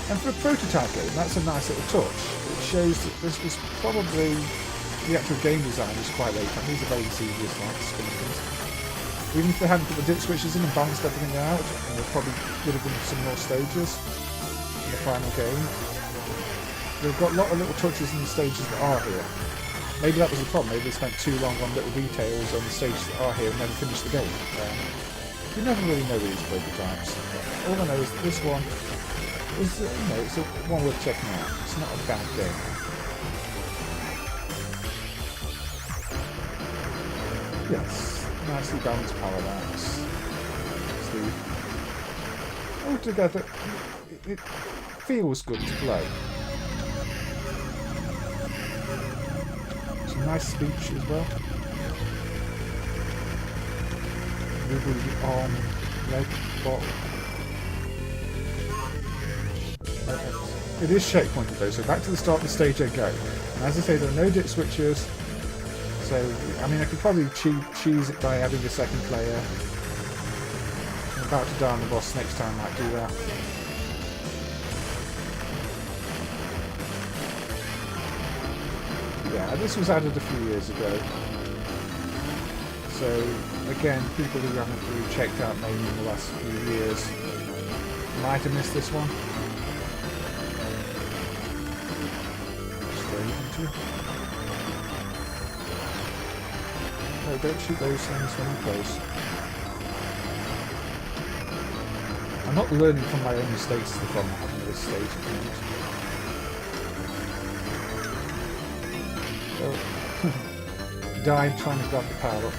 And for a prototype game, that's a nice little touch. It shows that this was probably... the actual game design is quite late. These are very serious lights, things. Even if they hadn't put the dip switches in and balanced everything out, there probably would have been some more stages. in the final game. They've got a lot of little touches in the stages that are here. Maybe that was the problem. Maybe they spent too long on little details on the stages that are here and never finished the game. You never really know with these prototypes. All I know is that this one is, it's one worth checking out. It's not a bad game. Yes, nicely balanced parallax. Altogether, it feels good to play. Some nice speech as well. Wiggle the arm, leg, bottom. It is shape pointed though, so back to the start of the stage I go. And as I say, there are no dip switches. So, I mean, I could probably cheese it by adding a second player. I'm about to die on the boss next time, I might do that. Yeah, this was added a few years ago. So, again, people who haven't really checked out MAME in the last few years might have missed this one. Straight into. No, don't shoot those things when I'm close. I'm not learning from my own mistakes to the problem I'm having at this stage at the moment. Oh. Died trying to grab the power up.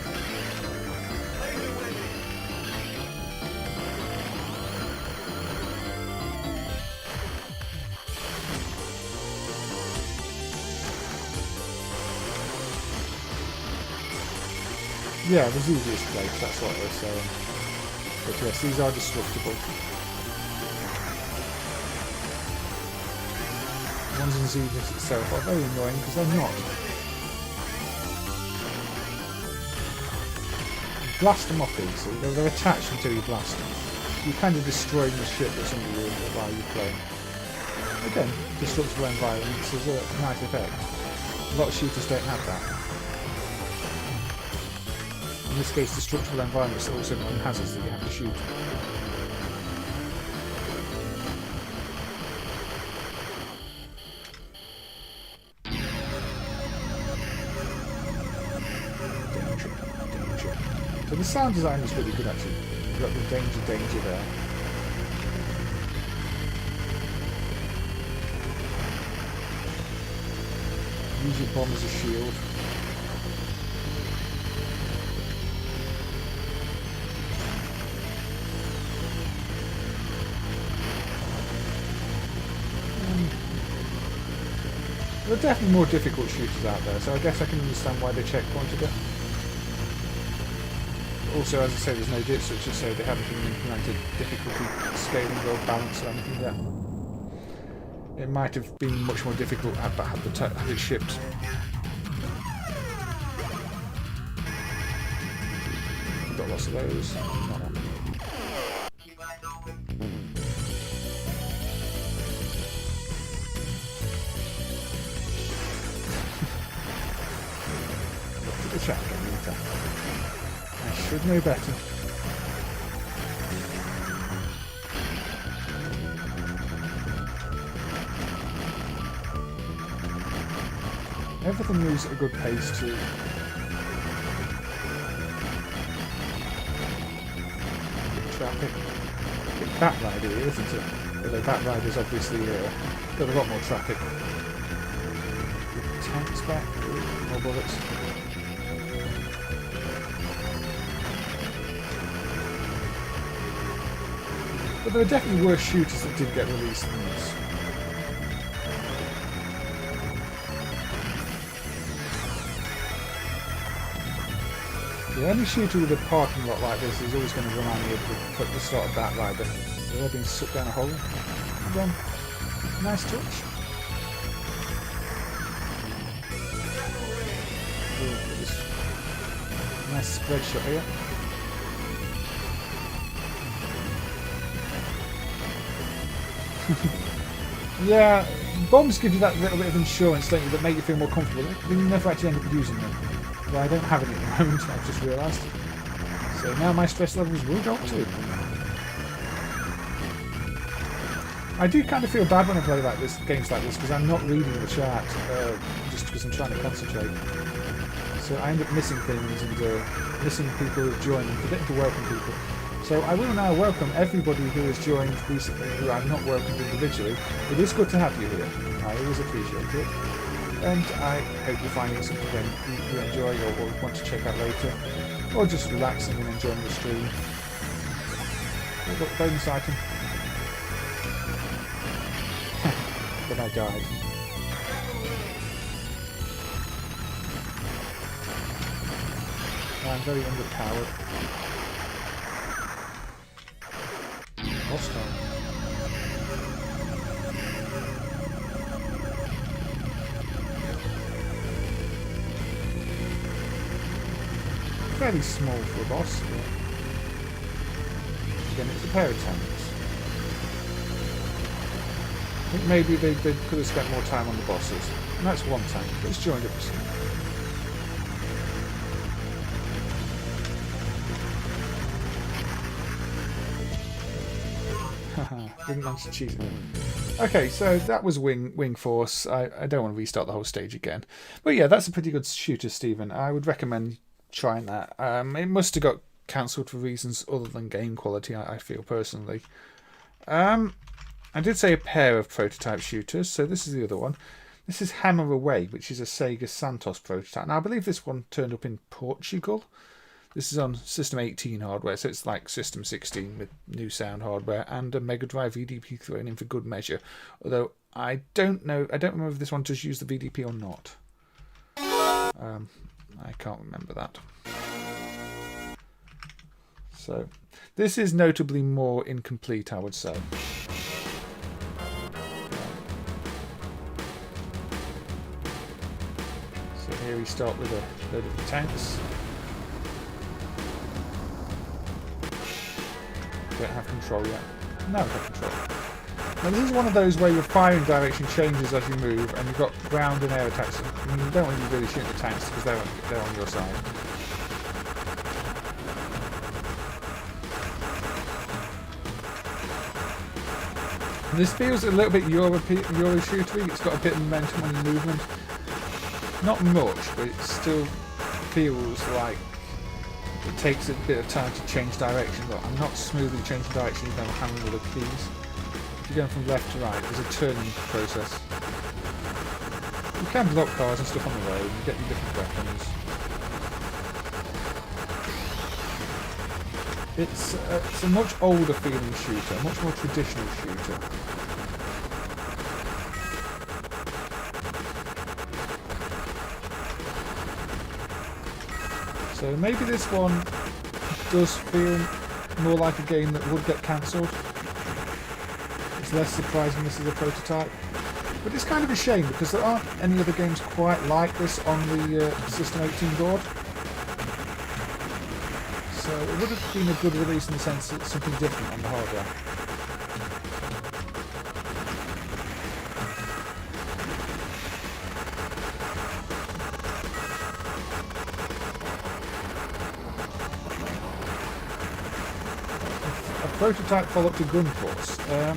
Yeah, there's easiest plates, that's what they're saying. But yes, these are destructible. Ones in Xevious itself are very annoying because they're not. Blast them off easily, they're attached until you blast them. You're kind of destroying the ship that's under you while you're playing. Again, destructible environments is a nice effect. A lot of shooters don't have that. In this case, destructible environments also become hazards that you have to shoot. Danger, danger. So the sound design is really good actually. You've got the danger, danger there. Use your bomb as a shield. There are definitely more difficult shooters out there, so I guess I can understand why they checkpointed it. Also, as I say, there's no dip switches, so they haven't even implemented difficulty scaling or balance or anything yet. It might have been much more difficult had it shipped. We've got lots of those. Not on. Check it. I should know better. Everything moves at a good pace too. Traffic. Big Batrider here, isn't it? Although Batrider's obviously got a lot more traffic. Tanks back, more bullets. But there are definitely worse shooters that did get released than this. The only shooter with a parking lot like this is always going to remind me of the start of Batrider. They're all being sucked down a hole. Again, nice touch. Nice spread shot here. Yeah, bombs give you that little bit of insurance, don't you, that make you feel more comfortable. Then you never actually end up using them. Well, I don't have any at the moment, I've just realised. So now my stress levels will go up too. I do kind of feel bad when I play like this, games like this, because I'm not reading the chat, just because I'm trying to concentrate. So I end up missing things and missing people who have joined and forgetting to welcome people. So I will now welcome everybody who has joined recently who I've not welcomed individually. It is good to have you here. I always appreciate it. And I hope you're finding something that you enjoy or want to check out later. Or just relaxing and enjoying the stream. We've got bonus item. But I died. I'm very underpowered. Boss time. Fairly small for a boss, but again, it's a pair of tanks. I think maybe they could have spent more time on the bosses. And that's one tank, but it's joined up with some. Didn't manage to cheat it. Okay, so that was Wing Force. I don't want to restart the whole stage again. But yeah, that's a pretty good shooter, Stephen. I would recommend trying that. It must have got cancelled for reasons other than game quality, I feel personally. I did say a pair of prototype shooters, so this is the other one. This is Hammer Away, which is a Sega Santos prototype. Now, I believe this one turned up in Portugal. This is on System 18 hardware, so it's like System 16 with new sound hardware and a Mega Drive VDP thrown in for good measure. Although I don't remember if this one does use the VDP or not. I can't remember that. So this is notably more incomplete, I would say. So here we start with a load of the tanks. Don't have control yet. Now we have control. Now this is one of those where your firing direction changes as you move, and you've got ground and air attacks. I mean, you don't want to be really shooting the tanks because they're on your side. This feels a little bit Euro shootery. It's got a bit of momentum on your movement. Not much, but it still feels like it takes a bit of time to change direction. Look, I'm not smoothly changing direction even though I'm hammering all the keys. If you're going from left to right, there's a turning process. You can block cars and stuff on the road and get your different weapons. It's a much older feeling shooter, a much more traditional shooter. So maybe this one does feel more like a game that would get cancelled. It's less surprising this is a prototype. But it's kind of a shame because there aren't any other games quite like this on the System 18 board. So it would have been a good release in the sense that it's something different on the hardware. Prototype follow-up to Gun Force. I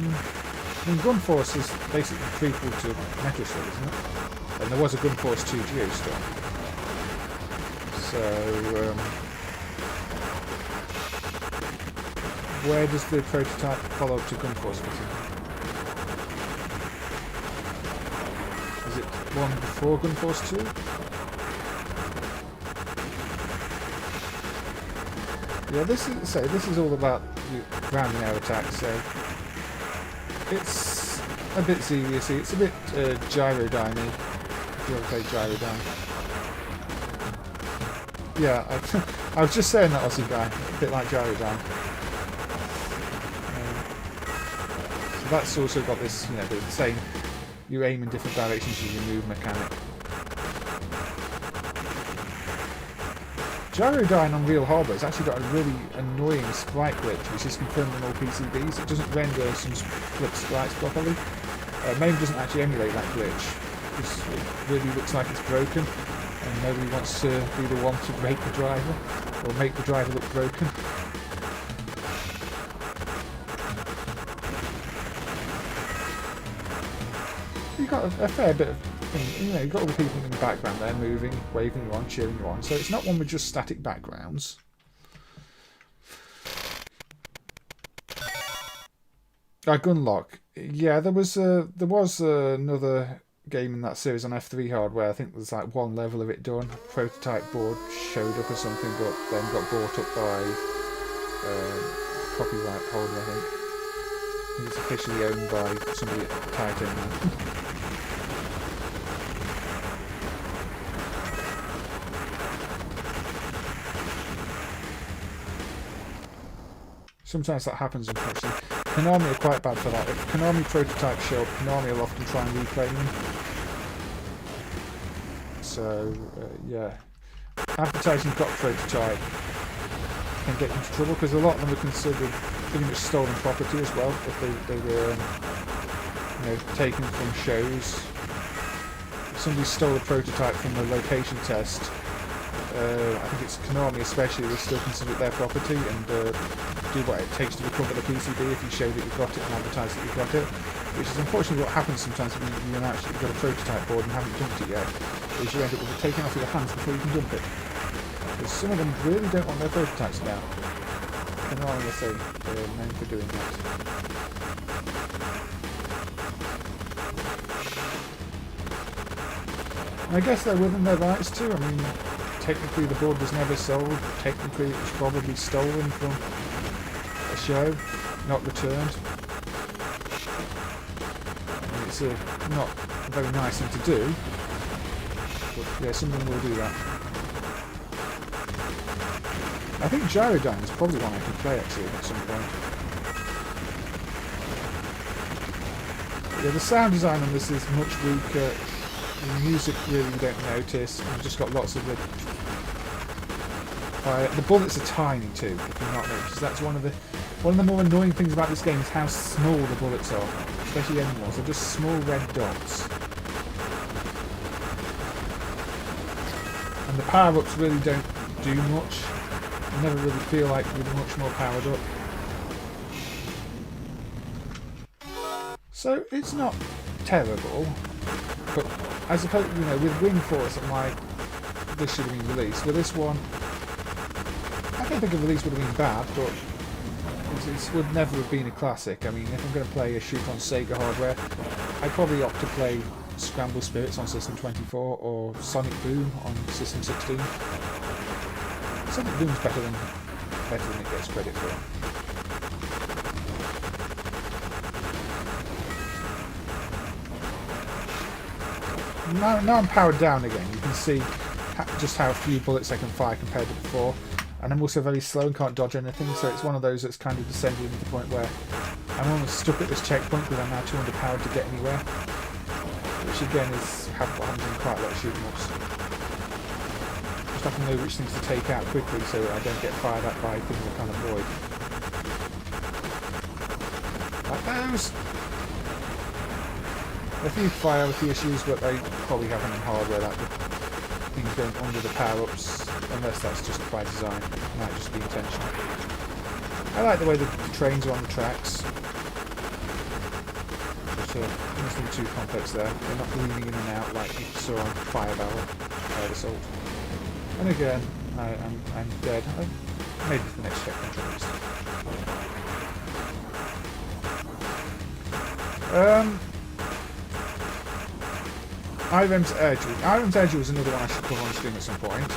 mean, Gun Force is basically a prequel to Metal Slug, isn't it? And there was a Gun Force 2 Geostorm. So, where does the prototype follow-up to Gun Force fit in? Is it one before Gun Force 2? Yeah, this is all about ground and air attacks, so it's a bit seriousy, it's a bit gyrodyny, if you want to play gyrodyne. Yeah, I was just saying that Aussie guy, a bit like gyrodyne. So that's also got this, you know, the same, you aim in different directions as you move mechanic. Gyrodyne on real hardware has actually got a really annoying sprite glitch, which is confirmed on all PCBs. It doesn't render some flip sprites properly. MAME doesn't actually emulate that glitch. It really looks like it's broken, and nobody wants to be the one to break the driver, or make the driver look broken. you've got a fair bit of thing, you know, you've got all the people in the background there moving, waving you on, cheering you on. So it's not one with just static backgrounds. Gunlock. Yeah, there was another game in that series on F3 hardware. I think there's like one level of it done. Prototype board showed up or something, but then got bought up by copyright holder, I think. It's officially owned by somebody at Taito now. Sometimes that happens, unfortunately. Konami are quite bad for that. If Konami prototypes show up, Konami will often try and reclaim them. So, yeah. Advertising got prototype can get into trouble because a lot of them are considered pretty much stolen property as well if they were you know, taken from shows. If somebody stole a prototype from a location test, I think it's Konami especially, they still consider it their property and do what it takes to recover the PCB if you show that you've got it and advertise that you've got it. Which is unfortunately what happens sometimes when you announce that you've got a prototype board and haven't dumped it yet, is you end up with it taken off your hands before you can dump it. Because some of them really don't want their prototypes down. Konami, I say, they're known for doing that. And I guess they're within their rights too. I mean, technically the board was never sold. Technically it was probably stolen from a show, not returned. I mean, it's not a very nice thing to do. But yeah, some of them will do that. I think Gyrodyne is probably one I can play actually at some point. Yeah, the sound design on this is much weaker. The music really you don't notice. You've just got lots of the bullets are tiny too, if you've not noticed. That's one of the more annoying things about this game is how small the bullets are, especially end ones. They're just small red dots. And the power-ups really don't do much. You never really feel like you're much more powered up. So it's not terrible, but I suppose, you know, with Wing Force and like this should have been released. With this one, I don't think a release would have been bad, but it would never have been a classic. I mean, if I'm going to play a shoot on Sega hardware, I'd probably opt to play Scramble Spirits on System 24 or Sonic Boom on System 16. Sonic Boom's better than it gets credit for. Now I'm powered down again. You can see just how few bullets I can fire compared to before. And I'm also very slow and can't dodge anything, so it's one of those that's kind of descending to the point where I'm almost stuck at this checkpoint because I'm now too underpowered to get anywhere. Which again is what happens in quite a lot of shoot 'em ups. Just have to know which things to take out quickly so I don't get fired at by things I can't avoid. Like those! A few fidelity issues, but they probably have them in hardware, like the things going under the power-ups, unless that's just by design. It might just be intentional. I like the way the trains are on the tracks. But nothing too complex there. They're not leaning in and out like you saw on Fire Assault. And again, I'm dead. Maybe the next checkpoint at least. Irem's Edge. Irem's Edge was another one I should cover on stream at some point.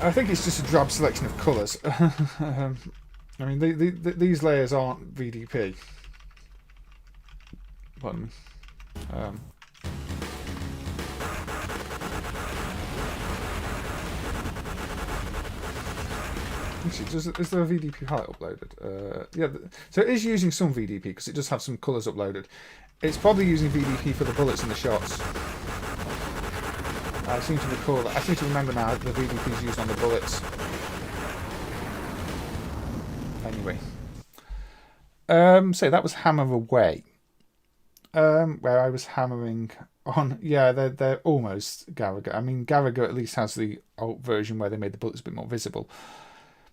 I think it's just a drab selection of colours. I mean, these layers aren't VDP. Button. Is there a VDP palette uploaded? Yeah, so it is using some VDP because it does have some colours uploaded. It's probably using VDP for the bullets and the shots. I seem to recall that. I seem to remember now that the VDP is used on the bullets. Anyway. So that was Hammer Away. Where I was hammering on... Yeah, they're almost Garaga. I mean, Garaga at least has the alt version where they made the bullets a bit more visible.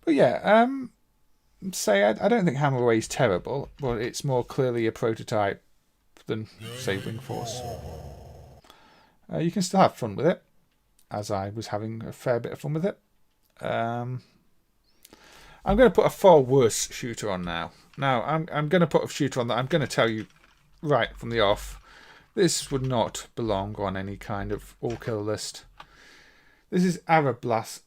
But yeah, say I don't think Hammer Away is terrible, but it's more clearly a prototype than, say, Wing Force. You can still have fun with it, as I was having a fair bit of fun with it. I'm going to put a far worse shooter on now. Now, I'm going to put a shooter on that I'm going to tell you right from the off, this would not belong on any kind of all-killer list. This is Arbelester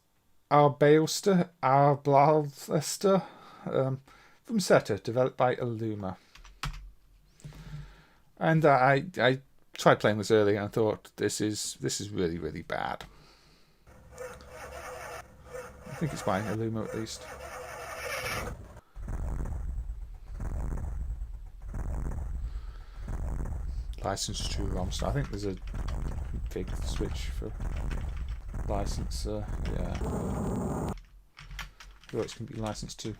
from Seta, developed by Illuma. And I tried playing this earlier and I thought this is really, really bad. I think it's by Illuma at least. License to ROMs. I think there's a big switch for license. Yeah. Oh, it's going to be licensed to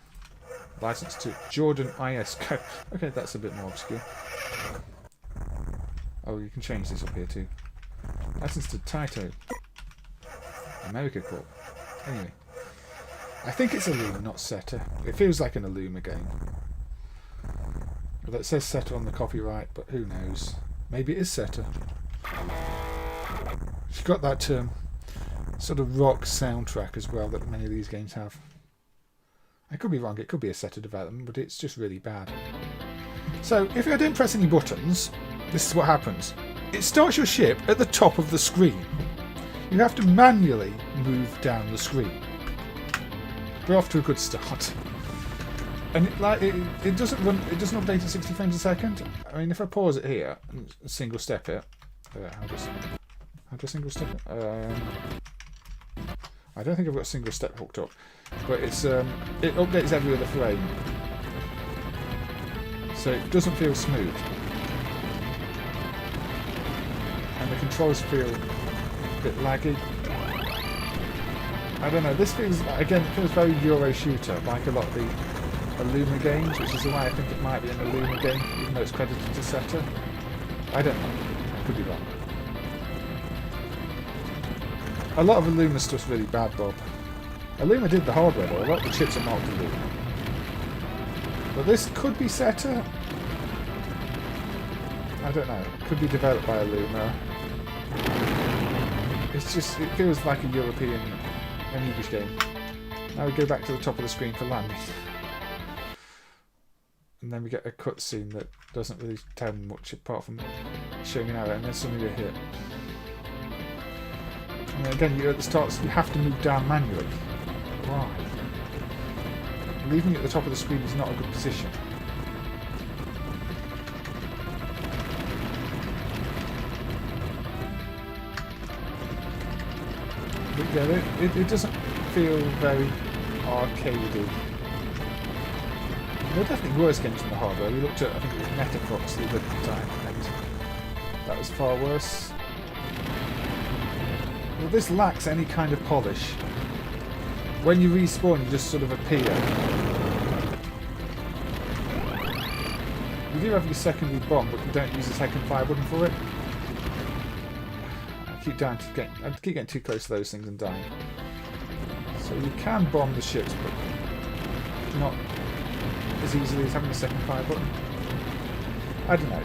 Jordan ISCO. Okay, that's a bit more obscure. Oh, you can change this up here too. License to Taito. America Corp. Anyway, I think it's Illuma, not Seta. It feels like an Illuma game. Well, it says Seta on the copyright, but who knows? Maybe it is Seta. She's got that sort of rock soundtrack as well that many of these games have. I could be wrong, it could be a Seta development, but it's just really bad. So, if I don't press any buttons, this is what happens. It starts your ship at the top of the screen. You have to manually move down the screen. We're off to a good start. And it doesn't run. It doesn't update at 60 frames a second. I mean, if I pause it here and single step it, how do I single step it? I don't think I've got a single step hooked up, but it's it updates every other frame, so it doesn't feel smooth, and the controls feel a bit laggy. I don't know. This feels again. It feels very Euro shooter, like a lot of the Illuma games, which is why I think it might be an Illuma game, even though it's credited to Seta. I don't know. I could be wrong. A lot of Illuma stuff's really bad, Bob. Illuma did the hardware though. A lot of the chips are marked Illuma. But this could be Seta. I don't know. It could be developed by Illuma. It's just, it feels like a European, an English game. Now we go back to the top of the screen for landing. And then we get a cutscene that doesn't really tell me much apart from showing an arrow, and then suddenly you're hit. And then again, you're at the start, so you have to move down manually. Why? Leaving it at the top of the screen is not a good position. But yeah, it doesn't feel very arcadey. There are definitely worse games in the hardware. We looked at, I think it was Metaprox the other time, and that was far worse. Well, this lacks any kind of polish. When you respawn, you just sort of appear. You do have your secondary bomb, but you don't use the second fire button for it. I keep getting too close to those things and dying. So you can bomb the ships, but not as easily as having a second fire button. I don't know.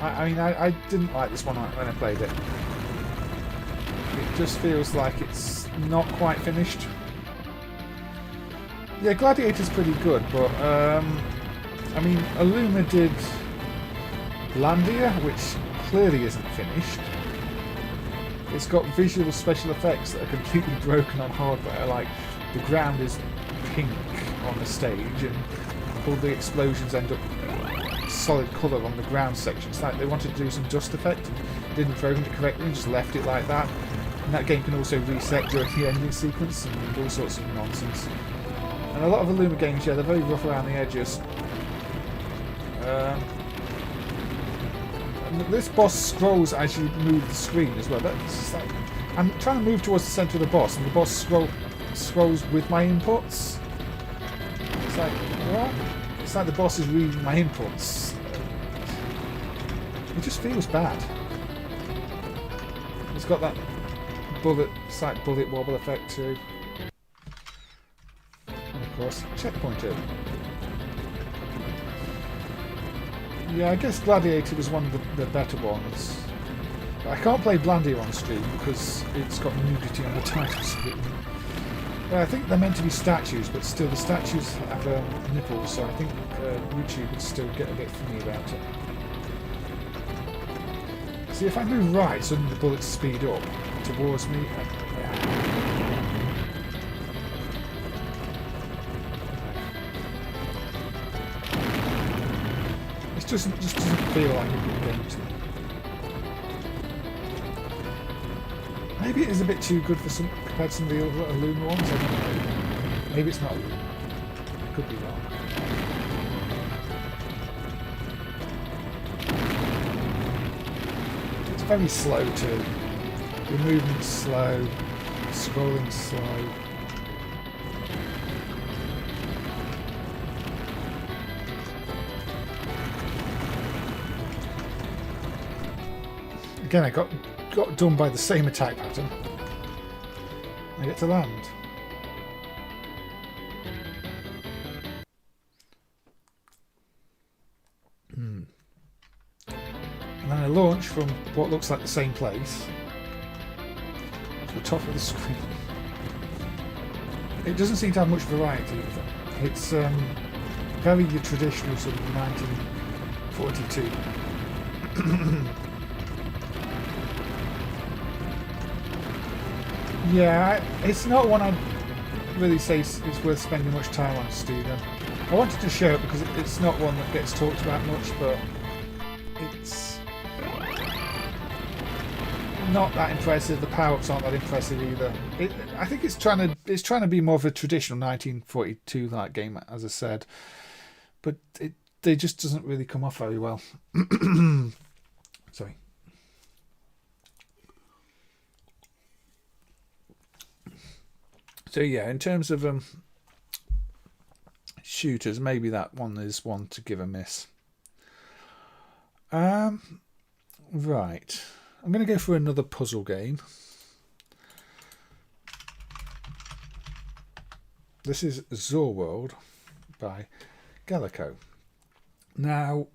I mean, I didn't like this one when I played it. It just feels like it's not quite finished. Yeah, Gladiator's pretty good, but I mean, Illuma did Landia, which clearly isn't finished. It's got visual special effects that are completely broken on hardware, like the ground is pink on the stage and all the explosions end up solid colour on the ground section. It's like they wanted to do some dust effect and didn't program it correctly and just left it like that. And that game can also reset during the ending sequence and all sorts of nonsense. And a lot of Illuma games, yeah, they're very rough around the edges. And this boss scrolls as you move the screen as well. That's just like, I'm trying to move towards the centre of the boss, and the boss scrolls with my inputs. It's like, what? It's like the boss is reading my inputs. It just feels bad. It's got that bullet wobble effect too. course, checkpointed. Yeah, I guess Gladiator was one of the better ones. I can't play Blandy on stream because it's got nudity on the title screen. I think they're meant to be statues, but still the statues have nipples, so I think YouTube would still get a bit funny about it. See, if I move right, suddenly the bullets speed up towards me. It just doesn't feel like a good game to me. Maybe it is a bit too good for compared to some of the other Luma ones. I don't know. Maybe it's not Luma. I could be wrong. It's very slow too. Your movement's slow, scrolling's slow. Again, I got done by the same attack pattern. I get to land. And then I launch from what looks like the same place to the top of the screen. It doesn't seem to have much variety either. It's very traditional sort of 1942. Yeah, it's not one I'd really say is worth spending much time on, Stephen. I wanted to show it because it's not one that gets talked about much, but it's not that impressive. The power-ups aren't that impressive either. I think it's trying to be more of a traditional 1942 like game, as I said, but it just doesn't really come off very well. Sorry. So yeah, in terms of shooters, maybe that one is one to give a miss. Right, I'm going to go for another puzzle game. This is Xor World by Gaelco. Now,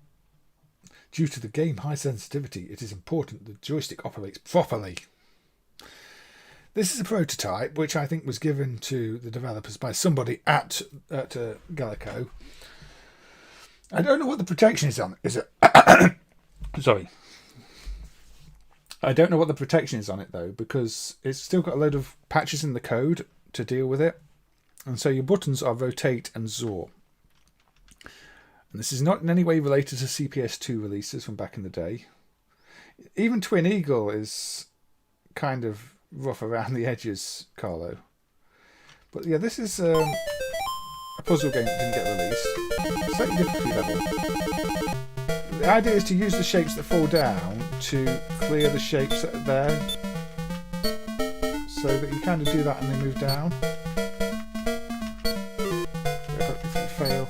due to the game high sensitivity, it is important the joystick operates properly. This is a prototype which I think was given to the developers by somebody at Gaelco. I don't know what the protection is on it. Is it? Sorry. I don't know what the protection is on it though, because it's still got a load of patches in the code to deal with it. And so your buttons are rotate and Xor. And this is not in any way related to CPS2 releases from back in the day. Even Twin Eagle is kind of rough around the edges, Carlo. But yeah, this is a puzzle game that didn't get released. Slightly difficulty level. The idea is to use the shapes that fall down to clear the shapes that are there, so that you kind of do that and they move down. If you fail.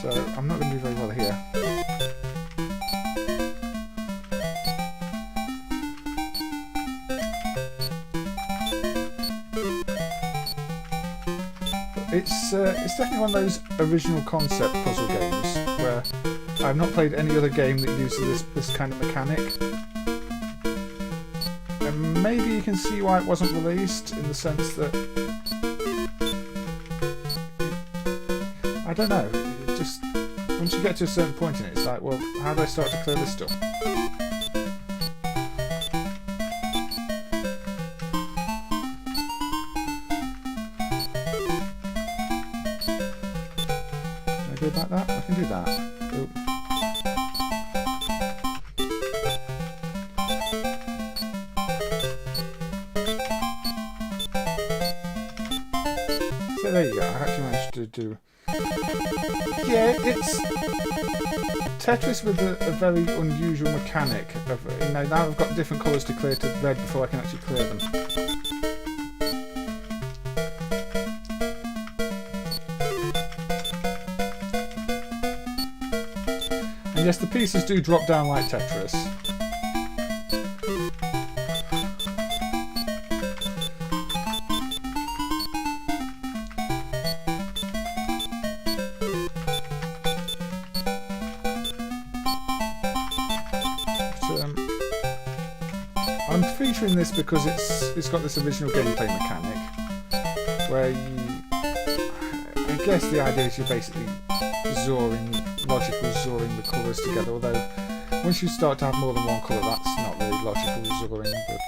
So I'm not going to do very well here. It's definitely one of those original concept puzzle games where I've not played any other game that uses this kind of mechanic. And maybe you can see why it wasn't released, in the sense that I don't know. It just once you get to a certain point in it, it's like, well, how do I start to clear this stuff? Like that? I can do that. Oh. So there you go, I actually managed to do... Yeah, it's Tetris with a very unusual mechanic of, you know, now I've got different colours to clear to red before I can actually clear them. Yes, the pieces do drop down like Tetris. I'm featuring this because it's got this original gameplay mechanic where I guess the idea is you're basically logically zoring the colours together, although once you start to have more than one colour that's not really logical zoring, but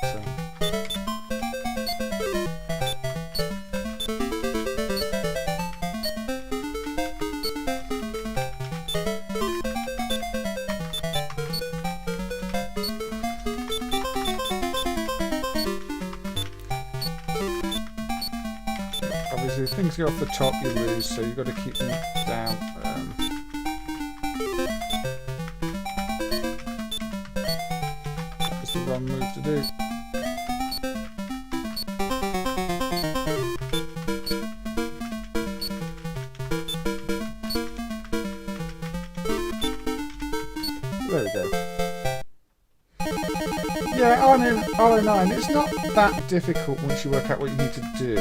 obviously if things go off the top you lose, so you've got to keep them down. That was the wrong move to do. There we go. Yeah, R09, it's not that difficult once you work out what you need to do.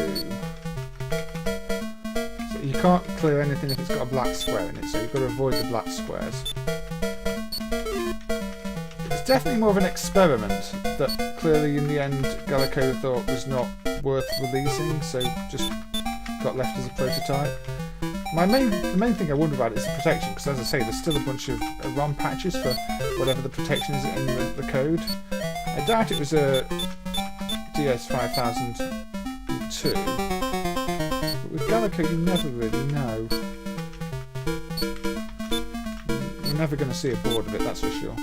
So you can't clear anything if it's got a black square in it, so you've got to avoid the black squares. It's definitely more of an experiment that clearly in the end Gaelco thought was not worth releasing, so just got left as a prototype. The main thing I wonder about is the protection, because as I say, there's still a bunch of ROM patches for whatever the protection is in the code. I doubt it was a DS5002, but with Gaelco you never really know. You're never going to see a board of it, that's for sure.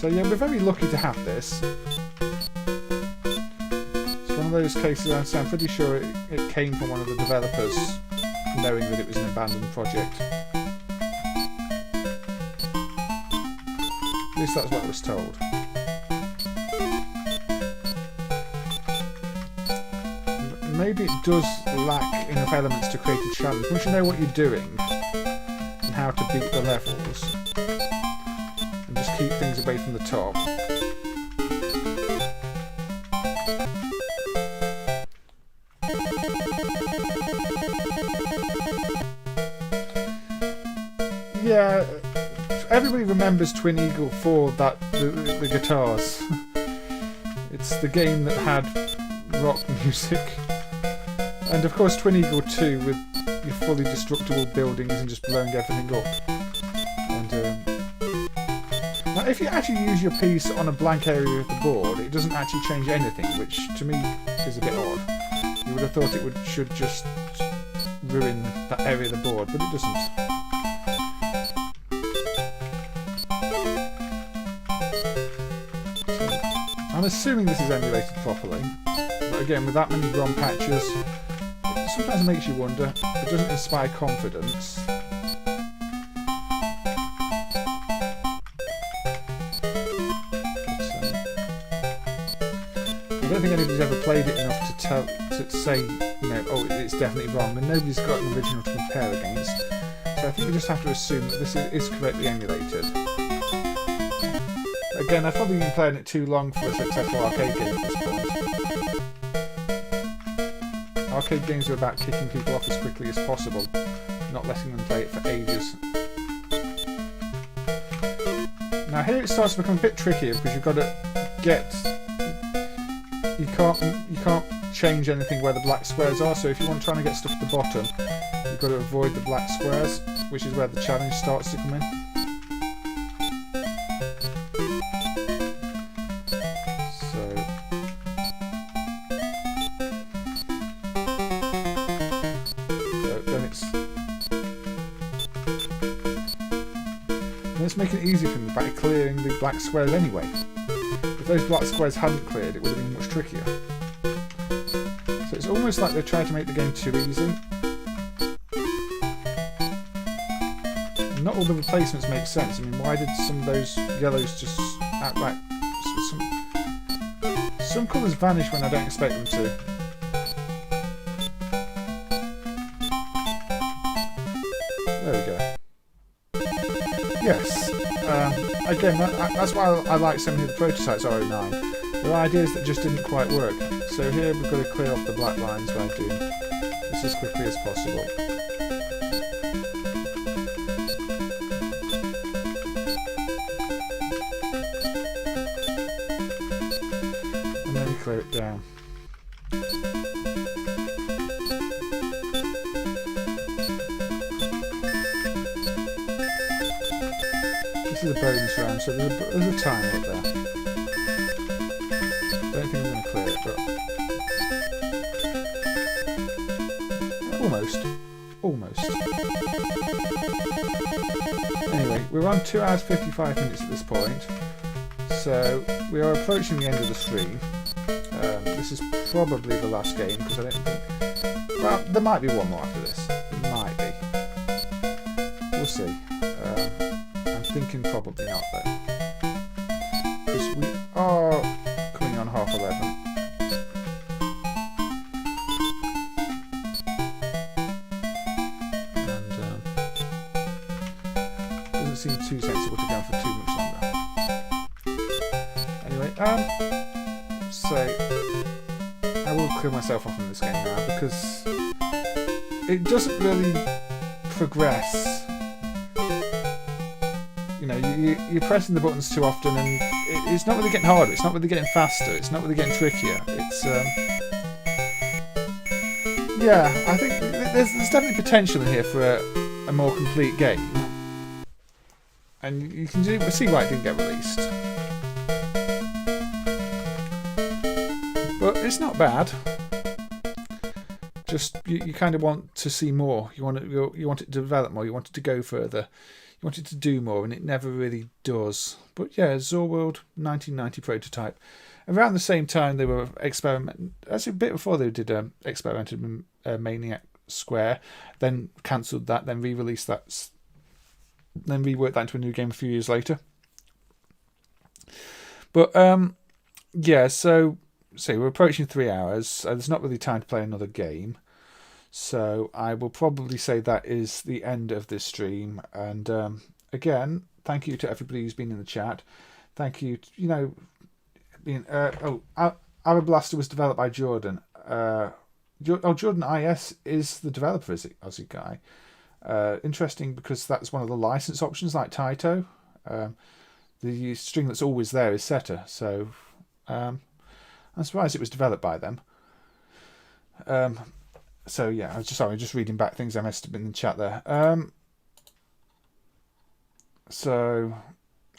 So yeah, we're very lucky to have this. One of those cases where I'm pretty sure it came from one of the developers knowing that it was an abandoned project. At least that's what I was told. Maybe it does lack enough elements to create a challenge. Once you know what you're doing and how to beat the levels and just keep things away from the top. Yeah, everybody remembers Twin Eagle for that the guitars. It's the game that had rock music, and of course Twin Eagle 2 with your fully destructible buildings and just blowing everything up. And now, if you actually use your piece on a blank area of the board, it doesn't actually change anything, which to me is a bit odd. You would have thought it should just ruin that area of the board, but it doesn't. I'm assuming this is emulated properly, but again, with that many ROM patches, it sometimes makes you wonder. It doesn't inspire confidence. I don't think anybody's ever played it enough to say, you know, oh, it's definitely wrong, and nobody's got an original to compare against. So I think we just have to assume that this is correctly emulated. Again, I've probably been playing it too long for a successful arcade game at this point. Arcade games are about kicking people off as quickly as possible, not letting them play it for ages. Now here it starts to become a bit trickier because you've got to get... You can't change anything where the black squares are, so if you want trying to get stuff at the bottom, you've got to avoid the black squares, which is where the challenge starts to come in. Let's make it easy for them by clearing the black squares anyway. If those black squares hadn't cleared, it would have been much trickier. So it's almost like they're trying to make the game too easy. And not all the replacements make sense. I mean, why did some of those yellows just act like... Some colours vanish when I don't expect them to. There we go. Yes, again, that's why I like so many of the prototypes R09. There are ideas that just didn't quite work. So here we've got to clear off the black lines by doing this as quickly as possible. clear it down. This is a bonus round, so there's a timer up there. Don't think I'm going to clear it, but almost. Anyway, we're on 2 hours 55 minutes at this point, so we are approaching the end of the stream. This is probably the last game, because I don't think... Well, there might be one more after this. Might be. We'll see. I'm thinking probably not, though. Because we are coming on 11:30. Seem too sensible to go for too much longer. Anyway, so I will clear myself off in this game now because it doesn't really progress. You know, you're pressing the buttons too often, and it's not really getting harder. It's not really getting faster. It's not really getting trickier. It's yeah, I think there's definitely potential in here for a more complete game. And you can see why it didn't get released. But it's not bad. Just you kind of want to see more. You want it to develop more. You want it to go further. You want it to do more, and it never really does. But yeah, Xor World 1990 prototype. Around the same time they were experimenting. Actually, a bit before they did experimented with Maniac Square, then cancelled that, then re-released that. Then reworked that into a new game a few years later. But yeah, so we're approaching 3 hours. There's not really time to play another game, so I will probably say that is the end of this stream. And again, thank you to everybody who's been in the chat. Thank you. Arbelester was developed by Jordan. Jordan IS is the developer, is it, Aussie guy? Interesting because that's one of the license options like Taito. The string that's always there is Seta, so I'm surprised it was developed by them. So yeah, I was just reading back things I missed in the chat there. So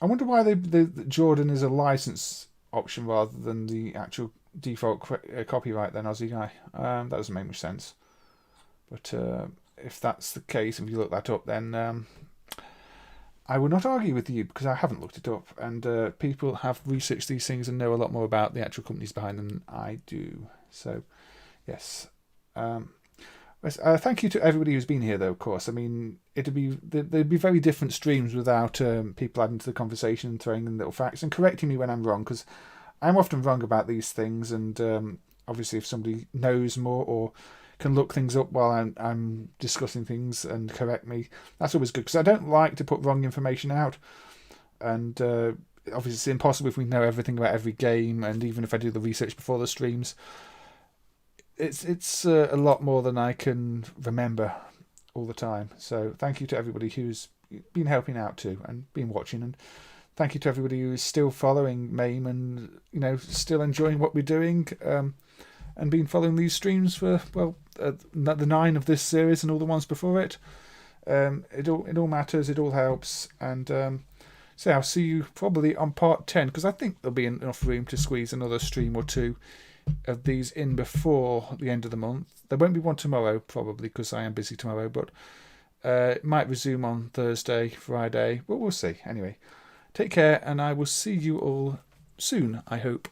I wonder why the Jordan is a license option rather than the actual default copyright then, Aussie guy. That doesn't make much sense. But if that's the case, if you look that up, then I will not argue with you because I haven't looked it up, and people have researched these things and know a lot more about the actual companies behind them than I do. So, yes. Thank you to everybody who's been here, though. Of course, I mean, there'd be very different streams without people adding to the conversation and throwing in little facts and correcting me when I'm wrong, because I'm often wrong about these things, and obviously, if somebody knows more or can look things up while I'm discussing things and correct me, that's always good, because I don't like to put wrong information out. And obviously it's impossible if we know everything about every game, and even if I do the research before the streams, it's a lot more than I can remember all the time. So thank you to everybody who's been helping out too and been watching, and thank you to everybody who is still following MAME and still enjoying what we're doing, and been following these streams for the 9 of this series and all the ones before it. It all matters. It all helps. And so I'll see you probably on part 10, because I think there'll be enough room to squeeze another stream or two of these in before the end of the month. There won't be one tomorrow probably because I am busy tomorrow, but it might resume on Thursday, Friday, but we'll see. Anyway, take care, and I will see you all soon, I hope.